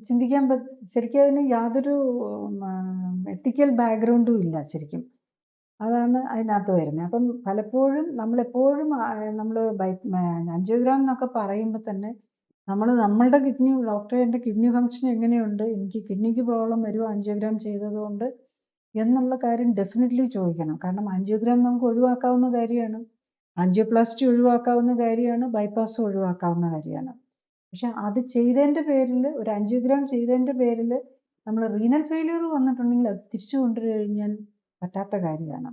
ചിന്തിക്കാൻ ശരിക്കും അതിന് യാതൊരു എത്തിക്കൽ ബാക്ക്ഗ്രൗണ്ടും ഇല്ല ശരിക്കും. അതാണ് അതിനകത്ത് വരുന്നത്. അപ്പം പലപ്പോഴും നമ്മളെപ്പോഴും നമ്മൾ ആൻജിയോഗ്രാം എന്നൊക്കെ പറയുമ്പോൾ തന്നെ നമ്മളുടെ കിഡ്നി ഡോക്ടറെ എൻ്റെ കിഡ്നി ഫങ്ഷൻ എങ്ങനെയുണ്ട്, എനിക്ക് കിഡ്നിക്ക് പ്രോബ്ലം വരുമോ ആൻജിയോഗ്രാം ചെയ്തതുകൊണ്ട് എന്നുള്ള കാര്യം ഡെഫിനറ്റ്ലി ചോദിക്കണം. കാരണം ആൻജിയോഗ്രാം നമുക്ക് ഒഴിവാക്കാവുന്ന കാര്യമാണ്, ആൻജിയോപ്ലാസ്റ്റി ഒഴിവാക്കാവുന്ന കാര്യമാണ്, ബൈപ്പാസ് ഒഴിവാക്കാവുന്ന കാര്യമാണ്. പക്ഷെ അത് ചെയ്തതിൻ്റെ പേരിൽ, ഒരു ആൻജിയോഗ്രാം ചെയ്തതിൻ്റെ പേരിൽ നമ്മൾ റീനൽ ഫെയിലിയർ വന്നിട്ടുണ്ടെങ്കിൽ അത് തിരിച്ചു കൊണ്ടുവരുകഴിഞ്ഞാൽ പറ്റാത്ത കാര്യമാണ്.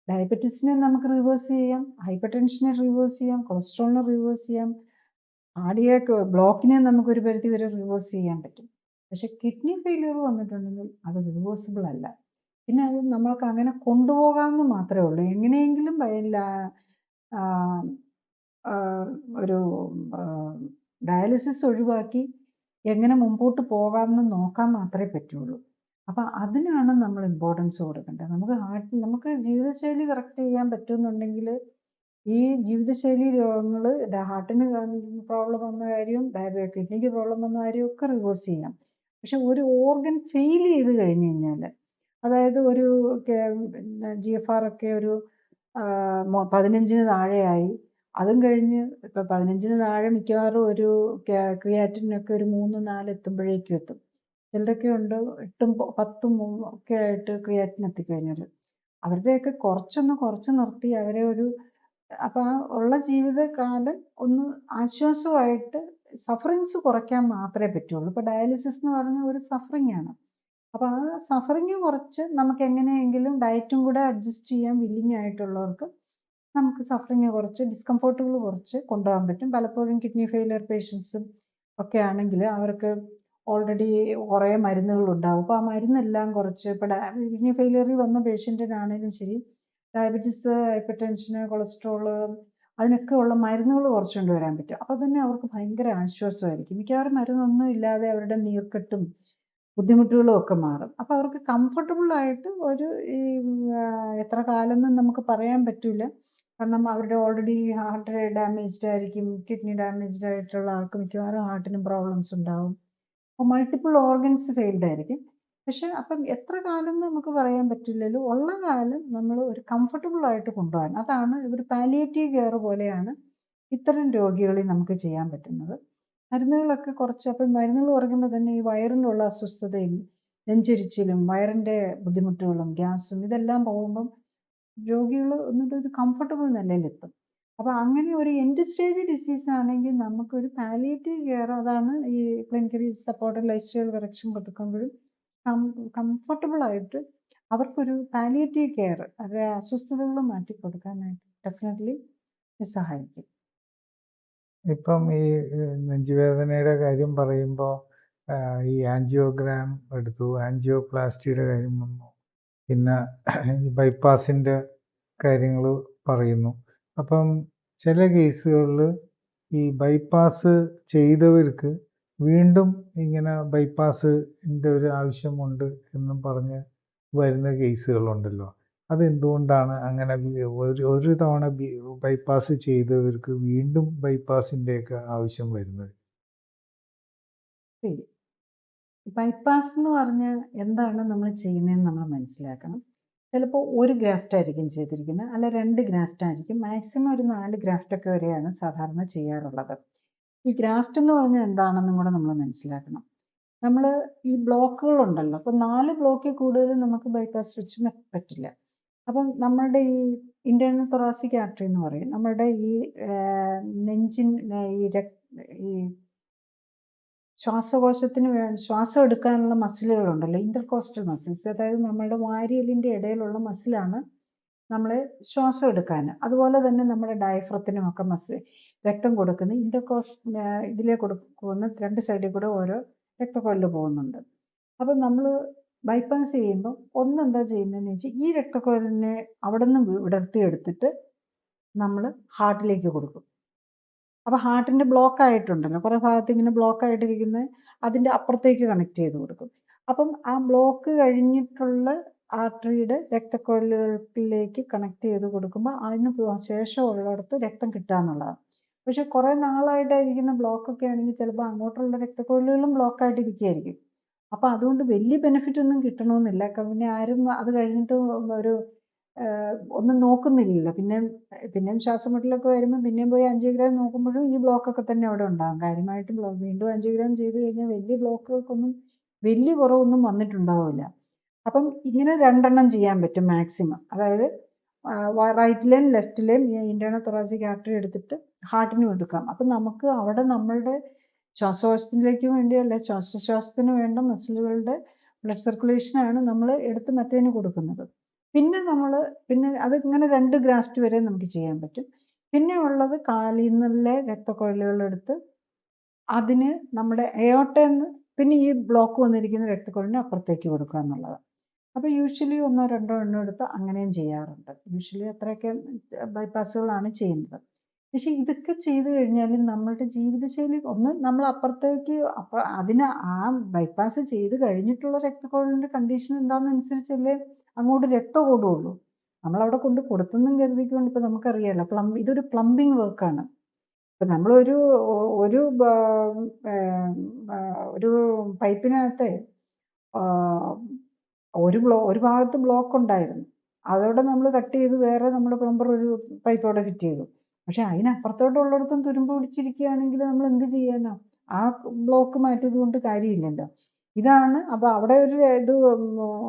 ഡയബറ്റീസിനെ നമുക്ക് റിവേഴ്സ് ചെയ്യാം, ഹൈപ്പർ ടെൻഷനെ റിവേഴ്സ് ചെയ്യാം, കൊളസ്ട്രോളിനെ റിവേഴ്സ് ചെയ്യാം, കാർഡിയാക് ബ്ലോക്കിനെ നമുക്ക് ഒരു പരിധി വരെ റിവേഴ്സ് ചെയ്യാൻ പറ്റും. പക്ഷെ കിഡ്നി ഫെയിലിയർ വന്നിട്ടുണ്ടെങ്കിൽ അത് റിവേഴ്സിബിൾ അല്ല. പിന്നെ അത് നമ്മൾക്ക് അങ്ങനെ കൊണ്ടുപോകാമെന്ന് മാത്രമേ ഉള്ളൂ. എങ്ങനെയെങ്കിലും ഒരു ഡയാലിസിസ് ഒഴിവാക്കി എങ്ങനെ മുമ്പോട്ട് പോകാമെന്ന് നോക്കാൻ മാത്രമേ പറ്റുള്ളൂ. അപ്പം അതിനാണ് നമ്മൾ ഇമ്പോർട്ടൻസ് കൊടുക്കേണ്ടത്. നമുക്ക് ജീവിതശൈലി കറക്റ്റ് ചെയ്യാൻ പറ്റുമെന്നുണ്ടെങ്കിൽ ഈ ജീവിതശൈലി രോഗങ്ങൾ, ഹാർട്ടിന് പ്രോബ്ലം വന്ന കാര്യവും കിഡ്നിക്ക് പ്രോബ്ലം വന്ന കാര്യവും ഒക്കെ റിവേഴ്സ് ചെയ്യാം. പക്ഷെ ഒരു ഓർഗൻ ഫെയിൽ ചെയ്ത് കഴിഞ്ഞ് കഴിഞ്ഞാൽ, അതായത് ഒരു GFR ഒക്കെ ഒരു 15-ന് താഴെയായി, അതും കഴിഞ്ഞ് ഇപ്പം 15-ന് താഴെ മിക്കവാറും ഒരു ക്രിയാറ്റിനൊക്കെ ഒരു 3-4 എത്തുമ്പോഴേക്കും എത്തും. ചിലരൊക്കെ ഉണ്ട് 8-ഉം 10-ഉം ഒക്കെ ആയിട്ട് ക്രിയാറ്റിൻ എത്തിക്കഴിഞ്ഞാൽ. അവരുടെയൊക്കെ കുറച്ച് നിർത്തി അവരെ ഒരു, അപ്പം ആ ഉള്ള ജീവിതകാലം ഒന്ന് ആശ്വാസമായിട്ട് സഫറിങ്സ് കുറയ്ക്കാൻ മാത്രമേ പറ്റുള്ളൂ. ഇപ്പോൾ ഡയാലിസിസ് എന്ന് പറഞ്ഞാൽ ഒരു സഫറിങ് ആണ്. അപ്പോൾ ആ സഫറിങ് കുറച്ച് നമുക്ക് എങ്ങനെയെങ്കിലും ഡയറ്റും കൂടെ അഡ്ജസ്റ്റ് ചെയ്യാൻ വില്ലിങ് ആയിട്ടുള്ളവർക്ക് നമുക്ക് സഫറിങ് കുറച്ച്, ഡിസ്കംഫോർട്ടുകൾ കുറച്ച് കൊണ്ടുപോകാൻ പറ്റും. പലപ്പോഴും കിഡ്നി ഫെയിലിയർ പേഷ്യൻസും ഒക്കെ ആണെങ്കിൽ അവർക്ക് ഓൾറെഡി കുറേ മരുന്നുകളുണ്ടാവും. അപ്പോൾ ആ മരുന്നെല്ലാം കുറച്ച്, ഇപ്പോൾ കിഡ്നി ഫെയിലിയറിൽ വന്ന പേഷ്യൻറ്റിനാണെങ്കിലും ശരി, ഡയബറ്റീസ്, ഹൈപ്പർ ടെൻഷന്, കൊളസ്ട്രോള്, അതിനൊക്കെ ഉള്ള മരുന്നുകൾ കുറച്ച് കൊണ്ടുവരാൻ പറ്റും. അപ്പോൾ തന്നെ അവർക്ക് ഭയങ്കര ആശ്വാസമായിരിക്കും. മിക്കവാറും മരുന്നൊന്നും ഇല്ലാതെ അവരുടെ നീർക്കെട്ടും ബുദ്ധിമുട്ടുകളും ഒക്കെ മാറും. അപ്പോൾ അവർക്ക് കംഫർട്ടബിൾ ആയിട്ട് ഒരു എത്ര കാലം എന്ന് നമുക്ക് പറയാൻ പറ്റില്ല. കാരണം അവരുടെ ഓൾറെഡി ഹാർട്ട് ഡാമേജ്ഡ് ആയിരിക്കും. കിഡ്നി ഡാമേജ്ഡ് ആയിട്ടുള്ള ആൾക്ക് മിക്കവാറും ഹാർട്ടിനും പ്രോബ്ലംസ് ഉണ്ടാവും. അപ്പോൾ മൾട്ടിപ്പിൾ ഓർഗൻസ് ഫെയിൽഡ് ആയിരിക്കും. പക്ഷെ അപ്പം എത്ര കാലം എന്ന് നമുക്ക് പറയാൻ പറ്റില്ലല്ലോ. ഉള്ള കാലം നമ്മൾ ഒരു കംഫർട്ടബിൾ ആയിട്ട് കൊണ്ടുപോകാൻ, അതാണ് ഒരു പാലിയേറ്റീവ് കെയർ പോലെയാണ് ഇത്തരം രോഗികളിൽ നമുക്ക് ചെയ്യാൻ പറ്റുന്നത്. മരുന്നുകളൊക്കെ കുറച്ച്, അപ്പം മരുന്നുകൾ കുറയ്ക്കുമ്പോൾ തന്നെ ഈ വയറിനുള്ള അസ്വസ്ഥതയും നെഞ്ചെരിച്ചിലും വയറിൻ്റെ ബുദ്ധിമുട്ടുകളും ഗ്യാസും ഇതെല്ലാം പോകുമ്പം രോഗികൾ എന്നിട്ട് ഒരു കംഫർട്ടബിൾ നിലയിലെത്തും. അപ്പോൾ അങ്ങനെ ഒരു എൻഡ് സ്റ്റേജ് ഡിസീസ് ആണെങ്കിൽ നമുക്കൊരു പാലിയേറ്റീവ് കെയർ, അതാണ് ഈ clinically supported lifestyle correction കൊടുക്കുമ്പോഴും കംഫർട്ടബിൾ ആയിട്ട് അവർക്കൊരു പാലിയേറ്റീവ് കെയർ, അവരുടെ അസ്വസ്ഥതകൾ മാറ്റി കൊടുക്കാനായിട്ട് ഡെഫിനറ്റ്ലി സഹായിക്കും. ഇപ്പം ഈ നെഞ്ചുവേദനയുടെ കാര്യം പറയുമ്പോൾ ഈ ആൻജിയോഗ്രാം എടുത്തു, ആൻജിയോപ്ലാസ്റ്റിയുടെ കാര്യം വന്നു, പിന്നെ ഈ ബൈപ്പാസിൻ്റെ കാര്യങ്ങൾ പറയുന്നു. അപ്പം ചില കേസുകളിൽ ഈ ബൈപ്പാസ് ചെയ്തവർക്ക് വീണ്ടും ഇങ്ങനെ ബൈപ്പാസിൻ്റെ ഒരു ആവശ്യമുണ്ട് എന്നും പറഞ്ഞ് വരുന്ന കേസുകളുണ്ടല്ലോ. അതെന്തുകൊണ്ടാണ് അങ്ങനെ? ഒരു തവണ ബൈപ്പാസ് ചെയ്തവർക്ക് വീണ്ടും ബൈപ്പാസിൻ്റെയൊക്കെ ആവശ്യം വരുന്നത്? ബൈപ്പാസ് എന്ന് പറഞ്ഞാൽ എന്താണ് നമ്മൾ ചെയ്യുന്നതെന്ന് നമ്മൾ മനസ്സിലാക്കണം. ചിലപ്പോൾ ഒരു ഗ്രാഫ്റ്റ് ആയിരിക്കും ചെയ്തിരിക്കുന്നത്, അല്ല 2 ഗ്രാഫ്റ്റ് ആയിരിക്കും, മാക്സിമം ഒരു 4 ഗ്രാഫ്റ്റൊക്കെ വരെയാണ് സാധാരണ ചെയ്യാറുള്ളത്. ഈ ഗ്രാഫ്റ്റ് എന്ന് പറഞ്ഞാൽ എന്താണെന്നും കൂടെ നമ്മൾ മനസ്സിലാക്കണം. നമ്മൾ ഈ ബ്ലോക്കുകളുണ്ടല്ലോ, അപ്പോൾ 4 ബ്ലോക്കിൽ കൂടുതൽ നമുക്ക് ബൈപ്പാസ് വെച്ച് പറ്റില്ല. അപ്പം നമ്മളുടെ ഈ ഇന്റേണൽ തൊറാസിക് ആർട്ടറി എന്ന് പറയും, നമ്മളുടെ ഈ ഈ ശ്വാസകോശത്തിന് ശ്വാസം എടുക്കാനുള്ള മസിലുകളുണ്ടല്ലോ, ഇന്റർകോസ്റ്റൽ മസിൽസ്, അതായത് നമ്മുടെ വാരിയെല്ലിൻ്റെ ഇടയിലുള്ള മസിലാണ് നമ്മളെ ശ്വാസം എടുക്കാൻ. അതുപോലെ തന്നെ നമ്മുടെ ഡയഫ്രത്തിനും ഒക്കെ രക്തം കൊടുക്കുന്ന ഇതിലേ കൊടുക്കുന്ന 2 സൈഡിൽ കൂടെ ഓരോ രക്തക്കൊഴൽ പോകുന്നുണ്ട്. അപ്പം നമ്മൾ ബൈപ്പാസ് ചെയ്യുമ്പോൾ ഒന്നെന്താ ചെയ്യുന്നതെന്ന് വെച്ചാൽ ഈ രക്തക്കൊഴലിനെ അവിടെ നിന്ന് വിടർത്തിയെടുത്തിട്ട് നമ്മൾ ഹാർട്ടിലേക്ക് കൊടുക്കും. അപ്പോൾ ഹാർട്ടിൻ്റെ ബ്ലോക്ക് ആയിട്ടുണ്ടല്ലോ, കുറേ ഭാഗത്ത് ഇങ്ങനെ ബ്ലോക്ക് ആയിട്ടിരിക്കുന്നത് അതിൻ്റെ അപ്പുറത്തേക്ക് കണക്ട് ചെയ്ത് കൊടുക്കും. അപ്പം ആ ബ്ലോക്ക് കഴിഞ്ഞിട്ടുള്ള ആർട്ടറിയുടെ രക്തക്കൊഴലുകളിലേക്ക് കണക്ട് ചെയ്ത് കൊടുക്കുമ്പോൾ അതിന് ശേഷമുള്ളിടത്ത് രക്തം കിട്ടുക എന്നുള്ളതാണ്. പക്ഷെ കുറേ നാളായിട്ടായിരിക്കുന്ന ബ്ലോക്കൊക്കെ ആണെങ്കിൽ ചിലപ്പോൾ അങ്ങോട്ടുള്ള രക്തക്കൊഴലുകളും ബ്ലോക്കായിട്ടിരിക്കുകയായിരിക്കും. അപ്പോൾ അതുകൊണ്ട് വലിയ ബെനിഫിറ്റ് ഒന്നും കിട്ടണമെന്നില്ല. പിന്നെ ആരും അത് കഴിഞ്ഞിട്ട് ഒരു ഒന്നും നോക്കുന്നില്ലല്ലോ. പിന്നെയും ശ്വാസമുട്ടലൊക്കെ വരുമ്പോൾ പിന്നെയും പോയി ആൻജിയോഗ്രാം നോക്കുമ്പോഴും ഈ ബ്ലോക്കൊക്കെ തന്നെ അവിടെ ഉണ്ടാകും. കാര്യമായിട്ട് വീണ്ടും ആൻജിയോഗ്രാം ചെയ്ത് കഴിഞ്ഞാൽ വലിയ ബ്ലോക്കുകൾക്കൊന്നും വലിയ കുറവൊന്നും വന്നിട്ടുണ്ടാവില്ല. അപ്പം ഇങ്ങനെ 2 എണ്ണം ചെയ്യാൻ പറ്റും മാക്സിമം. അതായത് റൈറ്റിലെയും ലെഫ്റ്റിലെയും ഇന്റേണൽ തൊറാസിക് ആർട്ടറി എടുത്തിട്ട് ഹാർട്ടിനും എടുക്കാം. അപ്പം നമുക്ക് അവിടെ നമ്മളുടെ ശ്വാസകോശത്തിലേക്ക് വേണ്ടിയല്ല, ശ്വാസത്തിന് വേണ്ട മസിലുകളുടെ ബ്ലഡ് സർക്കുലേഷനാണ് നമ്മൾ എടുത്ത് മറ്റേതിന് കൊടുക്കുന്നത്. പിന്നെ അത് ഇങ്ങനെ 2 ഗ്രാഫ്റ്റ് വരെ നമുക്ക് ചെയ്യാൻ പറ്റും. പിന്നെ ഉള്ളത് കാലിൽ നിന്നുള്ള രക്തക്കുഴലുകളെടുത്ത് അതിന് നമ്മുടെ എയോർട്ടയിൽ പിന്നെ ഈ ബ്ലോക്ക് വന്നിരിക്കുന്ന രക്തക്കുഴലിന് അപ്പുറത്തേക്ക് കൊടുക്കുക എന്നുള്ളതാണ്. അപ്പോൾ യൂഷ്വലി 1 2 എണ്ണം എടുത്ത് അങ്ങനെയും ചെയ്യാറുണ്ട്. യൂഷ്വലി അത്രയൊക്കെ ബൈപ്പാസുകളാണ് ചെയ്യുന്നത്. പക്ഷെ ഇതൊക്കെ ചെയ്തു കഴിഞ്ഞാൽ നമ്മളുടെ ജീവിതശൈലി നമ്മൾ അപ്പുറത്തേക്ക് അതിന് ആ ബൈപ്പാസ് ചെയ്ത് കഴിഞ്ഞിട്ടുള്ള രക്തക്കുഴലിന്റെ കണ്ടീഷൻ എന്താണെന്നനുസരിച്ചല്ലേ അങ്ങോട്ട് രക്തം ഓടുള്ളൂ. നമ്മളവിടെ കൊണ്ട് കൊടുത്തെന്നും കരുതിക്കൊണ്ട് ഇപ്പം നമുക്കറിയാലോ, ഇതൊരു പ്ലംബിംഗ് വർക്കാണ്. ഇപ്പം നമ്മളൊരു ഒരു ഒരു പൈപ്പിനകത്തെ ഒരു ഭാഗത്ത് ബ്ലോക്ക് ഉണ്ടായിരുന്നു. അതോടെ നമ്മൾ കട്ട് ചെയ്ത് വേറെ നമ്മുടെ പ്ലംബർ ഒരു പൈപ്പ് അവിടെ ഫിറ്റ് ചെയ്തു. പക്ഷെ അതിനപ്പുറത്തോട്ടുള്ളിടത്തും തുരുമ്പ് പിടിച്ചിരിക്കുകയാണെങ്കിൽ നമ്മൾ എന്ത് ചെയ്യാനാ? ആ ബ്ലോക്ക് മാറ്റിയത് കൊണ്ട് കാര്യമില്ലല്ലോ. അപ്പോൾ അവിടെ ഒരു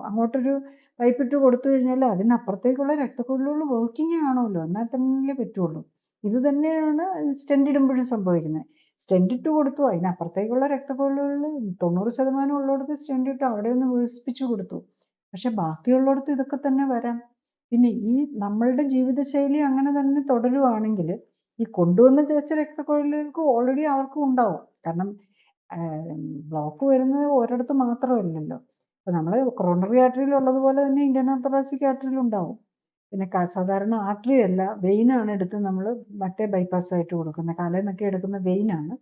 അങ്ങോട്ടൊരു പൈപ്പ് ഇട്ട് കൊടുത്തു കഴിഞ്ഞാൽ അതിനപ്പുറത്തേക്കുള്ള രക്തക്കുഴലുകൾ വർക്കിംഗ് ആണല്ലോ, എന്നാൽ തന്നെ പറ്റുള്ളൂ. ഇത് തന്നെയാണ് സ്റ്റെൻറ്റ് ഇടുമ്പോഴും സംഭവിക്കുന്നത്. സ്റ്റെൻറ്റ് ഇട്ട് കൊടുത്തു, അതിനപ്പുറത്തേക്കുള്ള രക്തക്കുഴലുകൾ 90% ഉള്ളിടത്ത് സ്റ്റെൻറ്റ് ഇട്ട് അവിടെ ഒന്ന് വികസിപ്പിച്ചു കൊടുത്തു. പക്ഷെ ബാക്കിയുള്ളിടത്ത് ഇതൊക്കെ തന്നെ വരാം. പിന്നെ ഈ നമ്മളുടെ ജീവിതശൈലി അങ്ങനെ തന്നെ തുടരുവാണെങ്കിൽ ഈ കൊണ്ടുവന്ന് വെച്ച രക്തക്കുഴലുകൾക്ക് ഓൾറെഡി അവർക്കും ഉണ്ടാവും. കാരണം ബ്ലോക്ക് വരുന്നത് ഒരിടത്ത് മാത്രമല്ലല്ലോ. അപ്പോൾ നമ്മൾ കൊറോണറി ആർട്ടറിയിൽ ഉള്ളതുപോലെ തന്നെ ഇന്റേണൽ thoracic ആർട്ടറിയിൽ ഉണ്ടാവും. പിന്നെ സാധാരണ ആർട്ടറി അല്ല, വെയിനാണ് എടുത്ത് നമ്മൾ മറ്റേ ബൈപ്പാസ് ആയിട്ട് കൊടുക്കുന്നത്. കാലയിൽ നിന്നൊക്കെ എടുക്കുന്ന വെയിനാണ്.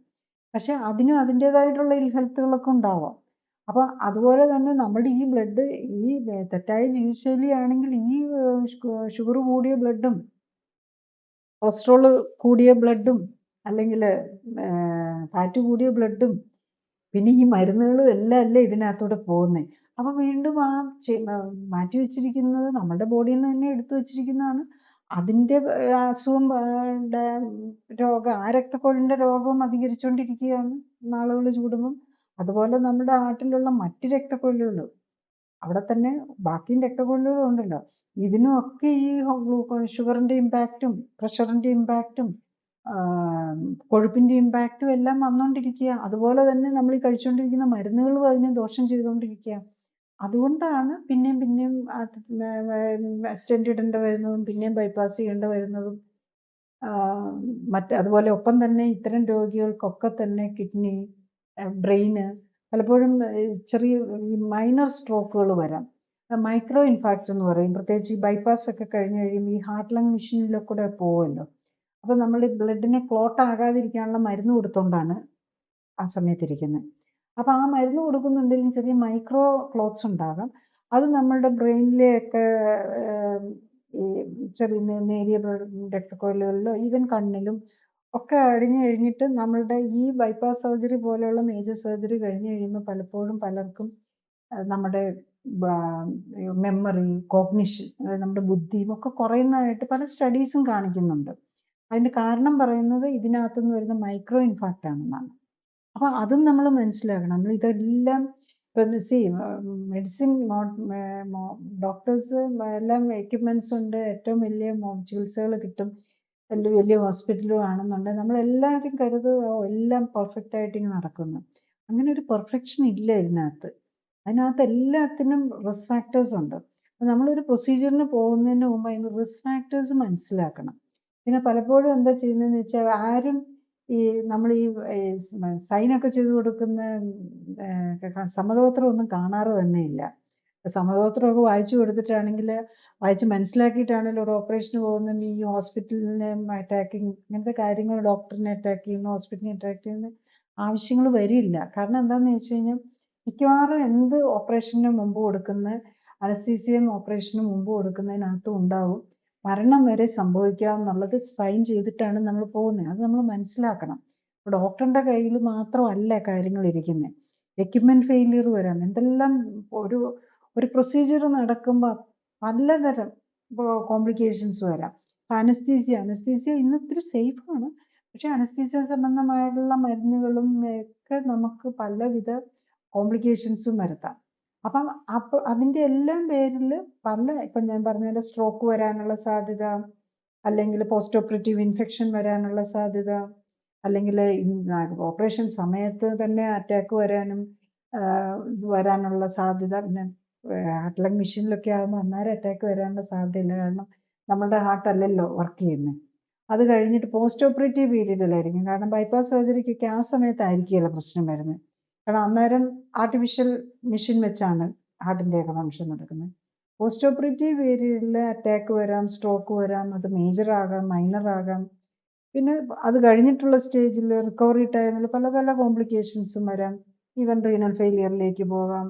പക്ഷെ അതിനും അതിൻ്റെതായിട്ടുള്ള ഇൽ ഹെൽത്തുകളൊക്കെ ഉണ്ടാവാം. അപ്പോൾ അതുപോലെ തന്നെ നമ്മുടെ ഈ ബ്ലഡ് ഈ തെറ്റായ ജീവിതശൈലിയാണെങ്കിൽ ഈ ഷുഗർ കൂടിയ ബ്ലഡും കൊളസ്ട്രോൾ കൂടിയ ബ്ലഡും അല്ലെങ്കിൽ ഫാറ്റ് കൂടിയ ബ്ലഡും പിന്നെ ഈ മരുന്നുകളും എല്ലാം അല്ലേ ഇതിനകത്തൂടെ പോകുന്നത്. അപ്പോൾ വീണ്ടും മാറ്റി വെച്ചിരിക്കുന്നത് നമ്മുടെ ബോഡിയിൽ നിന്ന് തന്നെ എടുത്തു വെച്ചിരിക്കുന്നതാണ്. അതിൻ്റെ അസുഖം രോഗം ആ രക്തക്കുഴലിൻ്റെ രോഗവും അധികരിച്ചുകൊണ്ടിരിക്കുകയാണ് നാളുകൾ ചൂടുമ്പം. അതുപോലെ നമ്മുടെ ആട്ടിലുള്ള മറ്റ് രക്തക്കുഴലുകൾ അവിടെ തന്നെ ബാക്കിയും രക്തക്കുഴലുകളും ഉണ്ടല്ലോ, ഇതിനുമൊക്കെ ഈ ഷുഗറിൻ്റെ ഇമ്പാക്റ്റും പ്രഷറിൻ്റെ ഇമ്പാക്റ്റും കൊഴുപ്പിൻ്റെ ഇമ്പാക്റ്റും എല്ലാം വന്നുകൊണ്ടിരിക്കുക. അതുപോലെ തന്നെ നമ്മൾ ഈ കഴിച്ചുകൊണ്ടിരിക്കുന്ന മരുന്നുകളും അതിനെ ദോഷം ചെയ്തുകൊണ്ടിരിക്കുക. അതുകൊണ്ടാണ് പിന്നെയും സ്റ്റെൻറ്റ് ഇടേണ്ടി വരുന്നതും പിന്നെയും ബൈപ്പാസ് ചെയ്യേണ്ടി വരുന്നതും. അതുപോലെ ഒപ്പം തന്നെ ഇത്തരം രോഗികൾക്കൊക്കെ തന്നെ കിഡ്നി, ബ്രെയിന് പലപ്പോഴും ചെറിയ മൈനർ സ്ട്രോക്കുകൾ വരാം. മൈക്രോ ഇൻഫാക്ട്സ് എന്ന് പറയും. പ്രത്യേകിച്ച് ഈ ബൈപ്പാസ് ഒക്കെ കഴിഞ്ഞ് കഴിയുമ്പോൾ ഈ ഹാർട്ട് ലങ് മെഷീനിലൊക്കെ കൂടെ പോകുമല്ലോ. അപ്പോൾ നമ്മൾ ഈ ബ്ലഡിനെ ക്ലോട്ട് ആകാതിരിക്കാനുള്ള മരുന്ന് കൊടുത്തുകൊണ്ടാണ് ആ സമയത്തിരിക്കുന്നത്. അപ്പോൾ ആ മരുന്ന് കൊടുക്കുന്നുണ്ടെങ്കിലും ചെറിയ മൈക്രോ ക്ലോട്ട്സ് ഉണ്ടാകാം. അത് നമ്മളുടെ ബ്രെയിനിലെയൊക്കെ ഈ ചെറിയ നേരിയ രക്തക്കുഴലുകളിലോ ഈവൻ കണ്ണിലും ഒക്കെ അടിഞ്ഞു കഴിഞ്ഞിട്ട് നമ്മളുടെ ഈ ബൈപ്പാസ് സർജറി പോലെയുള്ള മേജർ സർജറി കഴിഞ്ഞ് കഴിയുമ്പോൾ പലപ്പോഴും പലർക്കും നമ്മുടെ മെമ്മറി, കോഗ്നിഷൻ, അതായത് നമ്മുടെ ബുദ്ധിയും ഒക്കെ കുറയുന്നതായിട്ട് പല സ്റ്റഡീസും കാണിക്കുന്നുണ്ട്. അതിൻ്റെ കാരണം പറയുന്നത് ഇതിനകത്തുനിന്ന് വരുന്ന മൈക്രോ ഇൻഫാക്റ്റ് ആണെന്നാണ്. അപ്പോൾ അതും നമ്മൾ മനസ്സിലാക്കണം. നമ്മൾ ഇതെല്ലാം ഇപ്പം മെഡിസിൻ ഡോക്ടേഴ്സ് എല്ലാം എക്യുപ്മെൻറ്റ്സ് ഉണ്ട്, ഏറ്റവും വലിയ ചികിത്സകൾ കിട്ടും, വലിയ ഹോസ്പിറ്റലും ആണെന്നുണ്ടെങ്കിൽ നമ്മളെല്ലാവരും കരുതുക എല്ലാം പെർഫെക്റ്റ് ആയിട്ട് ഇങ്ങനെ നടക്കുന്നു. അങ്ങനെ ഒരു പെർഫെക്ഷൻ ഇല്ല ഇതിനകത്ത്. അതിനകത്ത് എല്ലാത്തിനും റിസ്ക് ഫാക്ടേഴ്സ് ഉണ്ട്. നമ്മളൊരു പ്രൊസീജിയറിന് പോകുന്നതിന് മുമ്പ് അതിന് റിസ്ക് ഫാക്ടേഴ്സ് മനസ്സിലാക്കണം. പിന്നെ പലപ്പോഴും എന്താ ചെയ്യുന്നതെന്ന് വെച്ചാൽ ആരും നമ്മൾ ഈ സൈനൊക്കെ ചെയ്ത് കൊടുക്കുന്ന സമ്മതപത്രം ഒന്നും കാണാറ് തന്നെ ഇല്ല. സമ്മതപത്രമൊക്കെ വായിച്ചു കൊടുത്തിട്ടാണെങ്കിൽ വായിച്ച് മനസ്സിലാക്കിയിട്ടാണെങ്കിലും ഒരു ഓപ്പറേഷന് പോകുന്ന ഈ ഹോസ്പിറ്റലിനെ അറ്റാക്കിങ് ഇങ്ങനത്തെ കാര്യങ്ങൾ, ഡോക്ടറിനെ അറ്റാക്ക് ചെയ്യുന്ന, ഹോസ്പിറ്റലിനെ അറ്റാക്ക് ചെയ്യുന്ന ആവശ്യങ്ങൾ വരില്ല. കാരണം എന്താണെന്ന് വെച്ച് കഴിഞ്ഞാൽ മിക്കവാറും എന്ത് ഓപ്പറേഷന് മുമ്പ് കൊടുക്കുന്ന അനസ്തീസിയയും ഓപ്പറേഷന് മുമ്പ് കൊടുക്കുന്നതിനകത്തും ഉണ്ടാവും മരണം വരെ സംഭവിക്കാമെന്നുള്ളത് സൈൻ ചെയ്തിട്ടാണ് നമ്മൾ പോകുന്നത്. അത് നമ്മൾ മനസ്സിലാക്കണം. ഡോക്ടറിൻ്റെ കയ്യിൽ മാത്രമല്ല കാര്യങ്ങൾ ഇരിക്കുന്നത്. എക്യുപ്മെൻറ്റ് ഫെയിലിയർ വരാം, എന്തെല്ലാം ഒരു പ്രൊസീജിയർ നടക്കുമ്പോൾ പലതരം കോംപ്ലിക്കേഷൻസ് വരാം. അനസ്തീസിയ ഇന്ന് ഇത്തിരി സേഫാണ്. പക്ഷെ അനസ്തീസിയ സംബന്ധമായിട്ടുള്ള മരുന്നുകളും ഒക്കെ നമുക്ക് പലവിധ കോംപ്ലിക്കേഷൻസും വരുത്താം. അപ്പം അതിൻ്റെ എല്ലാം പേരിൽ ഇപ്പം ഞാൻ പറഞ്ഞ സ്ട്രോക്ക് വരാനുള്ള സാധ്യത, അല്ലെങ്കിൽ പോസ്റ്റ് ഓപ്പറേറ്റീവ് ഇൻഫെക്ഷൻ വരാനുള്ള സാധ്യത, അല്ലെങ്കിൽ ഓപ്പറേഷൻ സമയത്ത് തന്നെ അറ്റാക്ക് വരാനും വരാനുള്ള സാധ്യത, പിന്നെ ഹാർട്ട് ലങ് മെഷീനിലൊക്കെ ആകുമ്പോൾ അന്നേരം അറ്റാക്ക് വരാനുള്ള സാധ്യതയില്ല. കാരണം നമ്മുടെ ഹാർട്ട് അല്ലല്ലോ വർക്ക് ചെയ്യുന്നത്. അത് കഴിഞ്ഞിട്ട് പോസ്റ്റ് ഓപ്പറേറ്റീവ് പീരീഡിലായിരിക്കും. കാരണം ബൈപ്പാസ് സർജറിക്കൊക്കെ ആ സമയത്തായിരിക്കുമല്ലോ പ്രശ്നം വരുന്നത്. കാരണം അന്നേരം ആർട്ടിഫിഷ്യൽ മെഷീൻ വെച്ചാണ് ഹാർട്ടിൻ്റെയൊക്കെ ഫങ്ഷൻ നടക്കുന്നത്. പോസ്റ്റ് ഓപ്പറേറ്റീവ് പീരീഡിൽ അറ്റാക്ക് വരാം, സ്ട്രോക്ക് വരാം, അത് മേജർ ആകാം, മൈനർ ആകാം. പിന്നെ അത് കഴിഞ്ഞിട്ടുള്ള സ്റ്റേജിൽ റിക്കവറി ടൈമിൽ പല പല കോംപ്ലിക്കേഷൻസും വരാം. ഈവൻ റീനൽ ഫെയിലിയറിലേക്ക് പോകാം.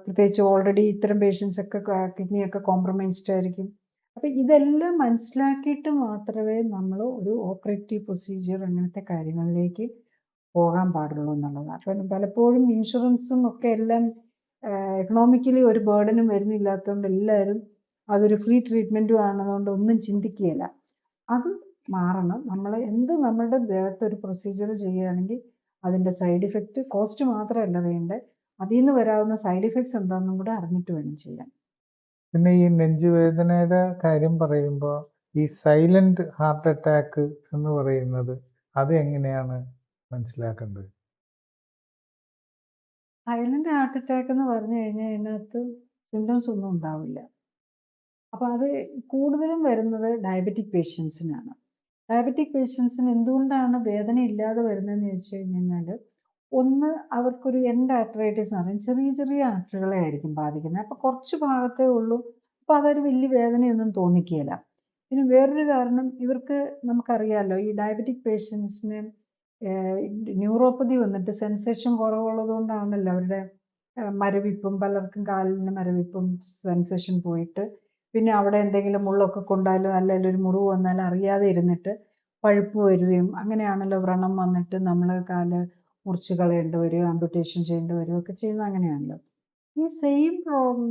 പ്രത്യേകിച്ച് ഓൾറെഡി ഇത്തരം പേഷ്യൻസ് ഒക്കെ കിഡ്നിയൊക്കെ കോംപ്രമൈസ്ഡ് ആയിരിക്കും. അപ്പം ഇതെല്ലാം മനസ്സിലാക്കിയിട്ട് മാത്രമേ നമ്മൾ ഒരു ഓപ്പറേറ്റീവ് പ്രൊസീജിയർ അങ്ങനത്തെ കാര്യങ്ങളിലേക്ക് പോകാൻ പാടുള്ളൂ എന്നുള്ളതാണ്. അപ്പം പലപ്പോഴും ഇൻഷുറൻസും ഒക്കെ എല്ലാം എക്കണോമിക്കലി ഒരു ബേർഡനും വരുന്നില്ലാത്തതുകൊണ്ട് എല്ലാവരും അതൊരു ഫ്രീ ട്രീറ്റ്മെൻറ്റും ആണെന്നുകൊണ്ട് ഒന്നും ചിന്തിക്കുകയില്ല. അത് മാറണം. നമ്മൾ നമ്മുടെ ദേഹത്ത് ഒരു പ്രൊസീജിയർ ചെയ്യുകയാണെങ്കിൽ അതിൻ്റെ സൈഡ് ഇഫക്റ്റ്, കോസ്റ്റ് മാത്രമല്ല വേണ്ടത്, അതിൽ നിന്ന് വരാവുന്ന സൈഡ് ഇഫക്ട്സ് എന്താണെന്നും കൂടെ അറിഞ്ഞിട്ട് വേണം ചെയ്യാൻ. പിന്നെ ഈ നെഞ്ചുവേദനയുടെ കാര്യം പറയുമ്പോൾ ഈ സൈലന്റ് ഹാർട്ട് അറ്റാക്ക് എന്ന് പറയുന്നത് അത് എങ്ങനെയാണ് മനസ്സിലാക്കേണ്ടത്? സൈലന്റ് ഹാർട്ട് അറ്റാക്ക് എന്ന് പറഞ്ഞു കഴിഞ്ഞാൽ അതിനകത്ത് സിംറ്റംസ് ഒന്നും ഉണ്ടാവില്ല. അപ്പോൾ അത് കൂടുതലും വരുന്നത് ഡയബറ്റിക് പേഷ്യൻസിനാണ്. ഡയബറ്റിക് പേഷ്യൻസിന് എന്തുകൊണ്ടാണ് വേദന ഇല്ലാതെ വരുന്നതെന്ന് ചോദിച്ചു കഴിഞ്ഞാൽ, ഒന്ന് അവർക്കൊരു എൻഡ് ആർട്ടറൈറ്റിസ് എന്ന് പറയും, ചെറിയ ചെറിയ ആർട്ടറികളെ ആയിരിക്കും ബാധിക്കുന്നത്. അപ്പോൾ കുറച്ച് ഭാഗത്തേ ഉള്ളൂ, അപ്പോൾ അതൊരു വലിയ വേദനയൊന്നും തോന്നിക്കുകയില്ല. പിന്നെ വേറൊരു കാരണം, ഇവർക്ക് നമുക്കറിയാമല്ലോ ഈ ഡയബറ്റിക് പേഷ്യൻസിന് ന്യൂറോപ്പതി വന്നിട്ട് സെൻസേഷൻ കുറവുള്ളത് കൊണ്ടാണല്ലോ അവരുടെ മരവിപ്പും, പലർക്കും കാലിന് മരവിപ്പും സെൻസേഷൻ പോയിട്ട് പിന്നെ അവിടെ എന്തെങ്കിലും മുള്ളൊക്കെ കൊണ്ടാലും അല്ലെങ്കിൽ ഒരു മുറിവ് വന്നാലും അറിയാതെ ഇരുന്നിട്ട് പഴുപ്പ് വരികയും അങ്ങനെയാണല്ലോ വ്രണം വന്നിട്ട് നമ്മൾ കാല് മുറിച്ച് കളയേണ്ടി വരികയോ ആംപുട്ടേഷൻ ചെയ്യേണ്ടി വരികയോ ഒക്കെ ചെയ്യുന്നത് അങ്ങനെയാണല്ലോ. ഈ സെയിം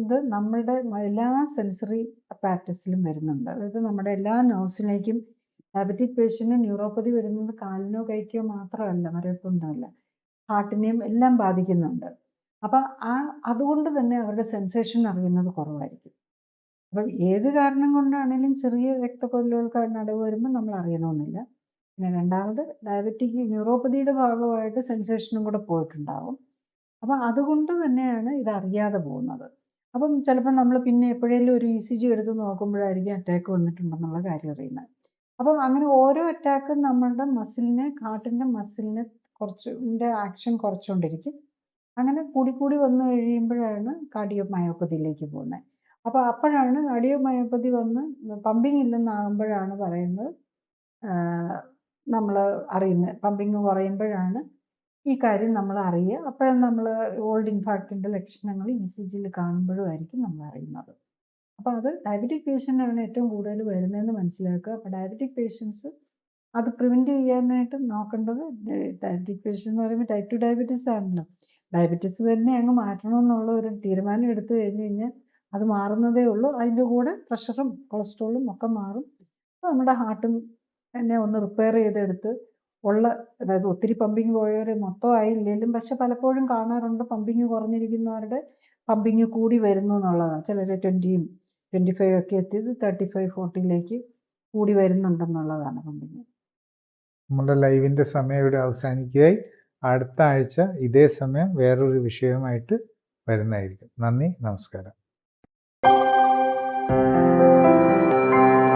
ഇത് നമ്മളുടെ എല്ലാ സെൻസറി അപ്പാരറ്റസിലും വരുന്നുണ്ട്. അതായത് നമ്മുടെ എല്ലാ നെർവ്സിലേക്കും ഡയബറ്റിക് പേഷ്യൻറ്റിന് ന്യൂറോപ്പതി വരുന്നത് കാലിനോ കൈക്കോ മാത്രമല്ല, മരവിപ്പൊന്നുമല്ല, ഹാർട്ടിനെയും എല്ലാം ബാധിക്കുന്നുണ്ട്. അപ്പം അതുകൊണ്ട് തന്നെ അവരുടെ സെൻസേഷൻ അറിയുന്നത് കുറവായിരിക്കും. അപ്പം ഏത് കാരണം കൊണ്ടാണെങ്കിലും ചെറിയ രക്തക്കൊഴലുകൾക്ക് നടുവ് വരുമ്പോൾ നമ്മൾ അറിയണമെന്നില്ല. പിന്നെ രണ്ടാമത് ഡയബറ്റിക് ന്യൂറോപ്പതിയുടെ ഭാഗമായിട്ട് സെൻസേഷനും കൂടെ പോയിട്ടുണ്ടാവും. അപ്പം അതുകൊണ്ട് തന്നെയാണ് ഇത് അറിയാതെ പോകുന്നത്. അപ്പം ചിലപ്പോൾ നമ്മൾ പിന്നെ എപ്പോഴേലും ഒരു ECG എടുത്ത് നോക്കുമ്പോഴായിരിക്കും അറ്റാക്ക് വന്നിട്ടുണ്ടെന്നുള്ള കാര്യം അറിയുന്നത്. അപ്പം അങ്ങനെ ഓരോ അറ്റാക്കും നമ്മളുടെ മസിലിനെ, ഹാർട്ടിൻ്റെ മസിലിനെ കുറച്ചിൻ്റെ ആക്ഷൻ കുറച്ചുകൊണ്ടിരിക്കും. അങ്ങനെ കൂടി വന്നു കഴിയുമ്പോഴാണ് കാർഡിയോമയോപ്പതിയിലേക്ക് പോകുന്നത്. അപ്പോൾ അപ്പോഴാണ് കാർഡിയോമയോപ്പതി വന്ന് പമ്പിങ് ഇല്ലെന്നാകുമ്പോഴാണ് പറയുന്നത്, നമ്മൾ അറിയുന്നത്. പമ്പിങ് കുറയുമ്പോഴാണ് ഈ കാര്യം നമ്മൾ അറിയുക. അപ്പോഴും നമ്മൾ ഓൾഡ് ഇൻഫാക്റ്റിൻ്റെ ലക്ഷണങ്ങൾ ECGയിൽ കാണുമ്പോഴും ആയിരിക്കും നമ്മൾ അറിയുന്നത്. അപ്പോൾ അത് ഡയബറ്റിക് പേഷ്യൻ്റാണ് ഏറ്റവും കൂടുതൽ വരുന്നതെന്ന് മനസ്സിലാക്കുക. അപ്പോൾ ഡയബറ്റിക് പേഷ്യൻസ് അത് പ്രിവെൻറ്റ് ചെയ്യാനായിട്ട് നോക്കേണ്ടത്, ഡയബറ്റിക് പേഷ്യൻസ് എന്ന് പറയുമ്പോൾ ടൈപ്പ് 2 ഡയബറ്റീസ് ആണല്ലോ. ഡയബറ്റീസ് തന്നെ അങ്ങ് മാറ്റണമെന്നുള്ള ഒരു തീരുമാനം എടുത്തു കഴിഞ്ഞ് കഴിഞ്ഞാൽ അത് മാറുന്നതേ ഉള്ളൂ. അതിൻ്റെ കൂടെ പ്രഷറും കൊളസ്ട്രോളും ഒക്കെ മാറും. അപ്പോൾ നമ്മുടെ ഹാർട്ടും തന്നെ ഒന്ന് റിപ്പയർ ചെയ്തെടുത്ത് അതായത് ഒത്തിരി പമ്പിങ് പോയവർ മൊത്തം ആയില്ലെങ്കിലും പക്ഷെ പലപ്പോഴും കാണാറുണ്ട് പമ്പിങ് കുറഞ്ഞിരിക്കുന്നവരുടെ പമ്പിങ് കൂടി വരുന്നു എന്നുള്ളതാണ്. ചിലർ 20, 25 ഒക്കെ എത്തിയത് 35, 40ലേക്ക് കൂടി വരുന്നുണ്ടെന്നുള്ളതാണ് പമ്പിങ്. നമ്മുടെ ലൈവിൻ്റെ സമയം ഇവിടെ അവസാനിക്കുകയായി. അടുത്ത ആഴ്ച ഇതേ സമയം വേറൊരു വിഷയവുമായിട്ട് വരുന്നതായിരിക്കും. നന്ദി, നമസ്കാരം.